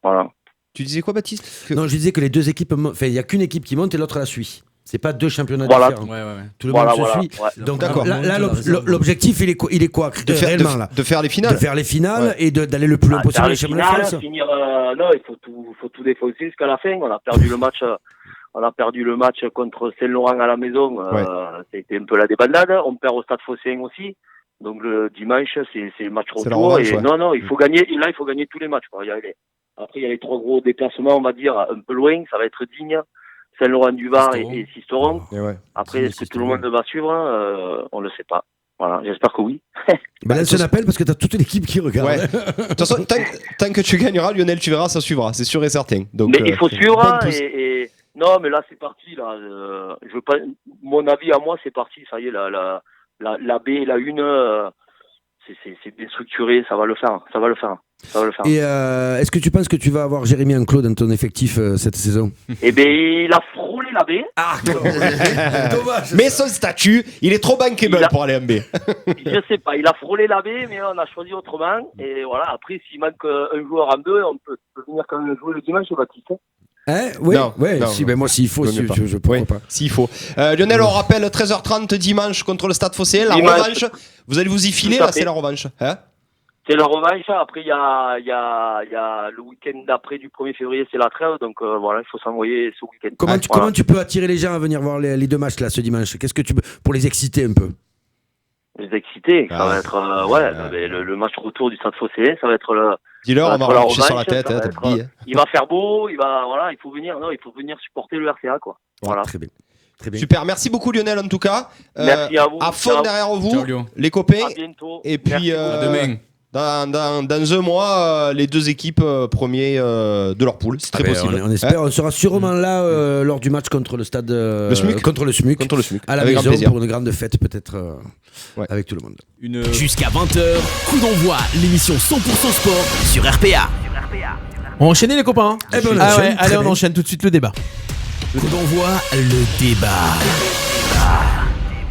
Voilà. Tu disais quoi, Baptiste ? Non, je disais que les deux équipes, il y a qu'une équipe qui monte et l'autre la suit. C'est pas 2 championnats Voilà. différents. Ouais. Tout le monde se suit. Ouais. Donc D'accord. là, l'objectif, il est quoi réellement là De faire les finales. De faire les finales et d'aller le plus loin possible Faire dans les le championnat de finales, France. finir, non, il faut tout défausser jusqu'à la fin. On a perdu le match contre Saint-Laurent à la maison. C'était un peu la débandade. On perd au Stade Phocéen aussi. Donc le dimanche, c'est le match C'est la retour. revanche, Et ouais. non, il faut gagner. Là, il faut gagner tous les matchs, quoi. Après, il y a les 3 gros déplacements, on va dire, un peu loin. Ça va être Digne, Saint-Laurent-du-Var et Sisteron. Et ouais. Après, est-ce que tout le monde va suivre? On le sait pas. Voilà, j'espère que oui. Lance un appel parce que t'as toute l'équipe qui regarde. Ouais. De toute façon, tant que tu gagneras, Lionel, tu verras, ça suivra, c'est sûr et certain. Donc, Mais il faut suivre, bonne pousse. et non, mais là, c'est parti, là. Je veux pas, mon avis à moi, c'est parti. Ça y est, la B et la 1, c'est bien structuré, ça va le faire. Et est-ce que tu penses que tu vas avoir Jérémy Enclos dans ton effectif cette saison? Eh bien, il a frôlé la B. Ah, dommage. Mais son statut, il est trop bankable pour aller en B. Je sais pas, il a frôlé la B, mais on a choisi autrement. Et voilà, après, s'il manque un joueur en 2, on peut venir quand même jouer le dimanche, Baptiste. Oui, Non, non. Ben moi, s'il faut, je pourrais pas. S'il faut. Lionel, on rappelle 13h30 dimanche contre le Stade Phocéen. La revanche, vous allez vous y filer, là, c'est la revanche. Hein? C'est la revanche. Après, il y a le week-end d'après du 1er février, c'est la trêve. Donc voilà, il faut s'envoyer ce week-end. Comment tu peux attirer les gens à venir voir les 2 matchs là ce dimanche? Qu'est-ce que tu peux pour les exciter un peu? Les exciter, ça va être le match retour du Stade Phocéen, ça va être le. Dis-leur, on va marcher sur la tête. Il va faire beau, il faut venir supporter le RCA, quoi. Voilà. Très bien. Super, merci beaucoup Lionel en tout cas. Merci à vous. À fond derrière vous, Ciao, les copains. À bientôt. Et puis à demain. Dans un mois, les 2 équipes premiers de leur poule, c'est très possible. On espère, on sera sûrement là lors du match contre le Stade SMUC. contre le SMUC à la Avec maison plaisir. pour une grande fête peut-être avec tout le monde. Jusqu'à 20h, coup d'envoi, l'émission 100% sport sur RPA. On enchaîne les copains. Eh ben, on enchaîne, allez, très on bien. enchaîne tout de suite le débat. Coup d'envoi, le débat.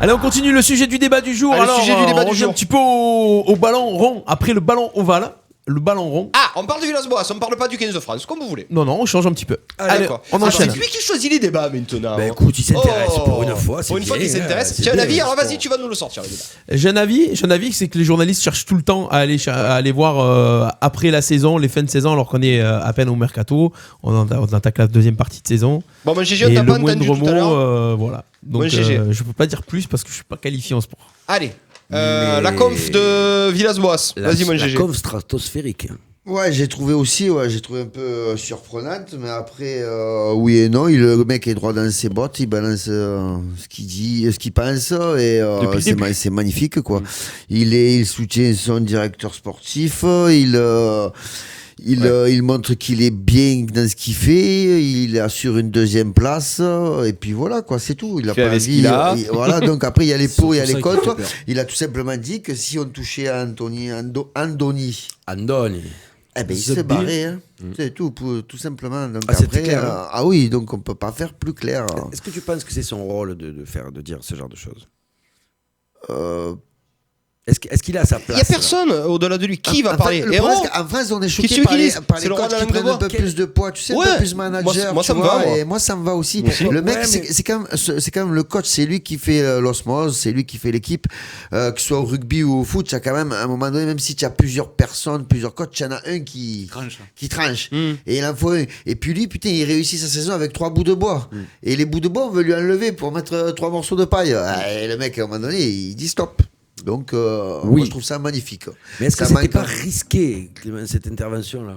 Allez, on continue le sujet du débat du jour. Allez, Alors, sujet du débat on du revient jour. un petit peu au ballon rond. Après le ballon ovale, le ballon rond. Ah, on parle de Villas-Boas, on parle pas du 15 de France, comme vous voulez. Non, on change un petit peu. Allez, d'accord. on enchaîne. C'est lui qui choisit les débats maintenant. Ben écoute, il s'intéresse pour une fois. Pour une fois qu'il s'intéresse. Tu as un avis, alors vas-y, tu vas nous le sortir le débat. J'ai un avis, c'est que les journalistes cherchent tout le temps à aller voir après la saison, les fins de saison, alors qu'on est à peine au mercato. On attaque la deuxième partie de saison. Bon, moi, GG, on Et t'a le pas entendu moindre tout à l'heure. mot, voilà. Donc, Bon, GG. je peux pas dire plus parce que je suis pas qualifié en sport. Allez, la conf de Villas-Boas. Vas-y, mon GG. La conf stratosphérique. Ouais, j'ai trouvé un peu surprenante, mais après, oui et non, le mec est droit dans ses bottes, il balance ce qu'il dit, ce qu'il pense, et c'est magnifique, quoi. Il soutient son directeur sportif, il montre qu'il est bien dans ce qu'il fait, il assure une 2e place, et puis voilà, quoi, c'est tout. Il a pas envie. Voilà, donc après, il y a les pour, il y a les contre. Il a tout simplement dit que si on touchait à Andoni. Eh ben, il se barrait, hein. C'est tout simplement. Donc c'était après, clair, hein. oui, donc on peut pas faire plus clair. Est-ce que tu penses que c'est son rôle de dire ce genre de choses? Est-ce qu'il a sa place? Il n'y a personne au-delà de lui. Qui va parler? En France, on est choqué par les coachs qui prennent un peu plus de poids, tu sais, un peu plus manager. Moi, ça me va. Et moi, ça me va aussi. Le mec, c'est quand même le coach, c'est lui qui fait l'osmose, c'est lui qui fait l'équipe. Que ce soit au rugby ou au foot, tu as quand même, à un moment donné, même si tu as plusieurs personnes, plusieurs coachs, il y en a un qui tranche. Et il en faut un. Et puis lui, putain, il réussit sa saison avec 3 bouts de bois. Et les bouts de bois, on veut lui enlever pour mettre 3 morceaux de paille. Et le mec, à un moment donné, il dit stop. Donc, moi, je trouve ça magnifique. Mais est-ce que c'était pas risqué, Clément, cette intervention-là?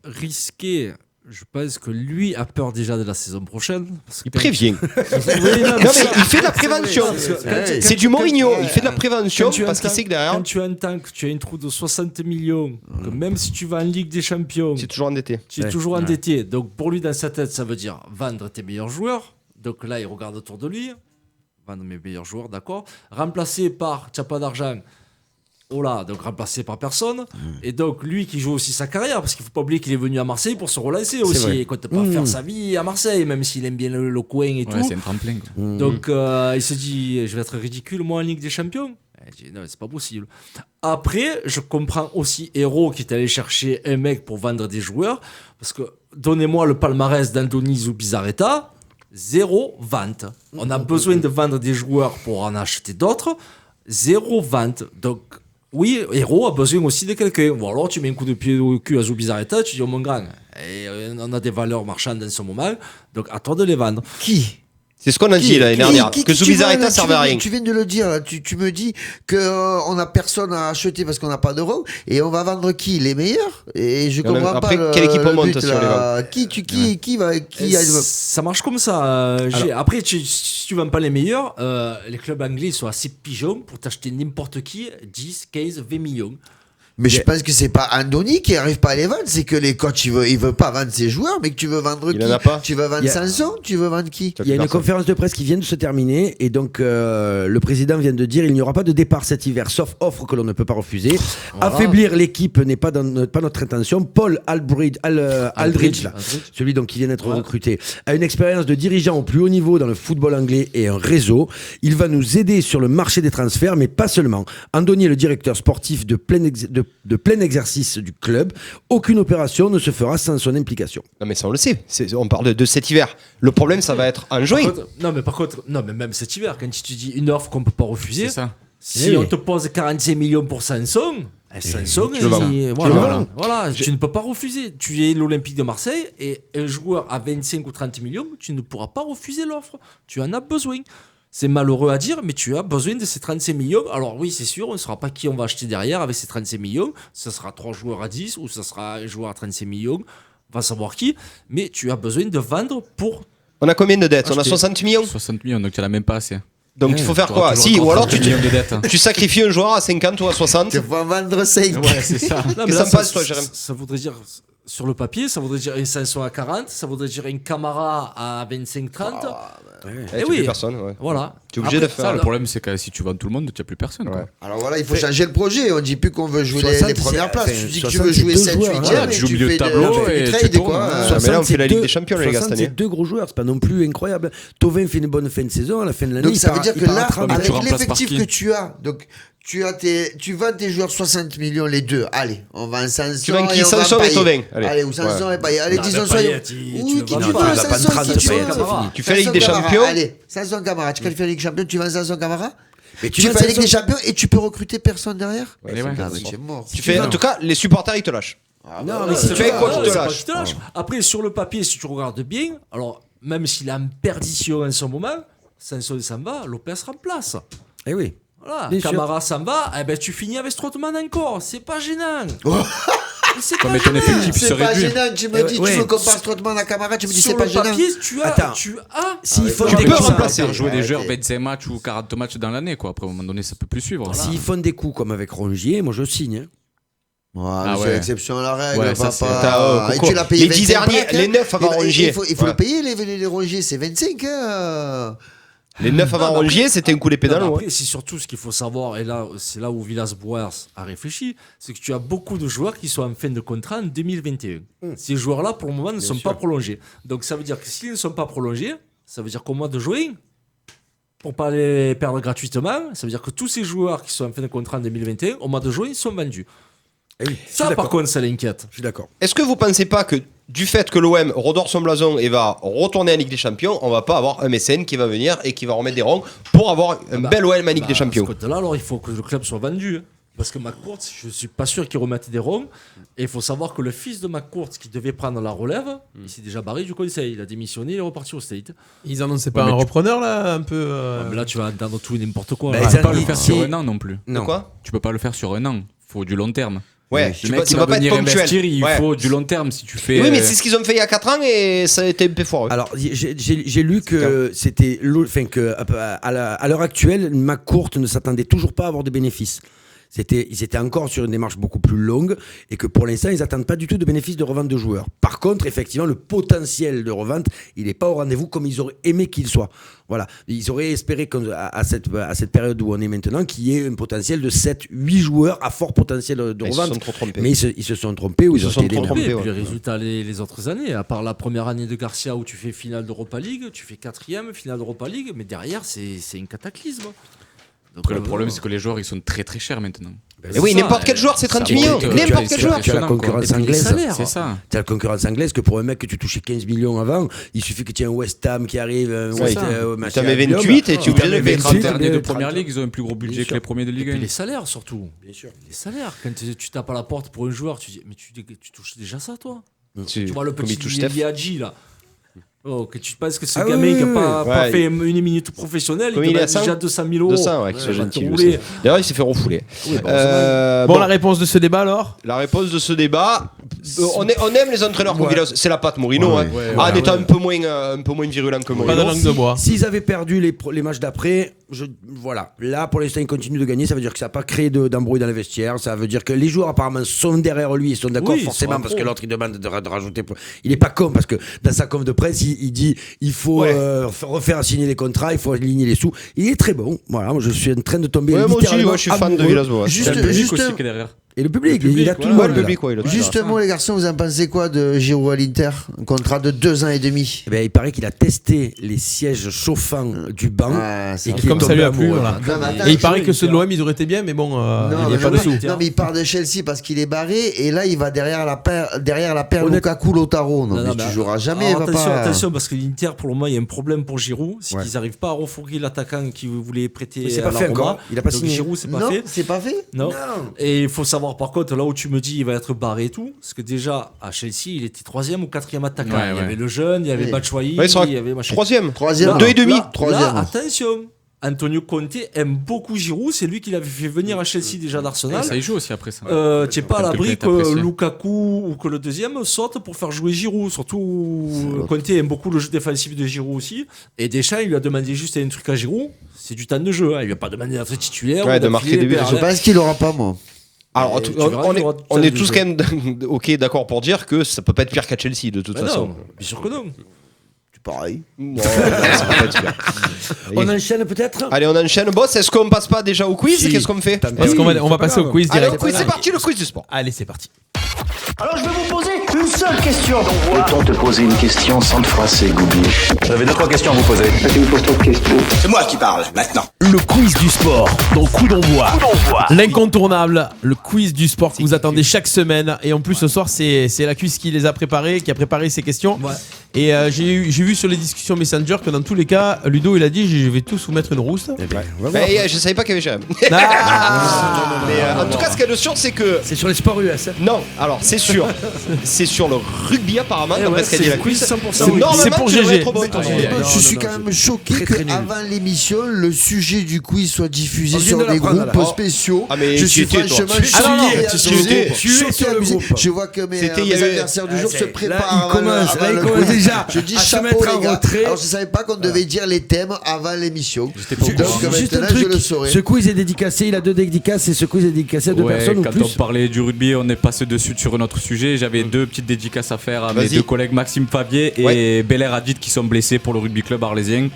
Risqué, je pense que lui a peur déjà de la saison prochaine. Parce que il prévient. Non, mais il fait de la prévention. C'est du Mourinho. Il fait de la prévention parce qu'il sait que derrière. Quand tu entends que tu as une trou de 60 millions, que même si tu vas en Ligue des Champions, tu es toujours endetté. endetté. Donc pour lui, dans sa tête, ça veut dire vendre tes meilleurs joueurs. Donc là, il regarde autour de lui. Vendre mes meilleurs joueurs, d'accord. Remplacé par, tu n'as pas d'argent. Oh là, donc remplacé par personne. Et donc lui qui joue aussi sa carrière, parce qu'il ne faut pas oublier qu'il est venu à Marseille pour se relancer aussi. Il ne compte pas faire sa vie à Marseille, même s'il aime bien le coin et tout. C'est un tremplin. Donc il se dit, je vais être ridicule moi en Ligue des Champions. Je dis, non, c'est pas possible. Après, je comprends aussi Hérault qui est allé chercher un mec pour vendre des joueurs, parce que donnez-moi le palmarès d'Andoni Zubizarreta. zéro vente. On a besoin de vendre des joueurs pour en acheter d'autres, zéro vente. Donc, oui, Hérault a besoin aussi de quelqu'un. Ou alors tu mets un coup de pied au cul à Zubizarreta, tu dis, oh mon grand, et on a des valeurs marchandes en ce moment, donc à toi de les vendre. Qui ? C'est ce qu'on a dit l'année dernière, que Zubizarreta servait à rien. Tu viens de le dire, là. Tu me dis qu'on n'a personne à acheter parce qu'on n'a pas d'euros et on va vendre qui ? Les meilleurs ? Et je comprends après, pas. Quelle équipe on monte but, sur les ventes ? Qui va Ça marche comme ça. Après, si tu vends pas les meilleurs, les clubs anglais sont assez pigeons pour t'acheter n'importe qui 10, 15, 20 millions. Mais je pense que c'est pas Andoni qui arrive pas à les vendre, c'est que les coachs il veut pas vendre ses joueurs, mais que tu veux vendre qui ? En a pas. Tu veux vendre Sanson ? Tu veux vendre qui ? Il y a une conférence de presse qui vient de se terminer et donc le président vient de dire il n'y aura pas de départ cet hiver sauf offre que l'on ne peut pas refuser. Voilà. Affaiblir l'équipe n'est pas notre intention. Paul Aldridge, celui donc qui vient d'être recruté, a une expérience de dirigeant au plus haut niveau dans le football anglais et un réseau. Il va nous aider sur le marché des transferts, mais pas seulement. Andoni est le directeur sportif de plein exercice du club. Aucune opération ne se fera sans son implication. Non mais ça on le sait, on parle de cet hiver. Le problème ça va être en juin. Par contre, même cet hiver, quand tu dis une offre qu'on peut pas refuser, si on te pose 45 millions pour Sanson, tu ne peux pas refuser. Tu es l'Olympique de Marseille et un joueur à 25 ou 30 millions, tu ne pourras pas refuser l'offre. Tu en as besoin. C'est malheureux à dire, mais tu as besoin de ces 35 millions. Alors oui, c'est sûr, on ne saura pas qui on va acheter derrière avec ces 35 millions. Ça sera 3 joueurs à 10 ou ça sera un joueur à 35 millions. On va savoir qui. Mais tu as besoin de vendre pour... On a combien de dettes ? On a 60 millions ? 60 millions, donc tu n'en as même pas assez. Donc il faut faire quoi ? Si, ou alors tu sacrifies un joueur à 50 ou à 60. Tu vas vendre 5. Ouais, c'est ça. Qu'est-ce que ça me passe, toi, Jérém ? Ça voudrait dire... Sur le papier, ça voudrait dire un Sanson à 40, ça voudrait dire une Camara à 25-30. Et oui, plus personne. Ouais. Voilà. Tu es obligé de faire. Le problème, c'est que si tu vends tout le monde, tu n'as plus personne. Ouais. Alors voilà, il faut changer le projet. On ne dit plus qu'on veut jouer les premières places. Tu dis que tu veux jouer 7-8e. Tu joues au milieu de tableau et tu tournes. Mais là, on fait la Ligue des Champions, les gars, cette année. C'est 2 gros joueurs, c'est pas non plus incroyable. Thauvin fait une bonne fin de saison, à la fin de l'année. Donc ça veut dire que là, avec l'effectif que tu as, donc tu vends tes joueurs 60 millions les deux. Allez, on vend Sanson. Tu vends qui ? Sanson et Thauvin. Allez, ou Sanson et Payet. Allez, disons ça. Où tu veux tu fais la Ligue des Champions. Allez, Sanson Camara. Tu qualifies la Ligue des Champions, tu vends Sanson Camara. Mais tu fais la Ligue des Champions et tu peux recruter personne derrière. C'est mort. Tu fais, en tout cas, les supporters ils te lâchent. Non, mais si tu fais quoi qu'ils te lâchent. Après, sur le papier, si tu regardes bien, alors même s'il est en perdition en ce moment, Sanson s'en va, Lopez remplace. Eh oui. Voilà, Camara s'en va, eh ben tu finis avec Strootman encore, c'est pas gênant. C'est pas gênant. C'est pas gênant, tu me dis, tu veux qu'on passe Strootman à Camara, tu me dis c'est pas gênant. Sur le papier, tu as. S'il faut tu peux remplacer, jouer des joueurs 25 matchs ou 40 matchs dans l'année, quoi. Après, à un moment donné, ça peut plus suivre. S'ils font des coups comme avec Rongier, moi je signe. C'est l'exception à la règle, papa. Et tu l'as payé les 10 derniers, les 9 avant Rongier. Il faut le payer, les Rongier, c'est 25. Les 9 avant Rongier, c'était un coup d'épée dans l'eau. Après, c'est surtout ce qu'il faut savoir, et là, c'est là où Villas-Boas a réfléchi, c'est que tu as beaucoup de joueurs qui sont en fin de contrat en 2021. Ces joueurs-là, pour le moment, ne sont pas prolongés. Donc ça veut dire que s'ils ne sont pas prolongés, ça veut dire qu'au mois de juin, pour pas les perdre gratuitement, ça veut dire que tous ces joueurs qui sont en fin de contrat en 2021, au mois de juin, ils sont vendus. Oui, ça, par contre, ça l'inquiète. Je suis d'accord. Est-ce que vous pensez pas que du fait que l'OM redore son blason et va retourner en Ligue des Champions, on va pas avoir un mécène qui va venir et qui va remettre des ronds pour avoir un bel OM en Ligue des Champions? De là, alors il faut que le club soit vendu. Parce que McCourt, je suis pas sûr qu'il remette des ronds. Et il faut savoir que le fils de McCourt, qui devait prendre la relève, il s'est déjà barré du conseil. Il a démissionné, il est reparti au State. Ils annonçaient pas un repreneur là, un peu. Mais là, tu vas dans tout et n'importe quoi. Tu peux pas le faire sur un an non plus. Non. Quoi? Tu peux pas le faire sur un an. Faut du long terme. Ouais, le mec qui va venir investir, il faut du long terme si tu fais. Oui, mais c'est ce qu'ils ont fait il y a 4 ans et ça a été un peu foireux. Alors, j'ai lu que c'était. Enfin, à l'heure actuelle, McCourt ne s'attendait toujours pas à avoir de bénéfices. Ils étaient encore sur une démarche beaucoup plus longue et que pour l'instant, ils n'attendent pas du tout de bénéfices de revente de joueurs. Par contre, effectivement, le potentiel de revente, il n'est pas au rendez-vous comme ils auraient aimé qu'il soit. Voilà. Ils auraient espéré à cette période où on est maintenant qu'il y ait un potentiel de 7-8 joueurs à fort potentiel de revente. Ils se sont trop trompés. Mais ils se sont trompés ou ils ont été trompés. Et puis les résultats les autres années, à part la première année de Garcia où tu fais finale d'Europa League, tu fais 4e, finale d'Europa League, mais derrière, c'est un cataclysme. Donc le problème, c'est que les joueurs, ils sont très très chers maintenant. Mais oui, n'importe quel joueur, c'est 30 millions. N'importe quel joueur. Tu as la concurrence anglaise. C'est ça. Tu as la concurrence anglaise que pour un mec que tu touchais 15 millions avant, il suffit que tu aies un West Ham qui arrive. Tu en mets 28 et tu es obligé de mettre 30. Les derniers de première ligue, ils ont un plus gros budget que les premiers de Ligue 1. Et puis les salaires surtout. Bien sûr. Les salaires. Quand tu tapes à la porte pour un joueur, tu dis mais tu touches déjà ça toi. Tu vois le Comme il petit touche Steph. Liadji là. Oh, que tu penses que ce gamin qui n'a pas fait une minute professionnelle, il a déjà 200 000 euros. 200, ouais, qui soit gentil. rouler. D'ailleurs, il s'est fait refouler. Bon, la réponse de ce débat alors La réponse de ce débat, on aime les entraîneurs comme Villas, c'est la patte Mourinho. En étant un peu moins virulent que Mourinho. Pas de langue de bois. S'ils avaient perdu les matchs d'après, voilà. Là, pour l'instant, ils continuent de gagner. Ça veut dire que ça n'a pas créé d'embrouille dans les vestiaires. Ça veut dire que les joueurs, apparemment, sont derrière lui. Ils sont d'accord forcément parce que l'autre, il demande de rajouter. Il n'est pas con parce que dans sa conf de presse, il dit il faut refaire signer les contrats, il faut aligner les sous. Il est très bon. Voilà, moi, je suis en train de tomber. Moi aussi, je suis fan de Villas-Boas. Juste aussi qui est derrière. Et le public, il a tout le monde. Le public, Juste un mot, les garçons, vous en pensez quoi de Giroud à l'Inter? Un contrat de 2 ans et demi. Eh ben, il paraît qu'il a testé les sièges chauffants du banc. Et comme ça lui a plu. Voilà. Et il paraît que ceux de l'OM, ils auraient été bien, mais bon, il n'y a pas de sous. Non, mais il part de Chelsea parce qu'il est barré. Et là, il va derrière la paire Lukaku-Lautaro. Non, mais tu joueras jamais. Attention, parce que l'Inter, pour le moment, il y a un problème pour Giroud. C'est qu'ils n'arrivent pas à refourguer l'attaquant qui voulait prêter. C'est pas fait encore. Il a pas signé. Giroud, c'est pas fait. C'est pas fait. Non. Et il faut savoir, par contre, là où tu me dis il va être barré et tout, parce que déjà à Chelsea il était 3e ou 4e attaquant. Il y avait le jeune, il y avait Batshuayi, il y avait machin. 3e, 2,5. Là, attention, Antonio Conte aime beaucoup Giroud, c'est lui qui l'avait fait venir à Chelsea déjà d'Arsenal. Ça y joue aussi après ça. Tu n'es pas à l'abri que Lukaku ou que le deuxième saute pour faire jouer Giroud. Surtout Conte aime beaucoup le jeu défensif de Giroud aussi. Et Deschamps il lui a demandé juste un truc à Giroud, c'est du temps de jeu. Il lui a pas demandé d'être titulaire. De marquer des buts. Je pense qu'il n'aura pas, moi. Alors, on est tous quand même d'accord pour dire que ça peut pas être pire qu'à Chelsea de toute façon. Non, bien sûr que non. C'est pareil. Non, ça peut pas être pire. On enchaîne peut-être. Allez, on enchaîne. Boss, est-ce qu'on passe pas déjà au quiz? Qu'est-ce qu'on fait? Parce qu'on va passer au quiz direct. Allez, c'est parti, le quiz du sport. Allez, c'est parti. Alors je vais vous poser une seule question. Peut-on te poser une question sans te froisser, Goubi? J'avais 2-3 questions à vous poser. Tu me poses trop de questions. C'est moi qui parle, maintenant. Le quiz du sport dans Coup d'envoi. L'incontournable, le quiz du sport que vous attendez chaque semaine. Et en plus, ce soir, c'est la cuisse qui les a préparés, qui a préparé ces questions. Ouais. Et j'ai vu sur les discussions Messenger que dans tous les cas, Ludo, il a dit je vais tous vous mettre une rousse. Je savais pas qu'il y avait Jérém. En tout cas, ce qu'il y a de sûr, c'est que. C'est sur les sports US. Non, alors c'est sûr. C'est sur le rugby apparemment, d'après ce qu'a dit la quiz. C'est pour GG. Je suis quand même choqué qu'avant l'émission, le sujet du quiz soit diffusé sur des groupes spéciaux. Je suis franchement choqué. Je vois que mes adversaires du jour se préparent. Il commence déjà. Je dis chapeau les gars. Alors je savais pas qu'on devait dire les thèmes avant l'émission. Donc maintenant je le saurai. Ce quiz est dédicacé, il a 2 dédicaces et ce quiz est dédicacé à 2 personnes ou plus. Quand on parlait du rugby, on est passé dessus sur un autre sujet. J'avais 2 petites dédicaces à faire à mes 2 collègues Maxime Favier et Belair Hadid qui sont blessés pour le rugby club arlésien.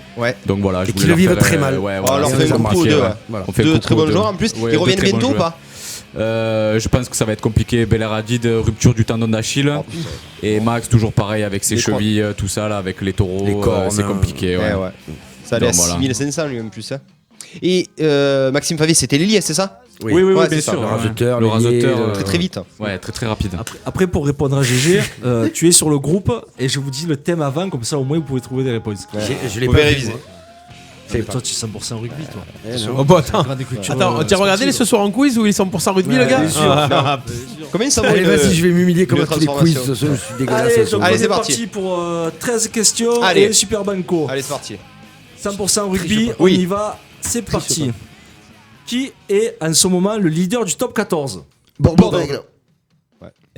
Donc voilà, et qui le vivent très mal. On leur fait un coucou aux 2. 2 très bons joueurs en plus. Ils reviennent bientôt ou pas? Je pense que ça va être compliqué. Belair Hadid, rupture du tendon d'Achille. Et Max, toujours pareil avec ses chevilles, tout ça là, avec les taureaux. C'est compliqué. Ça allait à 6500 lui en plus. Et Maxime Favier, c'était l'ailier, c'est ça? Oui, bien sûr. Le raseteur très vite. Ouais, très rapide. Après, pour répondre à GG, tu es sur le groupe et je vous dis le thème avant, comme ça au moins vous pouvez trouver des réponses. Je l'ai pas révisé. Toi, tu es 100% rugby, toi. Oh, bah, attends, tu as regardé ce soir en quiz où il est 100% rugby, le gars? Bien sûr. Combien ça vaut? Allez, vas-y, je vais m'humilier comme à tous les quiz. Je suis dégueulasse. Allez, c'est parti pour 13 questions et Super Banco. Allez, c'est parti. 100% rugby, on y va, c'est parti. Qui est en ce moment le leader du top 14? Bordeaux.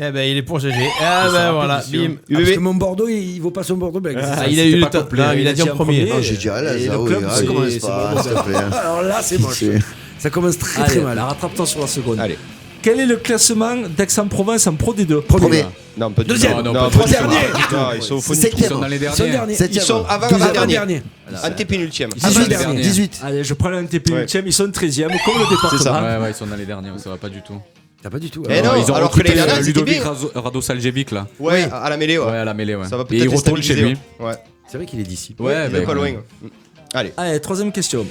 Eh ben il est pour GG. Ah ben voilà, bim. Parce que mon Bordeaux, il vaut pas son Bordeaux. Il a eu le top. Il a dit en premier. J'ai dit à l'aise. Commence pas. Alors là, c'est moche. Ça commence très mal. Rattrape-toi sur la seconde. Allez. Quel est le classement d'Aix-en-Provence en Pro D2? Premier. Non, pas du tout. Deuxième. Non, dernier. Ils sont dans les derniers. Ils sont avant-dernier. Antépénultième. 18. Allez, je prends l'antépénultième. Ils sont 13e, comme le département. Ouais, ils sont dans les derniers. Ça va pas du tout. T'as pas du tout. Eh non, ils ont alors que les derniers, Ludovic Radosaljevic là. Ouais, à la mêlée, ouais. Ouais, à la mêlée, ouais. Ça va et il retourne chez lui. Ouais. C'est vrai qu'il est d'ici. Ouais, il est pas loin. Allez, troisième question.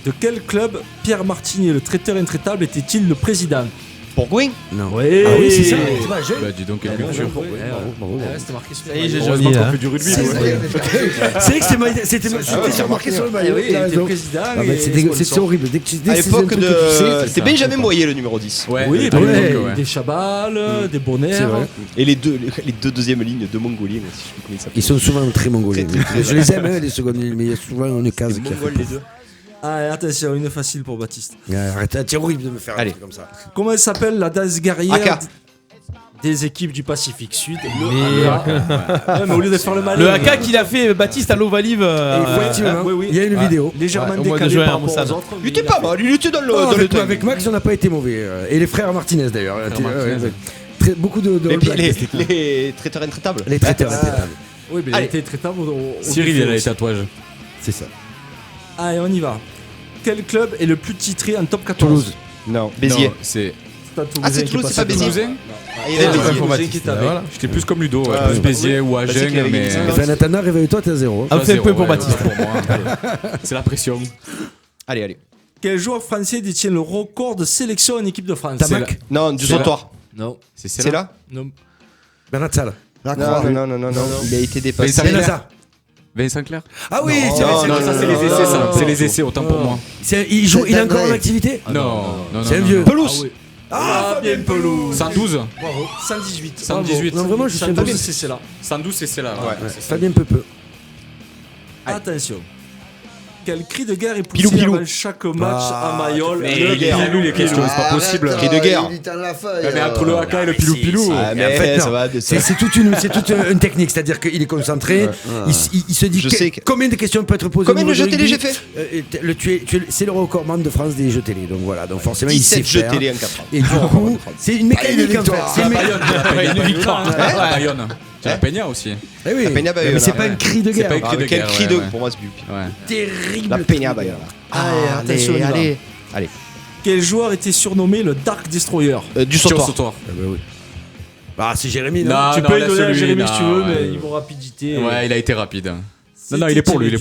De quel club Pierre Martinier, le traiteur intraitable, était-il le président? Bourgoin? Non. Oui, ah oui, c'est ça. Bah dis donc, quelle culture. C'était marqué sur Ça y est, j'ai Heureusement joli. qu'on fait du rugby. C'est vrai que c'était marqué sur le maillot. Oui, il était président. C'est horrible. Dès que À l'époque de. C'était Benjamin Boyer, le numéro 10. Oui, des Chabal, des Bonner. Et les deux deuxièmes lignes de Mongoliens aussi, je sais plus comment ils s'appellent. Ils sont souvent très mongoliens. Je les aime, les secondes lignes, mais il y a souvent une case qui a fait. Les deux. Ah, attention, une facile pour Baptiste. Arrête, c'est horrible de me faire un truc comme ça. Comment elle s'appelle la danse guerrière des équipes du Pacifique Sud? Mais au lieu de faire le malin. Le haka qu'il a fait Baptiste à l'Ovalive. Il y a une vidéo. Légèrement décalé par rapport aux autres. Il était pas mal, il était dans le temps. Avec Max, on n'a pas été mauvais. Et les frères Martinez d'ailleurs. Beaucoup de. Les traiteurs intraitables. Les traiteurs intraitables. Oui, mais il a été traitable. Cyril, il a les tatouages. C'est ça. Allez, on y va. Quel club est le plus titré en top 14? Toulouse. Non, Béziers. C'est. Ah, c'est Toulouse, c'est pas Béziers. Il y a Béziers. J'étais plus comme Ludo, plus Béziers ou Agen, mais. Nathalie, réveille-toi, t'es à 0. Ah, fait un peu pour Baptiste. C'est la pression. Allez. Quel joueur français détient le record de sélection en équipe de France? Tamac? Non, du sautoir. Non. C'est là? Non. Bernard Salle. Non. Il a été dépassé. Vincent Clerc? Ah oui, c'est ça, c'est les essais, ça. C'est les essais, autant pour moi. Il est encore en activité? Non. C'est un vieux. Pelouse. Ah, bien Pelouse. 112. Bravo. 118. 118. Non, vraiment, je suis 112, c'est là. 112, c'est là. Ouais. Fabien Peu. Attention. Quel cri de guerre est poussé avant chaque match à Mayol? Les questions, c'est pas possible. Cri de guerre. Mais entre le haka et le pilou-pilou. C'est toute une technique, c'est-à-dire qu'il est concentré, il se dit combien de questions peut être posées. Combien de jeux télé j'ai fait? C'est le recordman de France des jeux télé, donc voilà, donc forcément il sait jeux faire. télé en 4 ans. Et du coup, c'est une mécanique en fait. C'est une victoire. Bayonne. C'est la Peña aussi. Eh oui, mais c'est pas un cri de guerre. Quel cri de pour moi c'est plus. Terrible. La Peña Bayonne. Allez. Quel joueur était surnommé le Dark Destroyer? Du sautoir. Ah, c'est Jérémy, non? Tu peux le donner à Jérémy si tu veux, mais niveau rapidité. Ouais, il a été rapide. Non, il est pour lui,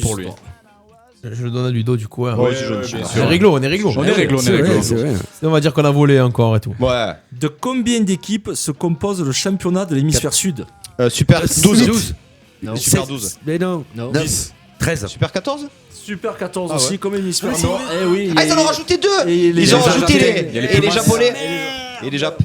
Je le donne à Ludo du coup. Ouais, on est réglo. On est réglo. C'est vrai. On va dire qu'on a volé encore et tout. Ouais. De combien d'équipes se compose le championnat de l'hémisphère sud? Super 12. Non. Super 12. Mais non. 10. 13. Super 14. Super 14 aussi, comme l'hémisphère nord. Eh oui. Ah, ils en ont rajouté 2. Ils ont rajouté les Japonais. Et les Japs.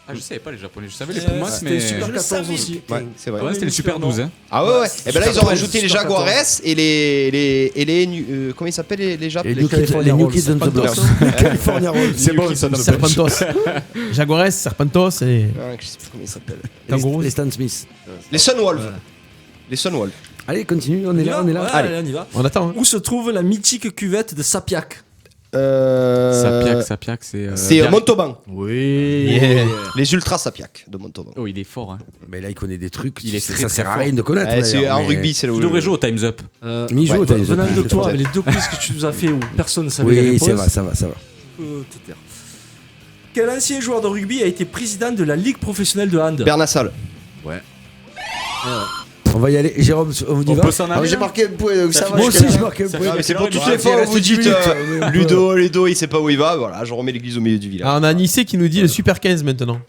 Ah, je savais pas les Japonais, je savais les Pumas, mais. C'était Super 14 aussi. Ouais, c'est vrai. Ouais, c'était les Super 12. Ah ouais. Et ben là, ils ont rajouté les Jaguares et les. Comment ils s'appellent les Japs? Les New Kids on the Block. California Rolls. C'est bon, ça donne Serpentos. Jaguares, Serpentos et. Je sais plus comment ils s'appellent. Les Stan Smith. Les Sunwolves. Les Sunwolves. Allez, continue, on est là. Allez, on y va. On attend. Où se trouve la mythique cuvette de Sapiac? Sapiac, c'est. C'est Montauban. Oui. Les Ultras Sapiac de Montauban. Oh, il est fort. Mais là, il connaît des trucs. Ça sert à rien de connaître. C'est en rugby, c'est là où. Tu devrais jouer au Time's Up. Mais il joue au Time's Up. Venant de toi, avec les deux quiz que tu nous as fait où personne ne savait les réponses. Oui, ça va. Quel ancien joueur de rugby a été président de la Ligue professionnelle de hand? Bernard Salle. Ouais. On va y aller. Jérôme, on y va. J'ai marqué un point, donc ça va. Moi aussi, j'ai marqué un point. Mais c'est pour toutes les fois où vous dites Ludo, il sait pas où il va. Voilà, je remets l'église au milieu du village. Ah, on a un Nicé qui nous dit le Super 15 maintenant.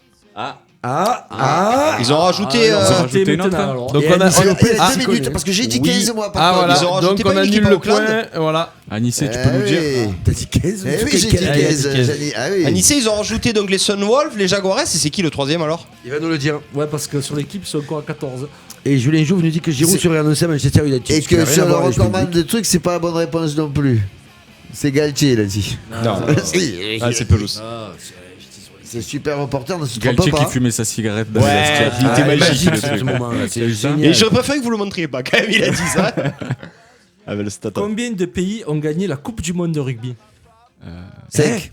Ils ont rajouté. une autre. Donc on a 2 minutes parce que j'ai dit 15 moi. Voilà. Ils ont rajouté Donc on annule le point. Voilà. Anissé, tu peux nous dire. T'as dit 15? Oui, j'ai dit 15. À Nice, ils ont rajouté donc les Sunwolves, les Jaguares. Et c'est qui le troisième alors? Il va nous le dire. Ouais, parce que sur l'équipe, ils sont encore à 14. Et Julien Jouve nous dit que Giroud serait annoncé à Manchester United. Et que sur le recordman de trucs, c'est pas la bonne réponse non plus. C'est Galtier, il a dit. Non. C'est Pelouse. C'est super reporter, ne se trompe pas. Galtier qui fumait sa cigarette dans le Ouais, il était magique à ce moment-là. C'est génial. Et j'aurais préféré que vous le montriez pas quand même, il a dit ça. Avec le stat. Combien de pays ont gagné la Coupe du Monde de rugby? 5.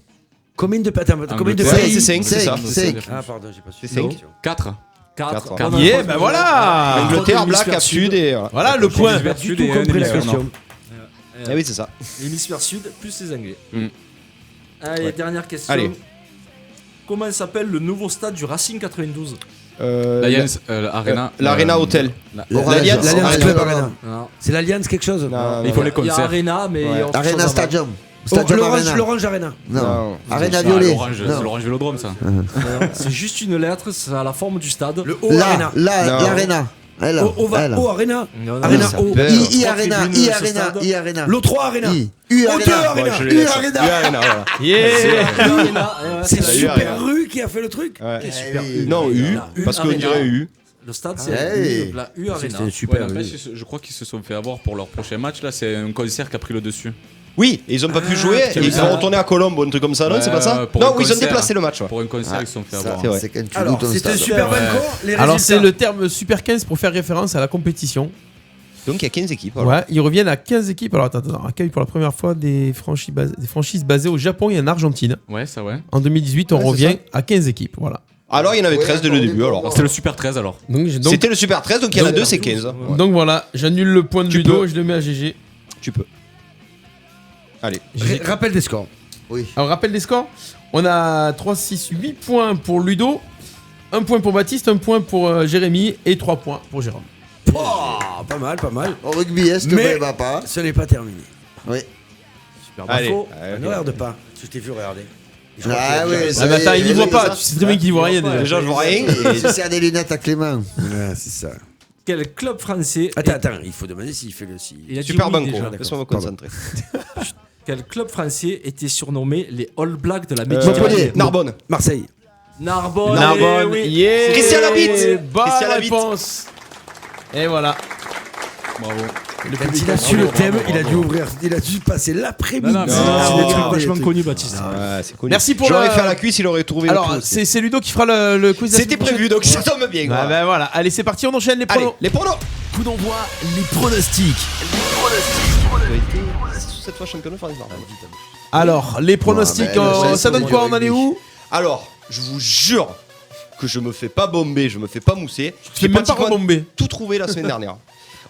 Combien de pays? C'est 5, c'est ça. 5. Ah, pardon, j'ai pas su. C'est 5. 4. 4. Yeah, ben voilà. Angleterre, Black, Cap Sud et. Voilà le point. J'ai du tout compris la question. Ah oui, c'est ça. L'hémisphère sud plus les Anglais. Allez, dernière question. Allez. Comment s'appelle le nouveau stade du Racing 92? L'Alliance Arena. L'Arena Hotel. L'Alliance Club Arena. C'est l'Alliance quelque chose? Non, il faut les Il y a concerts. Arena, mais. Arena Stadium. L'Orange Arena. Non. Arena violet. C'est l'Orange Vélodrome, ça. C'est juste une lettre, c'est à la forme du stade. Le O Arena. L'Arena. O Arena. Arena O. I Arena. L'O3 Arena. U O2 Arena. Arena. U Arena. C'est Super Rue qui a fait le truc. Non, U, parce qu'on dirait U. Le stade, c'est la U Arena. C'est une super. Je crois qu'ils se sont fait avoir pour leur prochain match. Là, c'est un concert qui a pris le dessus. Oui, et ils ont pas pu jouer, et ils sont retournés à Colombe ou un truc comme ça, non, c'est pas ça? Non, ils ont déplacé le match. Pour un concert, ils se sont fait avoir. C'est quand tu loues Alors, ton c'était stade. Super Banco. Alors c'est le terme Super 15 pour faire référence à la compétition. Donc il y a 15 équipes. Alors. Ouais, ils reviennent à 15 équipes. Alors attends, accueille pour la première fois des franchises basées au Japon et en Argentine. Ouais, ça ouais. En 2018, on revient à 15 équipes, voilà. Alors il y en avait 13 dès le début alors. C'était le Super 13 alors. C'était le Super 13, donc il y en a 2, c'est 15. Ouais. Donc voilà, j'annule le point de Ludo, je le mets à GG. Tu peux. Allez. Rappel des scores. Oui. Alors rappel des scores, on a 3, 6, 8 points pour Ludo, 1 point pour Baptiste, 1 point pour Jérémy et 3 points pour Jérôme. Pas mal, pas mal. Au rugby, est-ce que Mais va pas? ce n'est pas terminé. Oui. Super Banco. Ne regarde pas. Je t'ai vu regarder. Ah oui, mais attends, il n'y voit pas. Tu sais très bien qu'il ne voit rien déjà. Déjà, je vois rien. Il sert des lunettes à Clément. Ouais, c'est ça. Quel club français. Attends, il faut demander s'il fait le. Super Banco. Laisse-moi me concentrer. Quel club français était surnommé les All Blacks de la Méditerranée? Méditerranée? Narbonne. Marseille. Narbonne. Oui. Yeah. Christian Labitte. Bonne réponse. Et voilà. Bravo. Quand il a su le thème, il a dû passer l'après-midi. C'est des trucs vachement connus, Baptiste. Ouais, c'est connu. Merci pour J'aurais fait à la cuisse, il aurait trouvé. Alors, c'est Ludo qui fera le quiz. C'était prévu, donc ça tombe bien. Ah ben voilà. Allez, c'est parti, on enchaîne les pronos. Les pronos. Coup d'envoi, les pronostics. Cette fois champion de France. Alors, les pronostics, ça donne quoi? On en est où? Alors, je vous jure que je me fais pas bomber, je me fais pas mousser. Tu fais même pas rebomber. Tout trouvé la semaine dernière.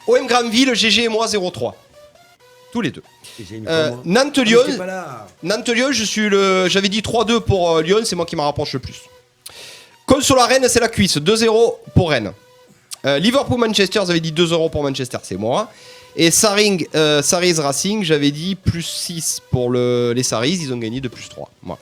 OM Granville, GG et moi 0-3. Tous les deux. Nantes-Lyon. Nantes-Lyon, j'avais dit 3-2 pour Lyon, c'est moi qui m'en rapproche le plus. Consola-Rennes, c'est la cuisse, 2-0 pour Rennes. Liverpool-Manchester, j'avais dit 2-0 pour Manchester, c'est moi. Et Saris Racing, j'avais dit plus 6 pour les Saris, ils ont gagné de plus 3. Moi.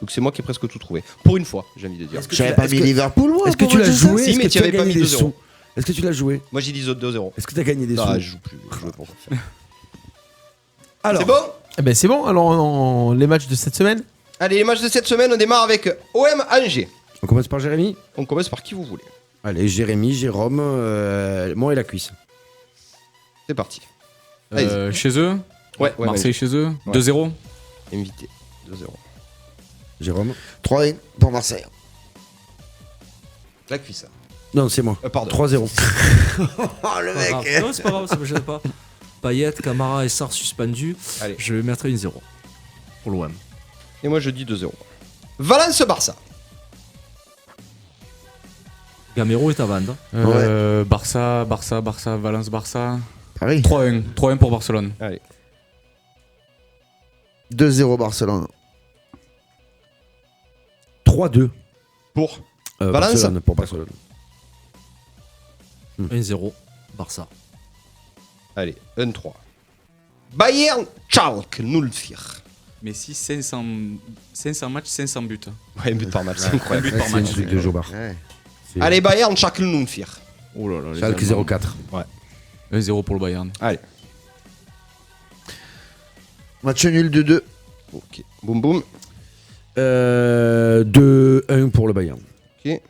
Donc c'est moi qui ai presque tout trouvé. Pour une fois, j'ai envie de dire. J'avais pas mis Liverpool, moi. Est-ce que tu l'as joué? Si, mais tu avais pas mis 2-0. Est-ce que tu l'as joué? Moi j'ai dit 2-0. Est-ce que tu as gagné des sous? Non, je joue plus. Je joue pour faire. Alors, c'est bon? Eh ben c'est bon, alors les matchs de cette semaine? Allez, les matchs de cette semaine, on démarre avec OM Angers. On commence par Jérémy? On commence par qui vous voulez. Allez, Jérémy, Jérôme, moi et la cuisse. C'est parti. Chez eux? Ouais. Marseille chez eux? 2-0? Invité. 2-0. Jérôme? 3-1 pour Marseille. La cuisse. Non, c'est moi. Pardon. 3-0. Oh, le mec. Non, c'est pas grave, ça me gêne pas. Payet, Camara et Sarr suspendus. Allez. Je mettrai une 0 pour l'OM. Et moi je dis 2-0. Valence-Barça. Gamero est à vendre. Barça, Valence, Barça. Paris. 3-1 pour Barcelone. Allez. 2-0 Barcelone. 3-2. Pour Valence. Barcelone. Pour Barcelone. 1-0 Barça. Allez, 1-3. Bayern Schalke 0-4. Messi, 500 matchs, 500 buts. Ouais, un but par match, c'est incroyable. Un but par match. C'est de Jobard. Allez, Bayern Schalke 0-4. Oh là là. Schalke 0-4. Ouais. 1-0 pour le Bayern. Allez. Match nul 2-2. Ok. Boum boum. 2-1 pour le Bayern. Ok.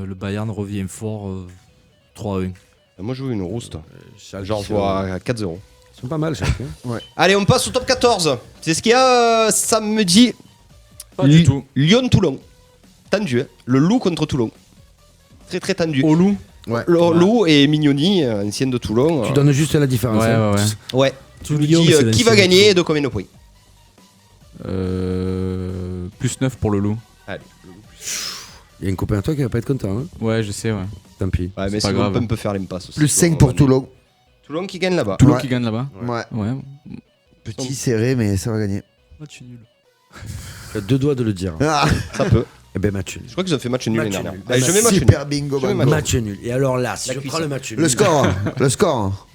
Le Bayern revient fort. 3-1. Moi je veux une rouste. Genre je vois à 4-0. Ils sont pas mal chacun. Ouais. Allez, on passe au top 14. C'est ce qu'il y a samedi. Pas du tout. Lyon-Toulon. Tendu, hein. Le Loup contre Toulon. Très très tendu. Au Loup. Ouais. Le Loup et Mignoni, ancienne de Toulon. Tu donnes juste la différence. Ouais. Tout Tu dis qui va gagner et de combien de points? Plus 9 pour le Loup. Allez. Il y a un copain à toi qui va pas être content. Hein, ouais, je sais, ouais. Tant pis. Ouais, mais c'est pas grave. on peut faire l'impasse aussi. Plus 5 pour Toulon. Toulon qui gagne là-bas. Toulon qui gagne là-bas. Ouais. Petit serré, mais ça va gagner. Match nul. Tu as 2 doigts de le dire. Ah. Ça peut. Eh ben match nul. Je crois qu'ils ont fait match nul l'année dernière. nul. Allez, je mets match nul. Super bingo. Match nul. Et alors là, si je prends le match nul. Le score. Le score.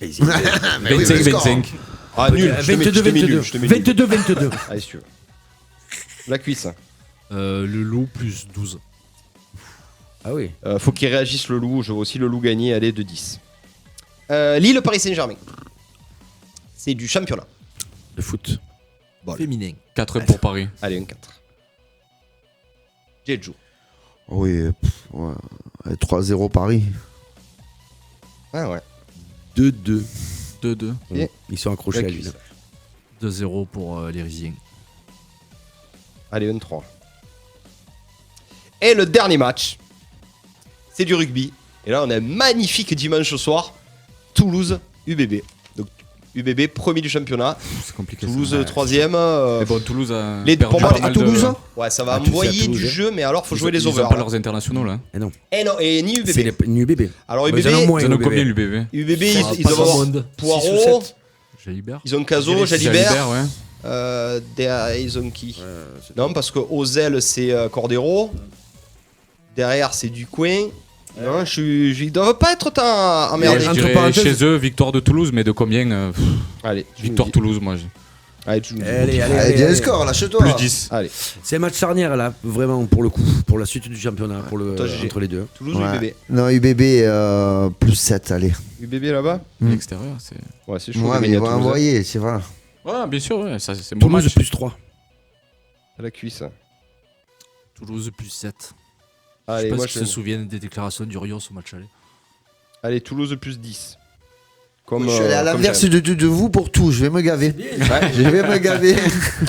25-25. Ah, nul. 22-22. 22-22. Allez, si tu veux. La cuisse. Le loup plus 12. Ah oui. Faut qu'il réagisse le loup. Je vois aussi le loup gagner. Allez, de 10. Lille, Paris Saint-Germain. C'est du championnat. De foot. Bon, Féminin. 4 pour Paris. allez, un 4. Jeju. Oui, ouais. 3-0 Paris. Ouais. 2-2. 2-2. Ils sont accrochés à Lille. 2-0 pour les Risiens. Allez, 1-3. Et le dernier match, c'est du rugby. Et là, on a un magnifique dimanche soir. Toulouse, UBB. Donc, UBB, premier du championnat. C'est compliqué. Toulouse, troisième. Mais bon, Toulouse a pour moi, pas mal de... Ouais, ça va envoyer du jeu, mais alors, faut jouer les overs. Ils ont pas leurs internationaux, là. Et non. Et ni UBB. Ni UBB. Alors, UBB, ils en ont combien, l'UBB? UBB, ils doivent avoir Poirot. Jalibert. Ils ont Caso, Jalibert. Ouais. Derrière, ils ont qui? Non, parce que aux ailes, c'est Cordero. Derrière, c'est Ducoin. Non, ils doivent pas être tant emmerdés. Je dirais chez eux, victoire de Toulouse, mais de combien? Allez, victoire Toulouse, moi. Allez, tu nous dis. Allez, dis un score, lâche-toi. Plus 10. Allez. C'est un match charnière là, vraiment pour le coup, pour la suite du championnat, pour le, entre les deux. Toulouse ou UBB? Non, UBB plus 7, allez. UBB là-bas? L'extérieur, c'est. Ouais, c'est chaud. Ouais, mais ils vont envoyer, c'est vrai. Ouais, bien sûr, ouais. Ça, c'est bon Toulouse match. plus 3. À la cuisse. Toulouse plus 7. Allez, je sais pas moi si tu te souviens des déclarations du Rios au match aller. Allez, Toulouse plus 10. Comme, je suis allé à l'inverse de vous pour tout, je vais me gaver. Ouais, je vais me gaver.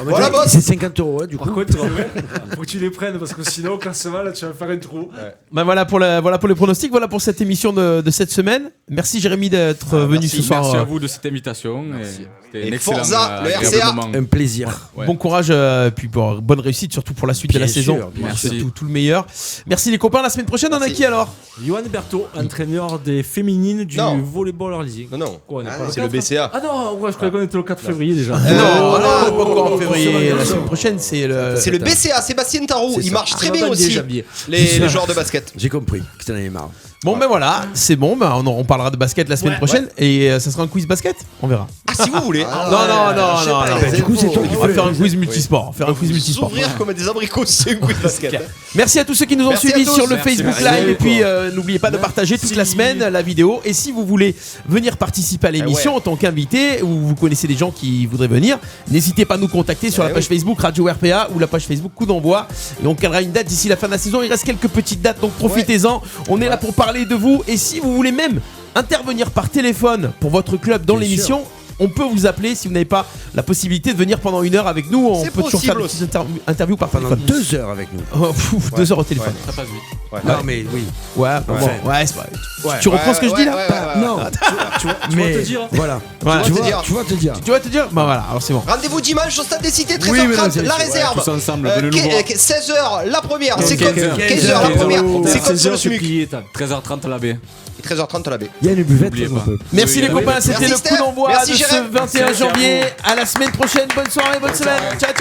Voilà, boss. C'est 50 €, du coup. Par contre, faut que tu les prennes parce que sinon, au classement, là, tu vas faire un trou. Ouais. Bah voilà pour les pronostics, voilà pour cette émission de cette semaine. Merci Jérémy d'être venu ce soir. Merci à vous de cette invitation. C'était un excellent Forza, le RCA. Un plaisir. Ouais. Bon courage, puis bonne réussite surtout pour la suite de la saison. Merci. Tout le meilleur. Merci les copains. La semaine prochaine, on a qui alors? Johan Berthaud, entraîneur des féminines du volleyball Arlysien. Non. Quoi, c'est le BCA. Ah non, ouais, je croyais qu'on était le 4 février déjà. Non, pas encore en février. La semaine prochaine, c'est le. C'est le BCA, Sébastien Tarou. Il marche très bien aussi. Les joueurs de basket. J'ai compris que t'en avais marre. Bon, ben voilà, c'est bon. Ben on parlera de basket la semaine prochaine. Et ça sera un quiz basket. On verra. Ah, si vous voulez. Non. Du coup, c'est toi qui On va faire un quiz multisport. S'ouvrir comme des abricots, c'est un quiz basket. Merci à tous ceux qui nous ont suivis sur le Facebook Live. Et puis, n'oubliez pas de partager toute la semaine la vidéo. Et si vous voulez venir participer à l'émission en tant qu'invité, ou vous connaissez des gens qui voudraient venir, n'hésitez pas à nous contacter sur la page Facebook Radio RPA ou la page Facebook Coup d'envoi. Et on calera une date d'ici la fin de la saison. Il reste quelques petites dates, donc profitez-en. On est là pour parler de vous. Et si vous voulez même intervenir par téléphone pour votre club dans l'émission, on peut vous appeler si vous n'avez pas la possibilité de venir pendant 1 heure avec nous. On peut toujours faire une petite interview par téléphone. 2 heures avec nous. 2 heures au téléphone. Ça passe vite. Ouais. Non, mais oui. Ouais, c'est pas. Tu reprends ce que je dis là? Non. Tu vas te dire. Voilà. Tu vas te dire. Tu vas te dire? Bah voilà, alors c'est bon. Rendez-vous dimanche au stade des Cités, 13h30, la réserve. Tous ensemble, 16h la première, c'est comme 15h la première, c'est comme sur le SMUC. 13h30 la baie. Et 13h30 la baie. Il y a une buvette. Merci les copains, c'était le coup d'envoi de ce Jérémy. 21 janvier. À la semaine prochaine, bonne soirée, bonne semaine. Ciao.